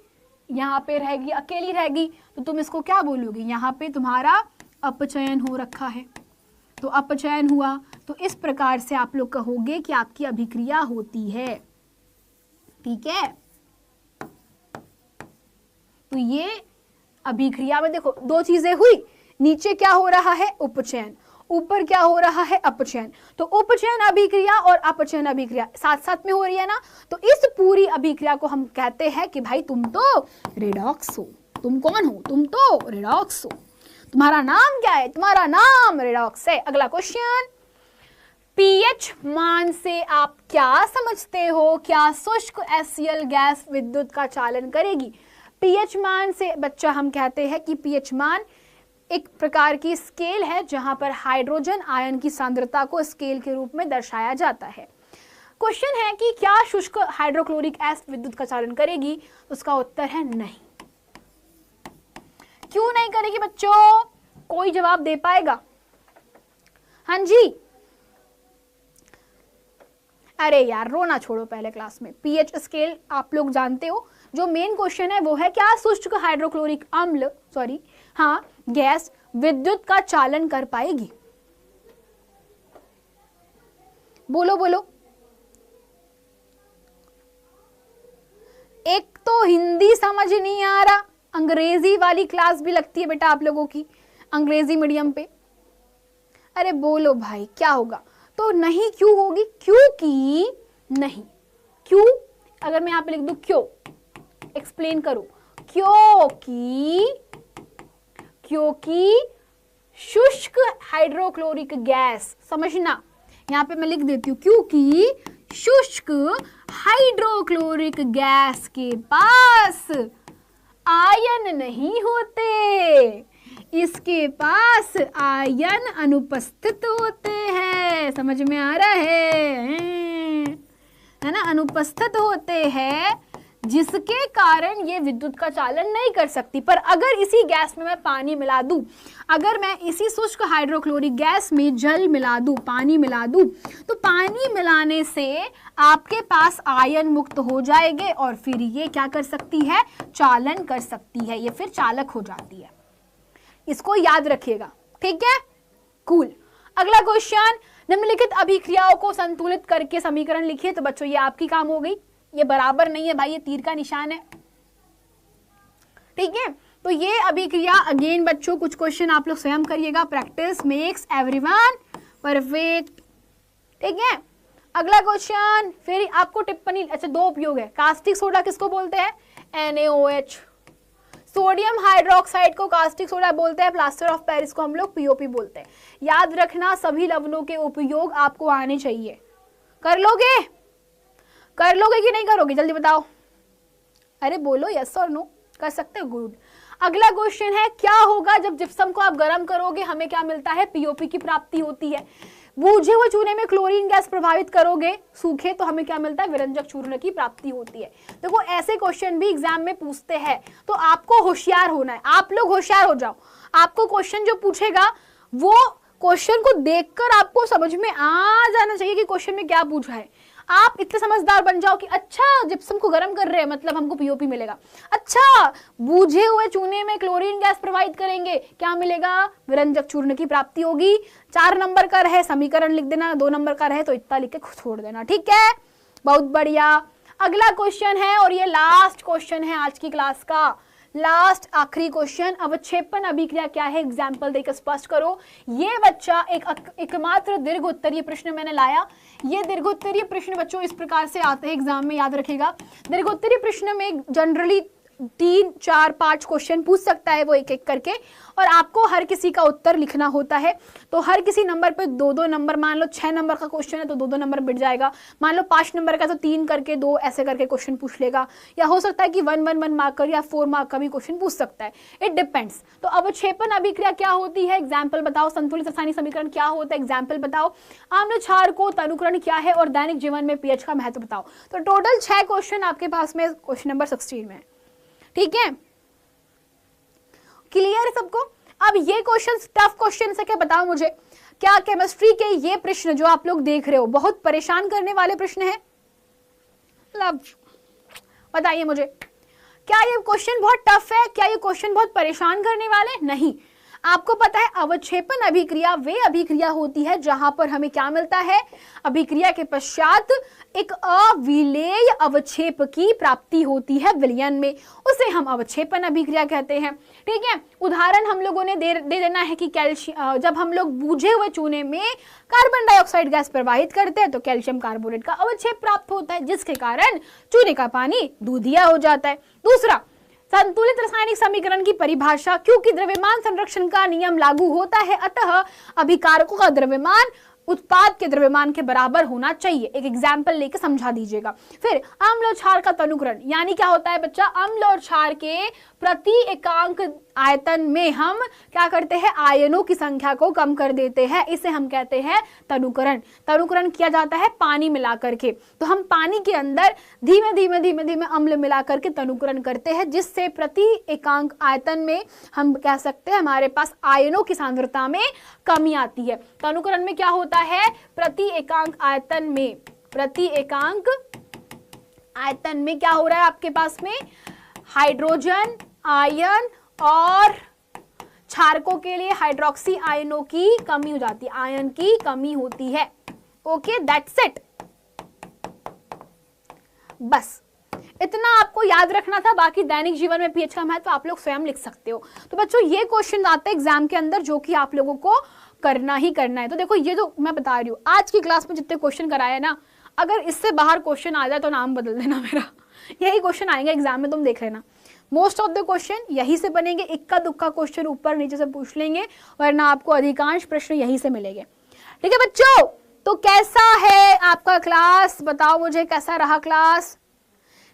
यहाँ पे रहेगी, अकेली रहेगी, तो तुम इसको क्या बोलोगे? यहाँ पे तुम्हारा अपचयन हो रखा है, तो अपचयन हुआ। तो इस प्रकार से आप लोग कहोगे कि आपकी अभिक्रिया होती है। ठीक है, तो ये अभिक्रिया में देखो 2 चीजें हुई। नीचे क्या हो रहा है? उपचयन। ऊपर क्या हो रहा है? अपचयन। तो उपचयन अभिक्रिया और अपचयन अभिक्रिया साथ साथ में हो रही है ना। तो इस पूरी अभिक्रिया को हम कहते हैं कि भाई तुम तो रेडॉक्स हो। तुम कौन हो? तुम तो रेडॉक्स हो। तुम्हारा नाम क्या है? तुम्हारा नाम रेडॉक्स है। अगला क्वेश्चन, पीएच मान से आप क्या समझते हो? क्या शुष्क HCl गैस विद्युत का चालन करेगी? पीएच मान से बच्चा हम कहते हैं कि पीएच मान एक प्रकार की स्केल है जहां पर हाइड्रोजन आयन की सांद्रता को स्केल के रूप में दर्शाया जाता है। क्वेश्चन है कि क्या शुष्क हाइड्रोक्लोरिक एसिड विद्युत का चालन करेगी? उसका उत्तर है नहीं। क्यों नहीं करेगी बच्चों? कोई जवाब दे पाएगा? हाँ जी, अरे यार रोना छोड़ो, पहले क्लास में पीएच स्केल आप लोग जानते हो। जो मेन क्वेश्चन है वो है क्या शुष्क हाइड्रोक्लोरिक अम्ल गैस विद्युत का चालन कर पाएगी? बोलो बोलो। एक तो हिंदी समझ नहीं आ रहा, अंग्रेजी वाली क्लास भी लगती है बेटा आप लोगों की अंग्रेजी मीडियम पे। अरे बोलो भाई क्या होगा? तो नहीं क्यों होगी? क्योंकि नहीं, क्यों अगर मैं यहां पे लिख दूं क्यों, एक्सप्लेन करो, क्योंकि शुष्क हाइड्रोक्लोरिक गैस, समझना यहां पे मैं लिख देती हूं, क्योंकि शुष्क हाइड्रोक्लोरिक गैस के पास आयन नहीं होते, इसके पास आयन अनुपस्थित होते हैं। समझ में आ रहा है ना? अनुपस्थित होते हैं, जिसके कारण ये विद्युत का चालन नहीं कर सकती। पर अगर इसी गैस में मैं पानी मिला दूं, अगर मैं इसी शुष्क हाइड्रोक्लोरिक गैस में जल मिला दूं, पानी मिला दूं, तो पानी मिलाने से आपके पास आयन मुक्त हो जाएंगे और फिर ये क्या कर सकती है? चालन कर सकती है, ये फिर चालक हो जाती है। इसको याद रखिएगा, ठीक है? कूल। अगला क्वेश्चन, निम्नलिखित अभिक्रियाओं को संतुलित करके समीकरण लिखिए। तो बच्चों ये आपकी काम हो गई, ये बराबर नहीं है भाई, ये तीर का निशान है, ठीक है? तो ये अभिक्रिया अगेन बच्चों कुछ क्वेश्चन आप लोग स्वयं करिएगा, प्रैक्टिस मेक्स एवरीवन परफेक्ट, ठीक है? अगला क्वेश्चन फिर आपको टिप्पणी, अच्छा दो उपयोग है। कास्टिक सोडा किसको बोलते हैं? NaOH। सोडियम हाइड्रोक्साइड को कास्टिक सोडा बोलते हैं, प्लास्टर ऑफ पेरिस को हम लोग POP बोलते हैं। याद रखना सभी लवणों के उपयोग आपको आने चाहिए। कर लोगे कि नहीं करोगे? जल्दी बताओ। अरे बोलो यस और नो, कर सकते हो, गुड। अगला क्वेश्चन है, क्या होगा जब जिप्सम को आप गर्म करोगे? हमें क्या मिलता है? POP की प्राप्ति होती है। बूझे हुए चूने में क्लोरीन गैस प्रभावित करोगे सूखे, तो हमें क्या मिलता है? विरंजक चूर्ण की प्राप्ति होती है। देखो ऐसे क्वेश्चन भी एग्जाम में पूछते हैं, तो आपको होशियार होना है। आप लोग होशियार हो जाओ। आपको क्वेश्चन जो पूछेगा वो क्वेश्चन को देखकर आपको समझ में आ जाना चाहिए कि क्वेश्चन में क्या पूछा है। आप इतने समझदार बन जाओ कि अच्छा जिप्सम को गर्म कर रहे हैं मतलब हमको POP मिलेगा, अच्छा बूझे हुए चूने में क्लोरीन गैस प्रवाहित करेंगे, क्या मिलेगा? विरंजक चूर्ण की प्राप्ति होगी। 4 नंबर का रहे समीकरण लिख देना, 2 नंबर का रहे तो इतना लिख के छोड़ देना, ठीक है? बहुत बढ़िया। अगला क्वेश्चन है और ये लास्ट क्वेश्चन है आज की क्लास का, लास्ट आखिरी क्वेश्चन। अवक्षेपण अभिक्रिया क्या है? एग्जाम्पल देकर स्पष्ट करो। ये बच्चा एकमात्र दीर्घ उत्तरीय प्रश्न मैंने लाया। ये दीर्घ उत्तरीय प्रश्न बच्चों इस प्रकार से आते हैं एग्जाम में, याद रखेगा। दीर्घ उत्तरीय प्रश्न में जनरली 3, 4, 5 क्वेश्चन पूछ सकता है वो एक एक करके, और आपको हर किसी का उत्तर लिखना होता है। तो हर किसी नंबर पे 2-2 नंबर, मान लो 6 नंबर का क्वेश्चन है तो 2-2 नंबर बिट जाएगा, मान लो 5 नंबर का तो 3 करके 2 ऐसे करके क्वेश्चन पूछ लेगा, या हो सकता है कि 1-1-1 मार्क का या 4 मार्क का भी क्वेश्चन पूछ सकता है, इट डिपेंड्स। तो अवक्षेपण अभिक्रिया क्या होती है? एग्जाम्पल बताओ। संतुलित रासायनिक समीकरण क्या होता है? एग्जाम्पल बताओ। आम्ल क्षार को तनुकरण क्या है? और दैनिक जीवन में पीएच का महत्व बताओ। तो टोटल 6 क्वेश्चन आपके पास में क्वेश्चन नंबर 16 में, ठीक है? क्लियर है सबको? अब ये क्वेश्चन टफ क्वेश्चन है क्या? बताओ मुझे, क्या केमिस्ट्री के ये प्रश्न जो आप लोग देख रहे हो बहुत परेशान करने वाले प्रश्न है? बताइए मुझे, क्या ये क्वेश्चन बहुत टफ है? क्या ये क्वेश्चन बहुत परेशान करने वाले? नहीं। आपको पता है अवक्षेपण अभिक्रिया वे अभिक्रिया होती है जहां पर हमें क्या मिलता है? अभिक्रिया के पश्चात एक अविलेय अवक्षेप की प्राप्ति होती है विलयन में, उसे हम अवक्षेपण अभिक्रिया कहते हैं, ठीक है? उदाहरण हम लोगों ने दे देना है कि कैल्शियम, जब हम लोग बूझे हुए चूने में कार्बन डाइऑक्साइड गैस प्रवाहित करते हैं तो कैल्शियम कार्बोनेट का अवक्षेप प्राप्त होता है, जिसके कारण चूने का पानी दूधिया हो जाता है। दूसरा, संतुलित रासायनिक समीकरण की परिभाषा, क्योंकि द्रव्यमान संरक्षण का नियम लागू होता है अतः अभिकारकों का द्रव्यमान उत्पाद के द्रव्यमान के बराबर होना चाहिए। एक एग्जाम्पल लेके समझा दीजिएगा। फिर अम्ल और क्षार का तनुकरण, यानी क्या होता है बच्चा? अम्ल और क्षार के प्रति एकांक आयतन में हम क्या करते हैं? आयनों की संख्या को कम कर देते हैं, इसे हम कहते हैं तनुकरण। तनुकरण किया जाता है पानी मिला करके, तो हम पानी के अंदर धीमे धीमे धीमे धीमे अम्ल मिला करके तनुकरण करते हैं, जिससे प्रति एकांक आयतन में हम कह सकते हैं हमारे पास आयनों की सांद्रता में कमी आती है। तनुकरण में क्या होता है? प्रति एकांक आयतन में प्रति एकांक आयतन में क्या हो रहा है आपके पास में, हाइड्रोजन आयन और क्षारकों के लिए हाइड्रोक्सी आयनों की कमी हो जाती है, आयन की कमी होती है। Okay, that's it. बस इतना आपको याद रखना था, बाकी दैनिक जीवन में पीएच का महत्व आप लोग स्वयं लिख सकते हो। तो बच्चों ये क्वेश्चन आते हैं एग्जाम के अंदर जो कि आप लोगों को करना ही करना है। तो देखो ये जो मैं बता रही हूँ आज की क्लास में जितने क्वेश्चन कराए ना, अगर इससे बाहर क्वेश्चन आ जाए तो नाम बदल देना मेरा। यही क्वेश्चन आएंगे एग्जाम में, तुम देख लेना। मोस्ट ऑफ द क्वेश्चन यही से बनेंगे, इक्का दुक्का क्वेश्चन ऊपर नीचे से पूछ लेंगे, वरना आपको अधिकांश प्रश्न यही से मिलेंगे। ठीक है बच्चों, तो कैसा है आपका क्लास, बताओ मुझे कैसा रहा क्लास।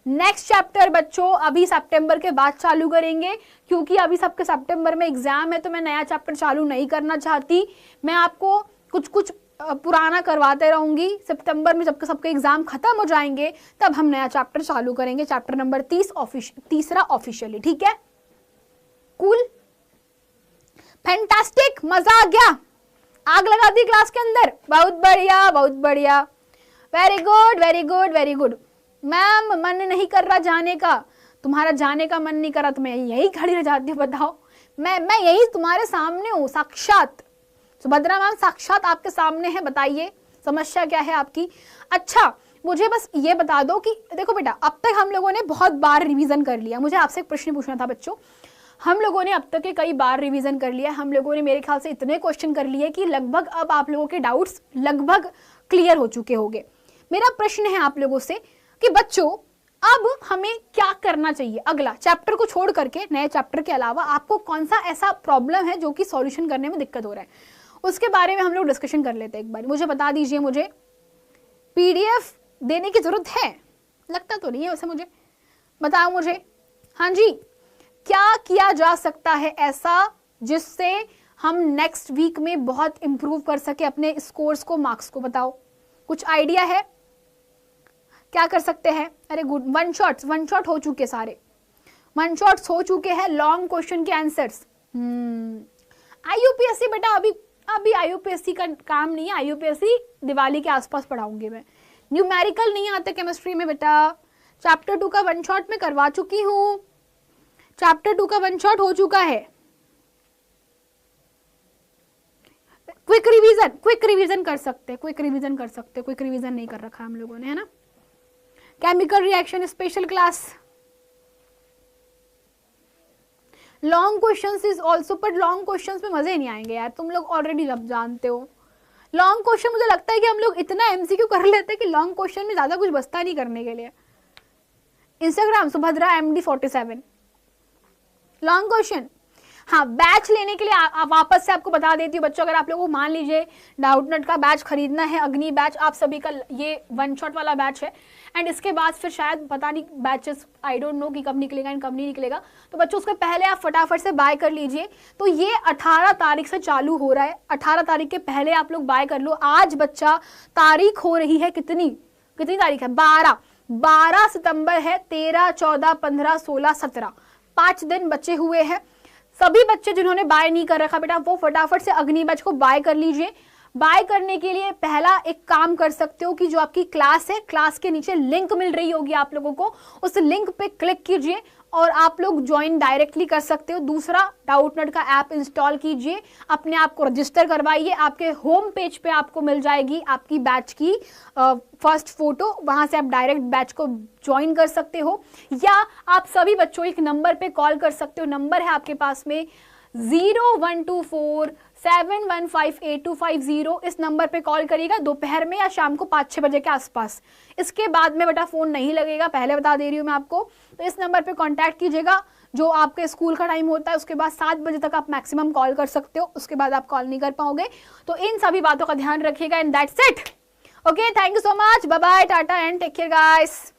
नेक्स्ट चैप्टर बच्चों अभी सितंबर के बाद चालू करेंगे, क्योंकि अभी सबके सितंबर में एग्जाम है, तो मैं नया चैप्टर चालू नहीं करना चाहती। मैं आपको कुछ कुछ पुराना करवाते रहूंगी। सितंबर में जब सबके एग्जाम खत्म हो जाएंगे तब हम नया चैप्टर चालू करेंगे, चैप्टर नंबर तीसरा ऑफिशियली। ठीक है, कूल, फैंटास्टिक, मजा आ गया, आग लगा दी क्लास के अंदर। बहुत बढ़िया, बहुत बढ़िया, very good very good very good. Ma'am मन नहीं कर रहा जाने का, तुम्हारा जाने का मन नहीं कर रहा तो मैं यही खड़ी रह जाती हूँ। बताओ, मैं यही तुम्हारे सामने हूँ, साक्षात सुभद्रा मैम साक्षात आपके सामने है। बताइए समस्या क्या है आपकी। अच्छा मुझे बस ये बता दो कि देखो बेटा, अब तक हम लोगों ने बहुत बार रिवीजन कर लिया। मुझे आपसे एक प्रश्न पूछना था बच्चों, हम लोगों ने अब तक के कई बार रिवीजन कर लिया, हम लोगों ने मेरे ख्याल से इतने क्वेश्चन कर लिए कि लगभग अब आप लोगों के डाउट्स लगभग क्लियर हो चुके होंगे। मेरा प्रश्न है आप लोगों से कि बच्चों अब हमें क्या करना चाहिए, अगला चैप्टर को छोड़ करके नए चैप्टर के अलावा आपको कौन सा ऐसा प्रॉब्लम है जो कि सॉल्यूशन करने में दिक्कत हो रहा है, उसके बारे में हम लोग डिस्कशन कर लेते हैं एक बार। मुझे बता दीजिए, मुझे पीडीएफ देने की जरूरत है, लगता तो नहीं है वैसे, मुझे बताओ मुझे। हाँ जी, क्या किया जा सकता है ऐसा जिससे हम नेक्स्ट वीक में बहुत इंप्रूव कर सके अपने स्कोर्स को, मार्क्स को, बताओ कुछ आइडिया है क्या कर सकते हैं। अरे गुड, वन शॉट हो चुके, सारे वन शॉट्स हो चुके हैं, लॉन्ग क्वेश्चन के आंसर्स। आईयूपीएससी बेटा अभी आईयूपीएससी का काम नहीं है, आईयूपीएससी दिवाली के आसपास पढ़ाऊंगी मैं। न्यूमेरिकल नहीं आते केमिस्ट्री में बेटा, चैप्टर 2 का वन शॉट में करवा चुकी हूँ, चैप्टर 2 का वन शॉट हो चुका है। क्विक रिवीजन कर सकते, क्विक रिवीजन नहीं कर रखा हम लोगों ने, है ना। Chemical reaction special class, long questions is also, पर लॉन्ग क्वेश्चंस में मजे नहीं आएंगे यार, तुम लोग ऑलरेडी जानते हो। लॉन्ग क्वेश्चन मुझे लगता है कि हम लोग इतना एमसीक्यू कर लेते हैं कि लॉन्ग क्वेश्चन में ज्यादा कुछ बचता नहीं करने के लिए। Instagram Subhadra MD47 long question. हाँ, बैच लेने के लिए वापस से आपको बता देती हूँ बच्चों, अगर आप लोगों को मान लीजिए डाउटनेट का बैच खरीदना है, अग्नि बैच आप सभी का ये वन शॉट वाला बैच है, एंड इसके बाद फिर शायद पता नहीं बैचेस आई डोंट नो कि कब निकलेगा एंड कब नहीं निकलेगा, तो बच्चों उसके पहले आप फटाफट से बाय कर लीजिए। तो ये 18 तारीख से चालू हो रहा है, 18 तारीख के पहले आप लोग बाय कर लो। आज बच्चा तारीख हो रही है कितनी तारीख है, 12 सितंबर है, 13, 14, 15, 16, 17, 5 दिन बचे हुए हैं। सभी बच्चे जिन्होंने बाय नहीं कर रखा बेटा, वो फटाफट से अग्नि बैच को बाय कर लीजिए। बाय करने के लिए पहला एक काम कर सकते हो कि जो आपकी क्लास है, क्लास के नीचे लिंक मिल रही होगी आप लोगों को, उस लिंक पे क्लिक कीजिए और आप लोग ज्वाइन डायरेक्टली कर सकते हो। दूसरा, डाउटनेट का ऐप इंस्टॉल कीजिए, अपने आप को रजिस्टर करवाइए, आपके होम पेज पे आपको मिल जाएगी आपकी बैच की फर्स्ट फोटो, वहां से आप डायरेक्ट बैच को ज्वाइन कर सकते हो। या आप सभी बच्चों एक नंबर पे कॉल कर सकते हो, नंबर है आपके पास में 0124715850। इस नंबर पे कॉल करिएगा दोपहर में या शाम को 5-6 बजे के आसपास। इसके बाद में बेटा फोन नहीं लगेगा, पहले बता दे रही हूँ मैं आपको। तो इस नंबर पे कांटेक्ट कीजिएगा, जो आपके स्कूल का टाइम होता है उसके बाद 7 बजे तक आप मैक्सिमम कॉल कर सकते हो, उसके बाद आप कॉल नहीं कर पाओगे। तो इन सभी बातों का ध्यान रखिएगा, and that's it. Okay, thank you so much, bye bye, tata and take care guys.